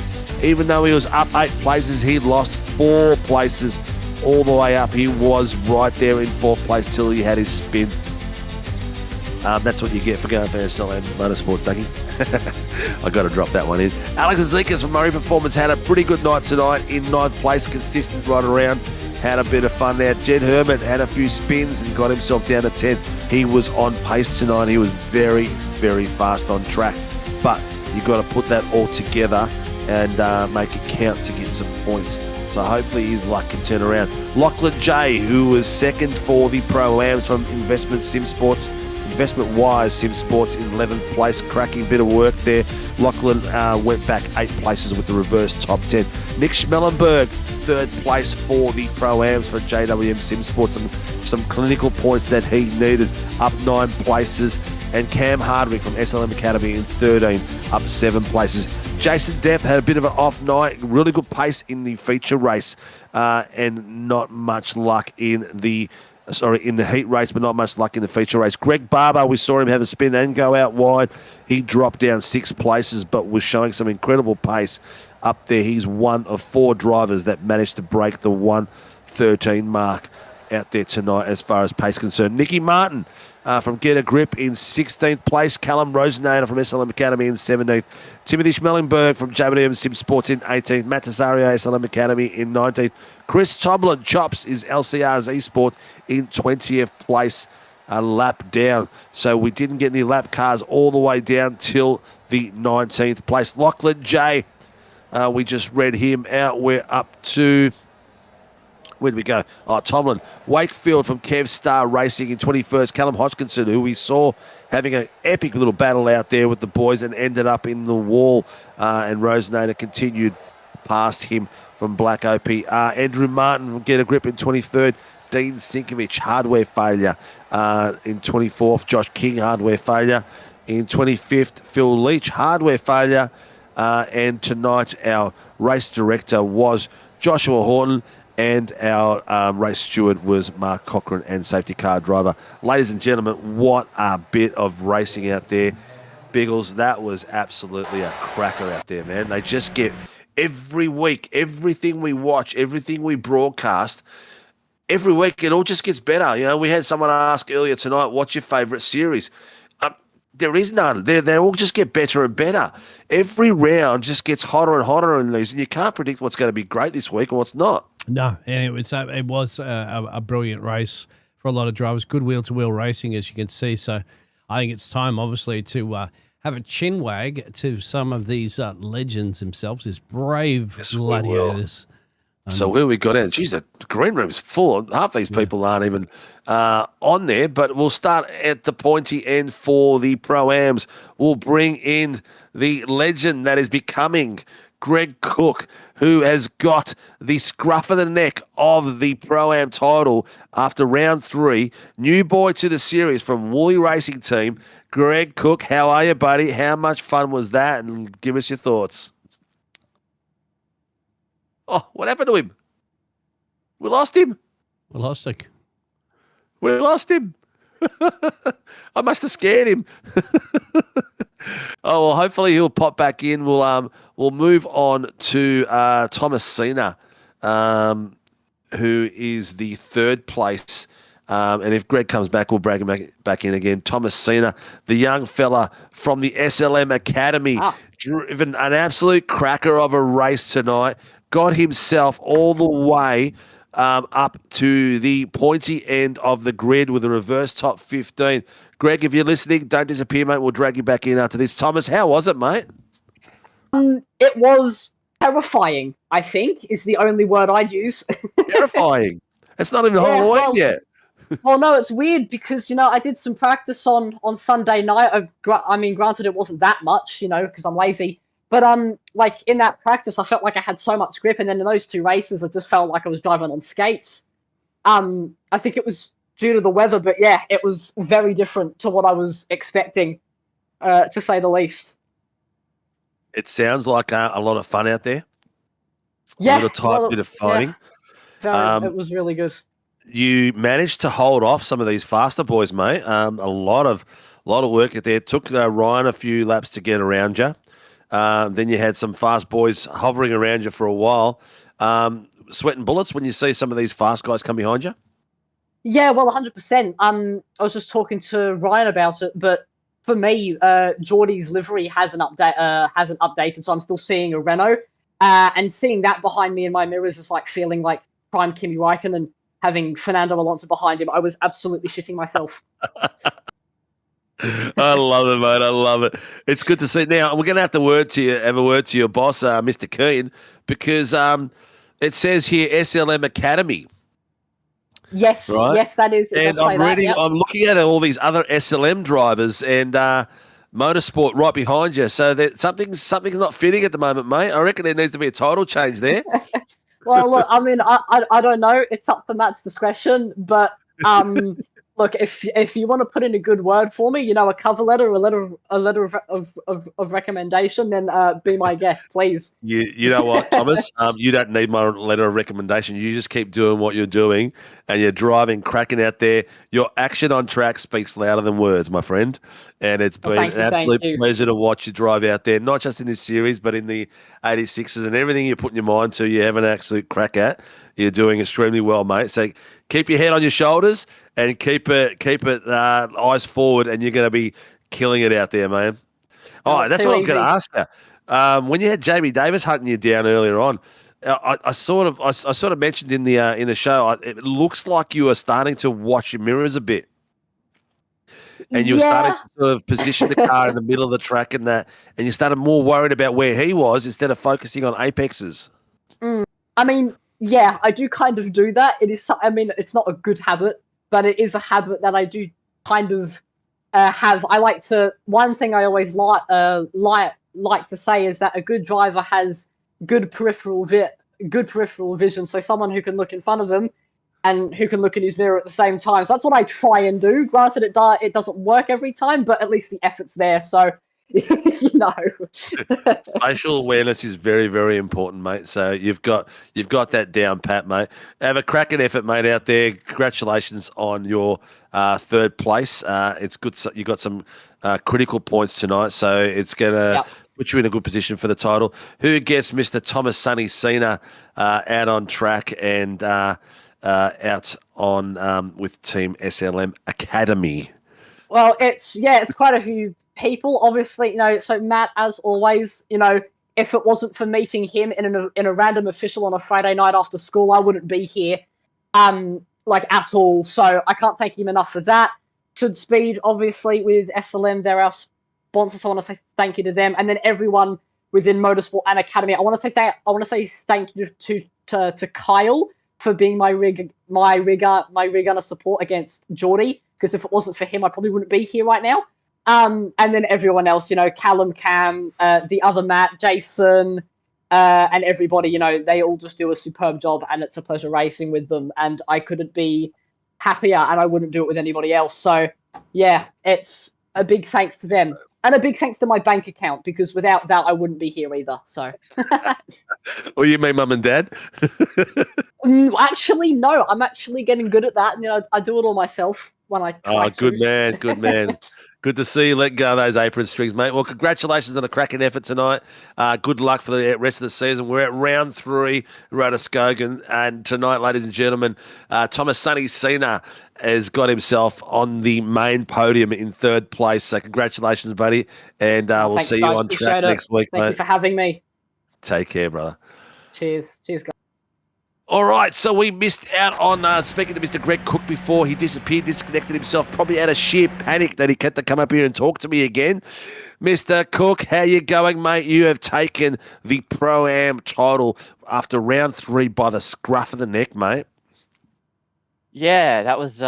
even though he was up 8 places, he lost 4 places all the way up. He was right there in 4th place till he had his spin. That's what you get for going for SLM Motorsports, Dougie. I got to drop that one in. Alex Zekas from Murray Performance had a pretty good night tonight in 9th place, consistent right around. Had a bit of fun there. Jed Herman had a few spins and got himself down to 10. He was on pace tonight. He was very, very fast on track. But you've got to put that all together and make it count to get some points. So hopefully his luck can turn around. Lachlan J, who was second for the Pro-Ams from Investment Wise Sim Sports in 11th place. Cracking bit of work there. Lachlan went back 8 places with the reverse top 10. Nick Schmellenberg, 3rd place for the Pro-Ams for JWM Sim Sports. Some clinical points that he needed, up 9 places. And Cam Hardwick from SLM Academy in 13, up 7 places. Jason Depp had a bit of an off night, really good pace in the feature race, and not much luck in the heat race, but not much luck in the feature race. Greg Barber, we saw him have a spin and go out wide. He dropped down 6 places, but was showing some incredible pace up there. He's one of 4 drivers that managed to break the 1:13 mark out there tonight as far as pace concerned. Nicky Martin from Get a Grip in 16th place. Callum Rosenader from SLM Academy in 17th. Timothy Schmellenberg from JWM Sim Sports in 18th. Matt Tesario, SLM Academy in 19th. Chris Tomlin, Chops, is LCR's eSport in 20th place, a lap down. So we didn't get any lap cars all the way down till the 19th place. Lachlan J, we just read him out. We're up to... Where did we go? Oh, Tomlin. Wakefield from Kev Star Racing in 21st. Callum Hodgkinson, who we saw having an epic little battle out there with the boys and ended up in the wall. And Rosenader continued past him from Black OP. Andrew Martin from Get a Grip in 23rd. Dean Sinkovich, hardware failure in 24th. Josh King, hardware failure in 25th. Phil Leach, hardware failure. And tonight our race director was Joshua Horton. And our race steward was Mark Cochran and safety car driver. Ladies and gentlemen, what a bit of racing out there. Biggles, that was absolutely a cracker out there, man. They just get every week, everything we watch, everything we broadcast, every week it all just gets better. You know, we had someone ask earlier tonight, what's your favourite series? There is none. They all just get better and better. Every round just gets hotter and hotter in these, and you can't predict what's going to be great this week and what's not. No, and it was a brilliant race for a lot of drivers. Good wheel-to-wheel racing, as you can see. So I think it's time, obviously, to have a chin wag to some of these legends themselves, these brave gladiators. So where we got out? Geez, the green room's full. Half these people aren't even on there, but we'll start at the pointy end for the Pro-Ams. We'll bring in the legend that is becoming Greg Cook, who has got the scruff of the neck of the Pro-Am title after round 3. New boy to the series from Woolley Racing Team. Greg Cook, how are you, buddy? How much fun was that? And give us your thoughts. Oh, what happened to him? We lost him. We lost him. We lost him. I must have scared him. Oh, well, hopefully he'll pop back in. We'll move on to Thomas Cena, who is the 3rd place And if Greg comes back, we'll bring him back in again. Thomas Cena, the young fella from the SLM Academy, driven an absolute cracker of a race tonight. Got himself all the way up to the pointy end of the grid with a reverse top 15. Greg, if you're listening, don't disappear, mate. We'll drag you back in after this. Thomas, how was it, mate? It was terrifying, I think, is the only word I'd use. Terrifying. It's not even Halloween yet. Well, no, it's weird because, I did some practice on Sunday night. I mean, granted, it wasn't that much, because I'm lazy. But, like, in that practice, I felt like I had so much grip. And then in those 2 races, I just felt like I was driving on skates. I think it was due to the weather. But, yeah, it was very different to what I was expecting, to say the least. It sounds like a lot of fun out there. Yeah. A little tight bit of fighting. Yeah. It was really good. You managed to hold off some of these faster boys, mate. A lot of work out there. It took Ryan a few laps to get around you. Then you had some fast boys hovering around you for a while. Sweating bullets when you see some of these fast guys come behind you? Yeah, well, 100%. I was just talking to Ryan about it, but for me, Geordie's livery hasn't updated, so I'm still seeing a Renault. And seeing that behind me in my mirrors is like feeling like prime Kimi Räikkönen having Fernando Alonso behind him. I was absolutely shitting myself. I love it, mate. I love it. It's good to see. Now, we're going to have a word to your boss, Mr. Keane, because it says here SLM Academy. Yes, right? Yes, that is. And I'm looking at all these other SLM drivers and motorsport right behind you. So that something's not fitting at the moment, mate. I reckon there needs to be a title change there. Well, look, I mean, I don't know. It's up to Matt's discretion, but look, if you want to put in a good word for me, a cover letter, a letter of recommendation, then be my guest, please. You know what, Thomas? You don't need my letter of recommendation. You just keep doing what you're doing, and you're driving, cracking out there. Your action on track speaks louder than words, my friend. And it's been an absolute pleasure to watch you drive out there, not just in this series, but in the 86s and everything you're putting your mind to. You have an absolute crack at. You're doing extremely well, mate. So keep your head on your shoulders and keep it eyes forward, and you're going to be killing it out there, man. All right, that's what I was going to ask you. When you had Jamie Davis hunting you down earlier on, I sort of mentioned in the show, it looks like you are starting to wash your mirrors a bit, and you're starting to sort of position the car in the middle of the track and you started more worried about where he was instead of focusing on apexes. I mean, yeah, I do kind of do that. It's not a good habit, but it is a habit that I do kind of have. One thing I always like to say is that a good driver has good peripheral vision. So someone who can look in front of him and who can look in his mirror at the same time. So that's what I try and do. Granted, it doesn't work every time, but at least the effort's there. So, Spatial awareness is very, very important, mate. So you've got that down pat, mate. Have a cracking effort, mate, out there. Congratulations on your third place. It's good. You got some critical points tonight, so it's gonna put you in a good position for the title. Who gets Mr. Thomas Sonny Cena out on track and out on with Team SLM Academy? Well, it's quite a few people, obviously, so Matt, as always, if it wasn't for meeting him in a random official on a Friday night after school, I wouldn't be here, at all. So I can't thank him enough for that. Should Speed, obviously, with SLM, they're our sponsors. So I want to say thank you to them, and then everyone within Motorsport and Academy. I want to say thank you to Kyle for being my rigger and a support against Geordie, because if it wasn't for him, I probably wouldn't be here right now. And then everyone else, Callum, Cam, the other Matt, Jason, and everybody, they all just do a superb job, and it's a pleasure racing with them. And I couldn't be happier, and I wouldn't do it with anybody else. So, yeah, it's a big thanks to them. And a big thanks to my bank account, because without that, I wouldn't be here either. So, Well, you mean mum and dad? Actually, no. I'm actually getting good at that. And, I do it all myself when I try to. Good man, good man. Good to see you let go of those apron strings, mate. Well, congratulations on a cracking effort tonight. Good luck for the rest of the season. We're at round 3, RUDSKOGEN, and tonight, ladies and gentlemen, Thomas Sonny Cena has got himself on the main podium in 3rd place. So congratulations, buddy, and we'll Thanks, see you guys. on track Appreciate it. next week, Thank mate. you for having me. Take care, brother. Cheers. Cheers, guys. All right, so we missed out on speaking to Mr. Greg Cook before. He disappeared, disconnected himself, probably out of sheer panic that he had to come up here and talk to me again. Mr. Cook, how you going, mate? You have taken the Pro-Am title after round 3 by the scruff of the neck, mate. Yeah, that was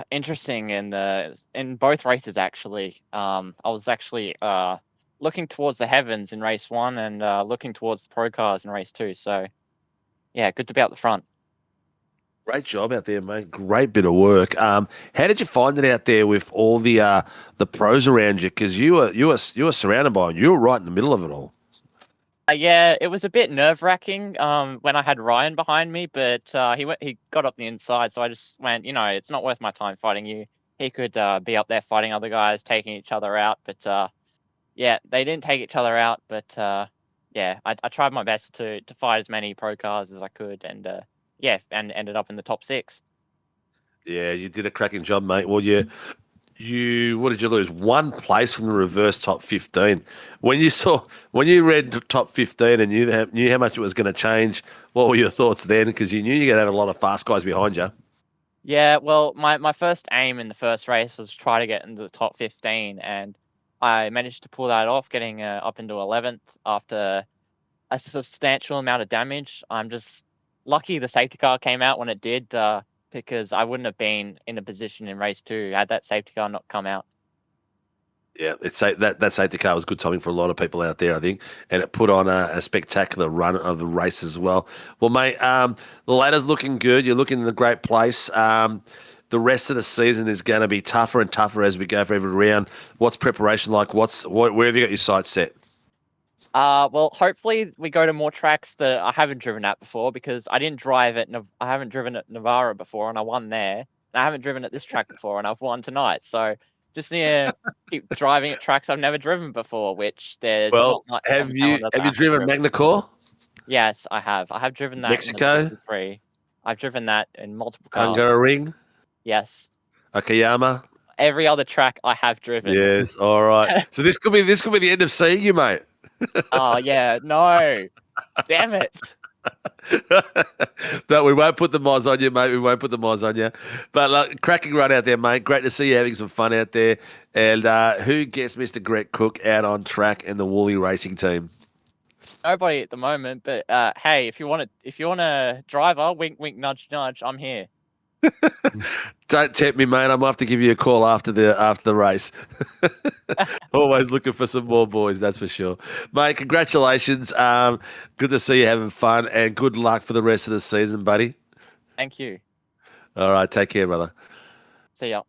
interesting in both races actually. I was actually looking towards the heavens in race 1 and looking towards the pro cars in race 2. So yeah, good to be out the front. Great job out there, mate. Great bit of work. How did you find it out there with all the pros around you? Because you were surrounded by them. You were right in the middle of it all. Yeah, it was a bit nerve-wracking when I had Ryan behind me, but he got up the inside, so I just went, it's not worth my time fighting you. He could be up there fighting other guys, taking each other out, but yeah, they didn't take each other out, but yeah, I tried my best to fight as many pro cars as I could, and yeah, and ended up in the top 6. Yeah, you did a cracking job, mate. Well, you what did you lose? 1 place from the reverse top 15. When you read top 15 and knew how much it was going to change, what were your thoughts then? Because you knew you're going to have a lot of fast guys behind you. Yeah, well, my first aim in the first race was to try to get into the top 15, and I managed to pull that off, getting up into 11th after a substantial amount of damage. I'm just lucky the safety car came out when it did, because I wouldn't have been in a position in race 2 had that safety car not come out. Yeah, that safety car was good timing for a lot of people out there, I think, and it put on a spectacular run of the race as well. Well, mate, the ladder's looking good. You're looking in a great place. The rest of the season is going to be tougher and tougher as we go for every round. What's preparation like? Where have you got your sights set? Well, hopefully we go to more tracks that I haven't driven at before, because I didn't drive at I haven't driven at Navarra before and I won there. And I haven't driven at this track before and I've won tonight. So just need to keep driving at tracks I've never driven before, which there's not much. Have you driven Magna-Core? Yes, I have. I have driven that Mexico? in the 63. I've driven that in multiple cars. Hungaroring? Yes. Okayama? Every other track I have driven. Yes, all right. So this could be the end of seeing you, mate. Oh yeah, no. Damn it. No, we won't put the MOZA on you, mate. We won't put the MOZA on you. But cracking run out there, mate. Great to see you having some fun out there. And who gets Mr. Greg Cook out on track and the Woolly Racing team? Nobody at the moment, but hey, if you want a driver, wink, wink, nudge, nudge, I'm here. Don't tempt me, mate. I might have to give you a call after the race. Always looking for some more boys, that's for sure. Mate, congratulations. Good to see you having fun, and good luck for the rest of the season, buddy. Thank you. All right, take care, brother. See ya.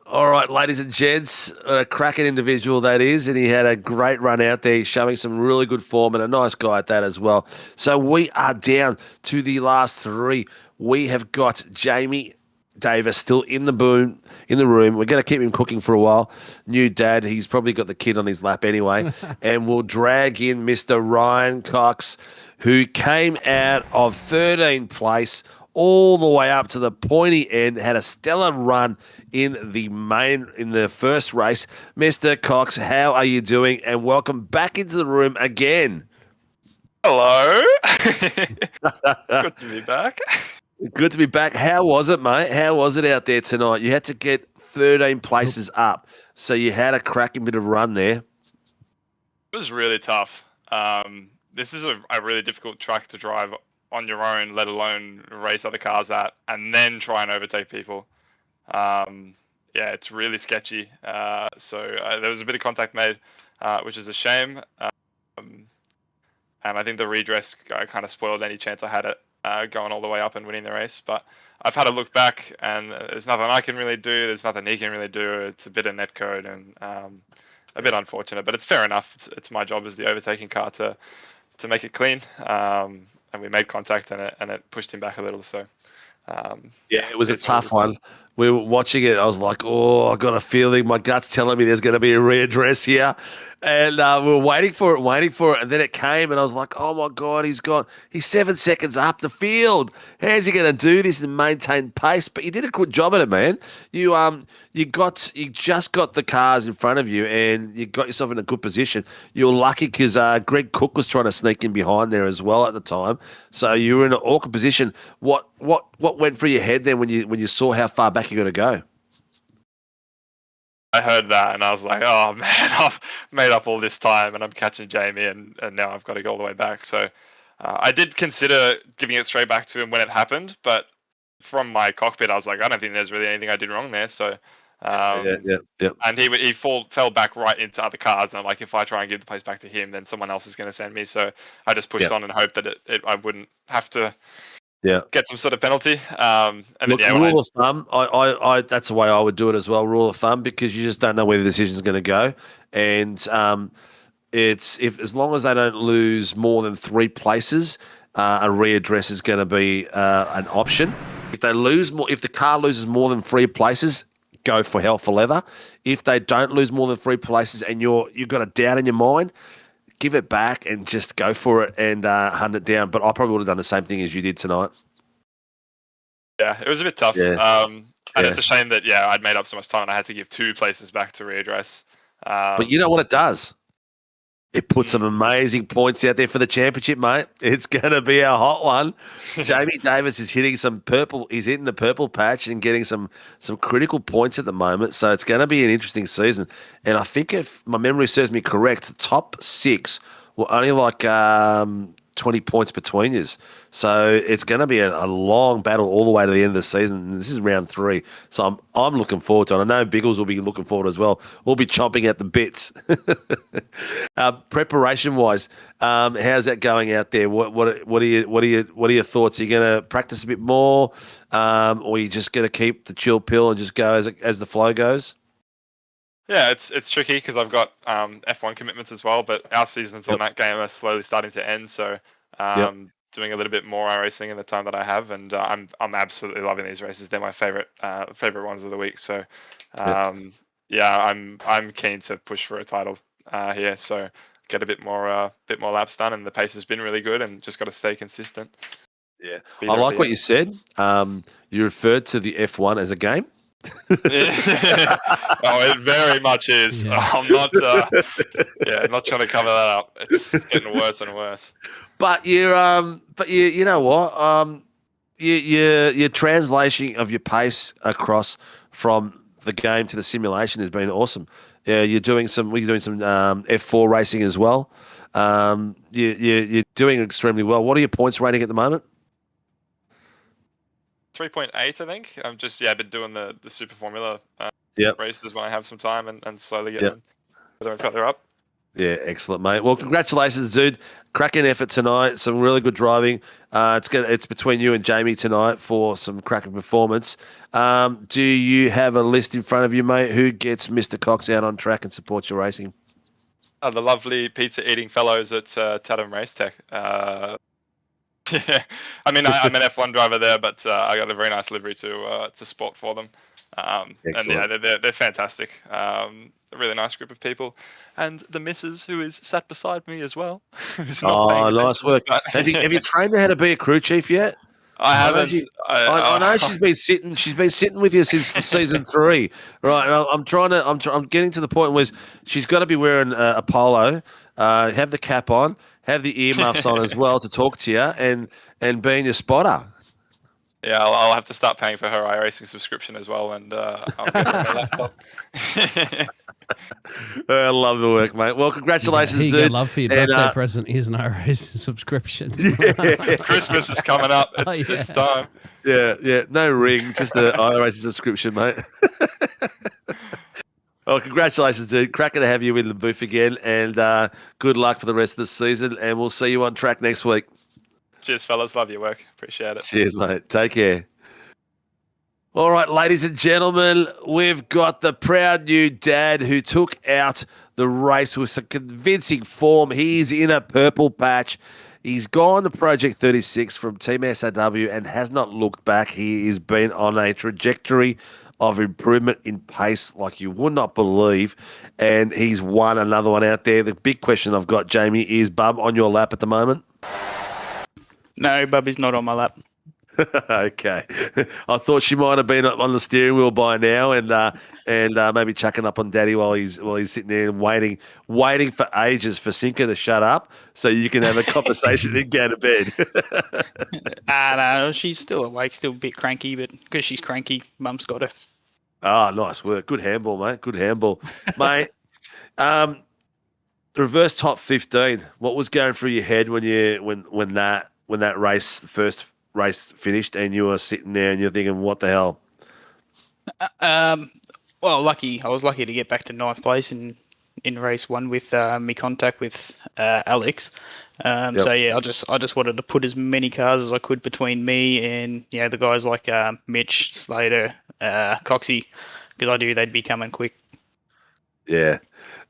All right, ladies and gents, a cracking individual that is, and he had a great run out there, showing some really good form, and a nice guy at that as well. So we are down to the last 3. We have got Jamie Davis still in the room. We're going to keep him cooking for a while. New dad, he's probably got the kid on his lap anyway. And we'll drag in Mr. Ryan Cox, who came out of 13th place all the way up to the pointy end, had a stellar run in the first race. Mr. Cox, how are you doing? And welcome back into the room again. Hello. Good to be back. Good to be back. How was it, mate? How was it out there tonight? You had to get 13 places up, so you had a cracking bit of run there. It was really tough. This is a really difficult track to drive on your own, let alone race other cars at, and then try and overtake people. Yeah, it's really sketchy. So there was a bit of contact made, which is a shame. And I think the redress kind of spoiled any chance I had at going all the way up and winning the race. But I've had a look back, and there's nothing I can really do. There's nothing he can really do. It's a bit of netcode and a bit unfortunate, but it's fair enough. It's my job as the overtaking car to make it clean. And we made contact, and it pushed him back a little. So yeah, it was a tough one. we were watching it. I was like, oh, I got a feeling. My gut's telling me there's going to be a readdress here. And we were waiting for it. And then it came, and I was like, oh, my God, he's 7 seconds up the field. How's he going to do this and maintain pace? But you did a good job at it, man. You just got the cars in front of you, and you got yourself in a good position. You were lucky because Greg Cook was trying to sneak in behind there as well at the time. So you were in an awkward position. What went through your head then when you saw how far back you're going to go? I heard that and I was like, oh man, I've made up all this time and I'm catching Jamie and now I've got to go all the way back. So I did consider giving it straight back to him when it happened, but from my cockpit, I was like, I don't think there's really anything I did wrong there. So, Yeah. and he fell back right into other cars. And I'm like, if I try and give the place back to him, then someone else is going to send me. So I just pushed on and hoped that I wouldn't have to get some sort of penalty. And look, then, rule of thumb, I that's the way I would do it as well. Rule of thumb, because you just don't know where the decision is going to go, and as long as they don't lose more than 3 places, a readdress is going to be an option. If the car loses more than 3 places, go for hell for leather. If they don't lose more than 3 places, and you've got a doubt in your mind, give it back and just go for it and hunt it down. But I probably would have done the same thing as you did tonight. Yeah, it was a bit tough. Yeah. And it's a shame that, I'd made up so much time and I had to give 2 places back to readdress. But you know what it does? It puts some amazing points out there for the championship, mate. It's going to be a hot one. Jamie Davis is hitting some purple. He's hitting the purple patch and getting some critical points at the moment. So it's going to be an interesting season. And I think if my memory serves me correct, the top 6 were only like 20 points between you. So it's going to be a long battle all the way to the end of the season. And this is round 3. So I'm looking forward to it. I know Biggles will be looking forward as well. We'll be chomping at the bits. Preparation wise, how's that going out there? What are your thoughts? Are you going to practice a bit more, or are you just going to keep the chill pill and just go as the flow goes? Yeah, it's tricky because I've got F1 commitments as well, but our seasons on that game are slowly starting to end. So doing a little bit more iRacing in the time that I have, and I'm absolutely loving these races. They're my favorite ones of the week. So I'm keen to push for a title here. So get a bit more laps done, and the pace has been really good, and just got to stay consistent. Yeah, I like what you said. You referred to the F1 as a game. Oh, it very much is. I'm not not trying to cover that up. It's getting worse and worse. But you know what? Your translation of your pace across from the game to the simulation has been awesome. Yeah, you're doing some F4 racing as well. You're doing extremely well. What are your points rating at the moment? 3.8, I think. I'm just been doing the Super Formula races when I have some time and slowly getting them up. Yeah, excellent, mate. Well, congratulations, dude. Cracking effort tonight. Some really good driving. It's between you and Jamie tonight for some cracking performance. Do you have a list in front of you, mate? Who gets Mr. Cox out on track and supports your racing? The lovely pizza-eating fellows at Tatum Race Tech. Yeah, I mean, I'm an F1 driver there, but I got a very nice livery to sport for them. And they're fantastic. A really nice group of people, and the missus who is sat beside me as well. Nice work. Have you trained her how to be a crew chief yet? I haven't. I know she's been sitting. She's been sitting with you since season 3, right? And I'm getting to the point where she's got to be wearing a polo, have the cap on, have the earmuffs on as well to talk to you, and being your spotter. Yeah, I'll have to start paying for her iRacing subscription as well, and I'll get her a laptop. I love the work, mate. Well, congratulations, dude. Dude. Love for your birthday present. Here's an iRacing subsupscription. Christmas is coming up. It's time. Yeah. No ring, just an iRacing subscription, mate. Well, congratulations, dude. Cracking to have you in the booth again, and good luck for the rest of the season, and we'll see you on track next week. Cheers, fellas. Love your work. Appreciate it. Cheers, mate. Take care. All right, ladies and gentlemen, we've got the proud new dad who took out the race with some convincing form. He's in a purple patch. He's gone to Project 36 from Team SAW and has not looked back. He has been on a trajectory of improvement in pace like you would not believe, and he's won another one out there. The big question I've got, Jamie, is Bub on your lap at the moment? No, Bubby's not on my lap. Okay. I thought she might have been on the steering wheel by now and maybe chucking up on Daddy while he's sitting there and waiting for ages for Sinka to shut up so you can have a conversation and go to bed. No, she's still awake, still a bit cranky, but because she's cranky, Mum's got her. Oh, nice work. Good handball, mate. Good handball. Mate, reverse top 15. What was going through your head when that race, the first race finished and you were sitting there and you're thinking, what the hell? Well, I was lucky to get back to 9th place in race 1 with me contact with Alex. Yep. So yeah, I just wanted to put as many cars as I could between me and the guys like Mitch, Slater, Coxie, because I knew they'd be coming quick. Yeah,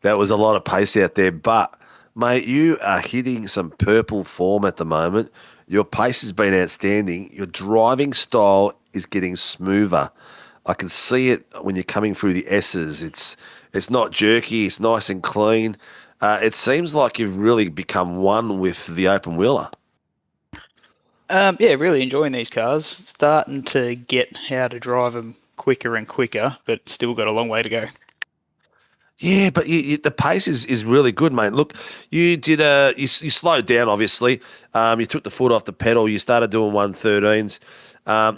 that was a lot of pace out there. But, mate, you are hitting some purple form at the moment. Your pace has been outstanding. Your driving style is getting smoother. I can see it when you're coming through the S's. It's not jerky. It's nice and clean. It seems like you've really become one with the open wheeler. Yeah, really enjoying these cars. Starting to get how to drive them quicker and quicker, but still got a long way to go. Yeah, but the pace is really good, mate. Look, you did you slowed down, obviously. You took the foot off the pedal. You started doing 113s.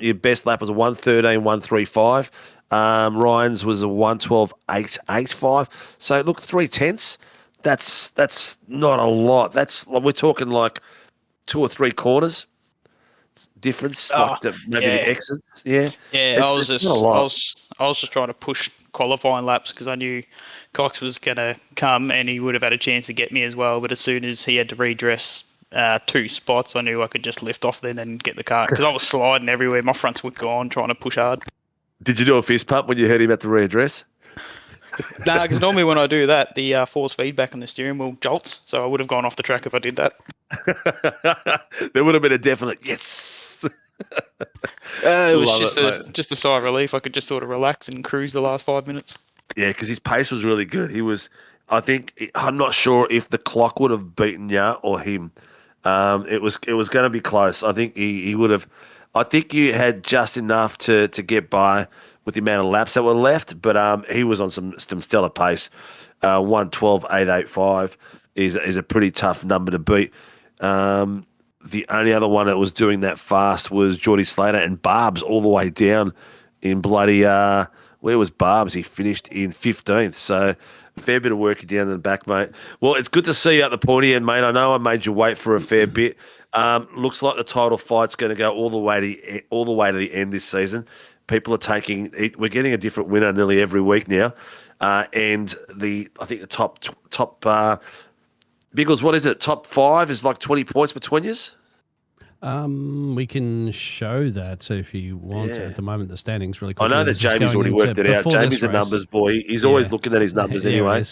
Your best lap was a 113.135. Ryan's was a 112.885. So look, 3/10. That's not a lot. We're talking like 2 or 3 corners difference, maybe the exits. Yeah, yeah. I was just trying to push qualifying laps because I knew Cox was going to come and he would have had a chance to get me as well. But as soon as he had to redress 2 spots, I knew I could just lift off then and get the car because I was sliding everywhere. My fronts were gone, trying to push hard. Did you do a fist pump when you heard him at the readdress? No, because normally when I do that, the force feedback on the steering wheel jolts, so I would have gone off the track if I did that. There would have been a definite yes. It was just a sigh of relief. I could just sort of relax and cruise the last 5 minutes. Yeah, because his pace was really good. I'm not sure if the clock would have beaten you or him. It was going to be close. I think he would have. I think you had just enough to get by with the amount of laps that were left, but he was on some stellar pace. 112.885 is a pretty tough number to beat. The only other one that was doing that fast was Geordie Slater and Barb's all the way down in bloody where was Barb's? He finished in 15th. So a fair bit of work down in the back, mate. Well, it's good to see you at the pointy end, mate. I know I made you wait for a fair bit. Looks like the title fight's going to go all the way to the end this season. People are we're getting a different winner nearly every week now. And I think the top Biggles, what is it? Top 5 is like 20 points between yous? We can show that if you want. Yeah. At the moment, the standings really quickly. I know that Jamie's already worked it out. Jamie's a numbers boy. He's always looking at his numbers anyway.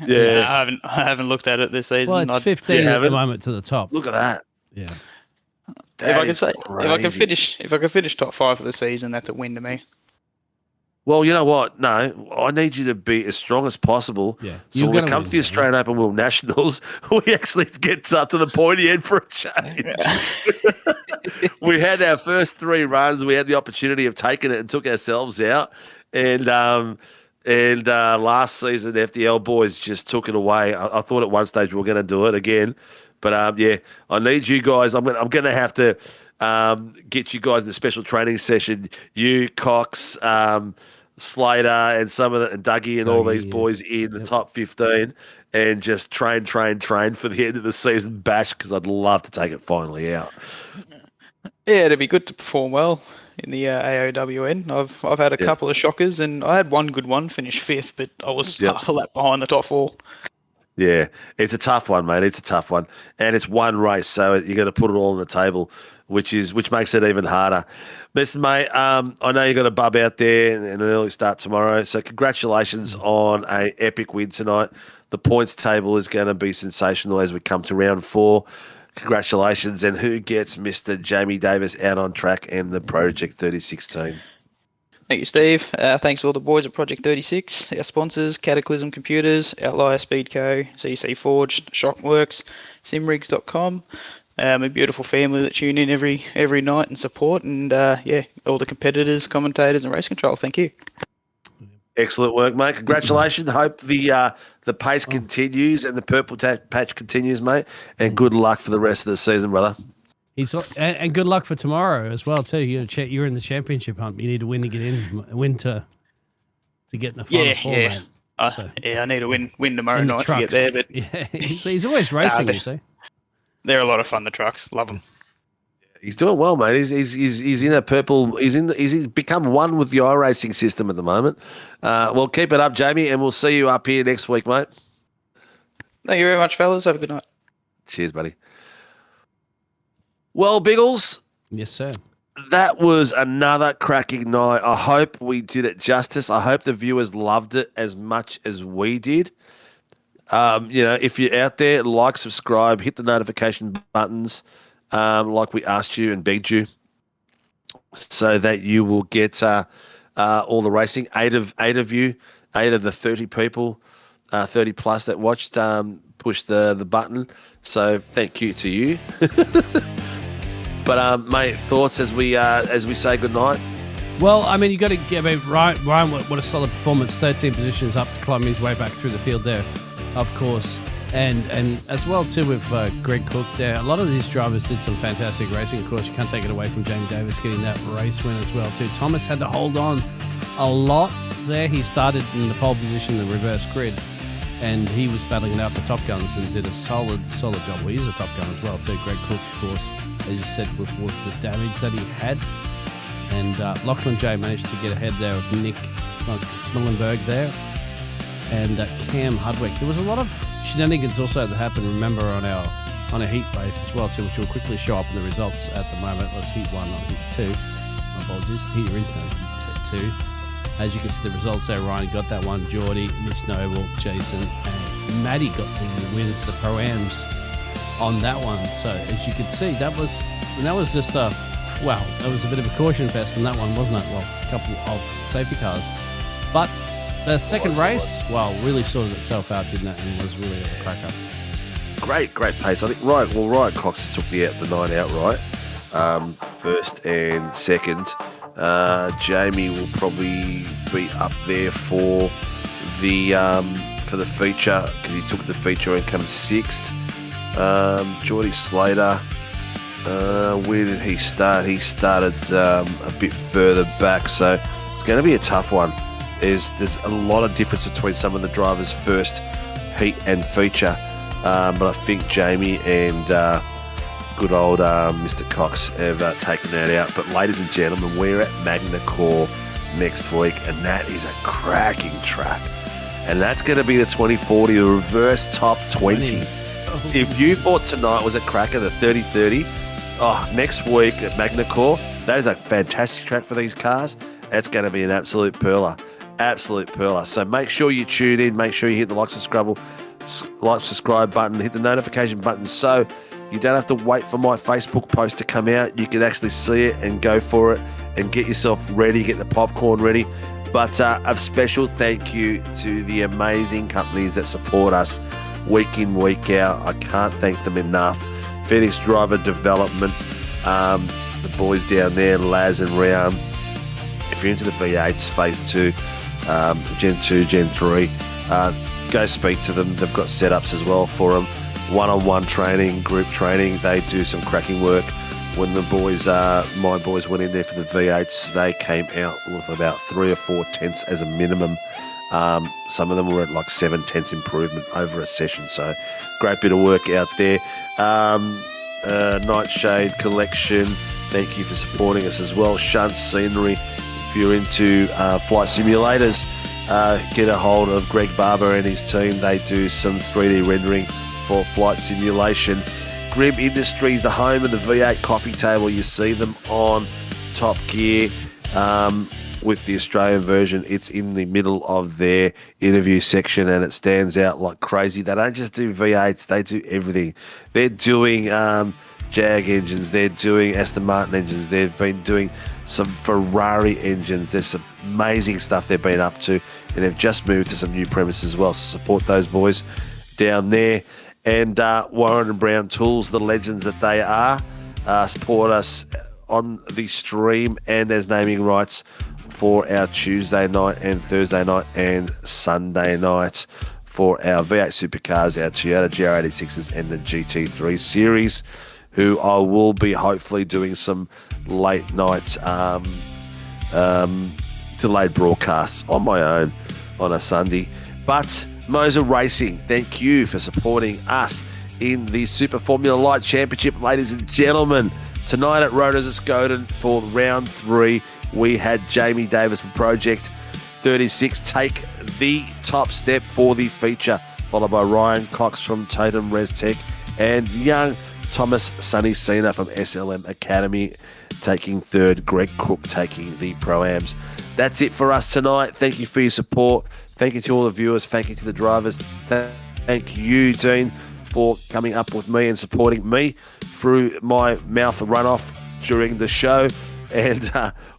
Yes. I haven't looked at it this season. Well, it's 15 at the moment to the top. Look at that. Yeah. If I can finish top 5 for the season, that's a win to me. Well, you know what? No, I need you to be as strong as possible. Yeah. So when it comes to the Australian Open World Nationals, we actually get up to the pointy end for a change. We had our first 3 runs. We had the opportunity of taking it and took ourselves out. And last season, the FDL boys just took it away. I thought at one stage we were going to do it again. But, I need you guys. I'm going to have to get you guys in a special training session. You, Cox, Slater, and and Dougie and all these boys in the top 15 and just train for the end of the season bash because I'd love to take it finally out. Yeah, it'd be good to perform well in the AOWN. I've had a couple of shockers and I had one good one, finished 5th, but I was half a lap behind the top 4. Yeah, it's a tough one, mate. It's a tough one. And it's one race, so you got to put it all on the table, which makes it even harder. Listen, mate, I know you got a bub out there and an early start tomorrow, so congratulations on an epic win tonight. The points table is going to be sensational as we come to round 4. Congratulations. And who gets Mr. Jamie Davis out on track and the Project 3016? Thank you, Steve. Thanks to all the boys at Project 36, our sponsors, Cataclysm Computers, Outlier Speedco, CC Forged, Shockworks, Simrigs.com, a beautiful family that tune in every night and support, and all the competitors, commentators, and race control. Thank you. Excellent work, mate. Congratulations. Hope the pace continues and the purple patch continues, mate. And good luck for the rest of the season, brother. And good luck for tomorrow as well too. You're in the championship hunt. You need to win to get in, win to get in the final four, mate. I need to win tomorrow night to get there. But he's always racing. You see, they're a lot of fun. The trucks, love them. He's doing well, mate. He's in a purple. He's become one with the iRacing system at the moment. Well, keep it up, Jamie, and we'll see you up here next week, mate. Thank you very much, fellas. Have a good night. Cheers, buddy. Well, Biggles. Yes, sir. That was another cracking night. I hope we did it justice. I hope the viewers loved it as much as we did. If you're out there, like, subscribe, hit the notification buttons, like we asked you and begged you, so that you will get all the racing. Eight of the 30 people, 30 plus that watched, push the button. So thank you to you. But mate, thoughts as we say goodnight? Well, I mean, you got to get Ryan. What a solid performance! 13 positions up to climb his way back through the field there, of course, and as well too with Greg Cook there. A lot of these drivers did some fantastic racing. Of course, you can't take it away from Jamie Davis getting that race win as well too. Thomas had to hold on a lot there. He started in the pole position, the reverse grid, and he was battling it out the Top Guns and did a solid job. Well, he's a Top Gun as well too. Greg Cook, of course, as you said, with the damage that he had. And Lachlan J managed to get ahead there with Nick Smillenberg there and Cam Hudwick. There was a lot of shenanigans also that happened, remember, on a heat race as well too, which will quickly show up in the results at the moment. That's heat 1, not heat 2. My apologies. Here is no heat 2. As you can see the results there, Ryan got that one, Geordie, Mitch Noble, Jason, and Maddie got the win for the Pro-Ams on that one. So as you can see, that was just that was a bit of a caution fest on that one, wasn't it? Well, a couple of safety cars. But the second race, really sorted itself out, didn't it? And was really a cracker. Great pace. I think Ryan Cox took the night outright, first and second. Jamie will probably be up there for the feature because he took the feature and comes sixth. Geordie Slater, where did he start? He started a bit further back, so it's going to be a tough one. There's a lot of difference between some of the drivers' first heat and feature, but I think Jamie and good old Mr. Cox have taken that out. But ladies and gentlemen, we're at Magna Core next week, and that is a cracking track. And that's going to be the 2040, the reverse top 20. If you thought tonight was a cracker, the 30-30, next week at Magna Core, that is a fantastic track for these cars. That's going to be an absolute perler. So make sure you tune in. Make sure you hit the subscribe button, hit the notification button, so you don't have to wait for my Facebook post to come out. You can actually see it and go for it and get yourself ready, get the popcorn ready. But a special thank you to the amazing companies that support us week in, week out. I can't thank them enough. Phoenix Driver Development, the boys down there, Laz and Round. If you're into the V8s, Phase 2, Gen 2, Gen 3, go speak to them. They've got setups as well for them. One-on-one training, group training. They do some cracking work. When the boys, my boys went in there for the V8s, they came out with about 3 or 4 tenths as a minimum. Some of them were at like 7 tenths improvement over a session. So great bit of work out there. Nightshade Collection, thank you for supporting us as well. Shunt Scenery, if you're into flight simulators, get a hold of Greg Barber and his team. They do some 3D rendering for flight simulation. Grim Industries, the home of the V8 coffee table. You see them on Top Gear with the Australian version. It's in the middle of their interview section and it stands out like crazy. They don't just do V8s, they do everything. They're doing Jag engines. They're doing Aston Martin engines. They've been doing some Ferrari engines. There's some amazing stuff they've been up to, and they've just moved to some new premises as well. So support those boys down there. And Warren and Brown Tools, the legends that they are, support us on the stream and as naming rights for our Tuesday night and Thursday night and Sunday night for our V8 supercars, our Toyota GR86s and the GT3 series, who I will be hopefully doing some late night delayed broadcasts on my own on a Sunday. But MOZA Racing, thank you for supporting us in the Super Formula Light Championship, ladies and gentlemen. Tonight at RUDSKOGEN for round 3, we had Jamie Davis from Project 36 take the top step for the feature, followed by Ryan Cox from Totem ResTech and young Thomas Sonny Cena from SLM Academy taking third, Greg Cook taking the Pro-Ams. That's it for us tonight. Thank you for your support. Thank you to all the viewers. Thank you to the drivers. Thank you, Dean, for coming up with me and supporting me through my mouth runoff during the show. And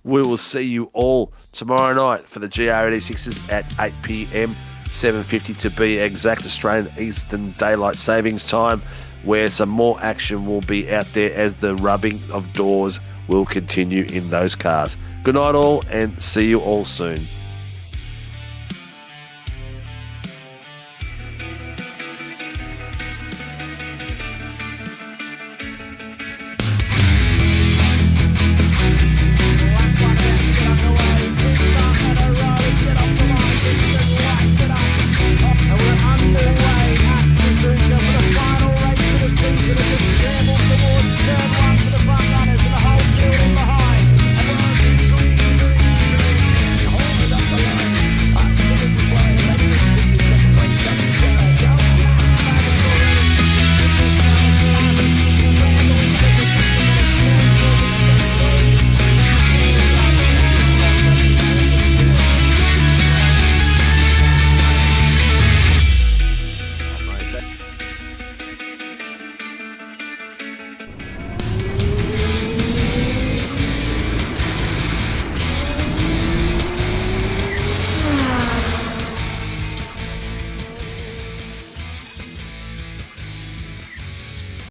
we will see you all tomorrow night for the GR86s at 8 p.m, 7:50 to be exact, Australian Eastern Daylight Savings Time, where some more action will be out there as the rubbing of doors will continue in those cars. Good night all, and see you all soon.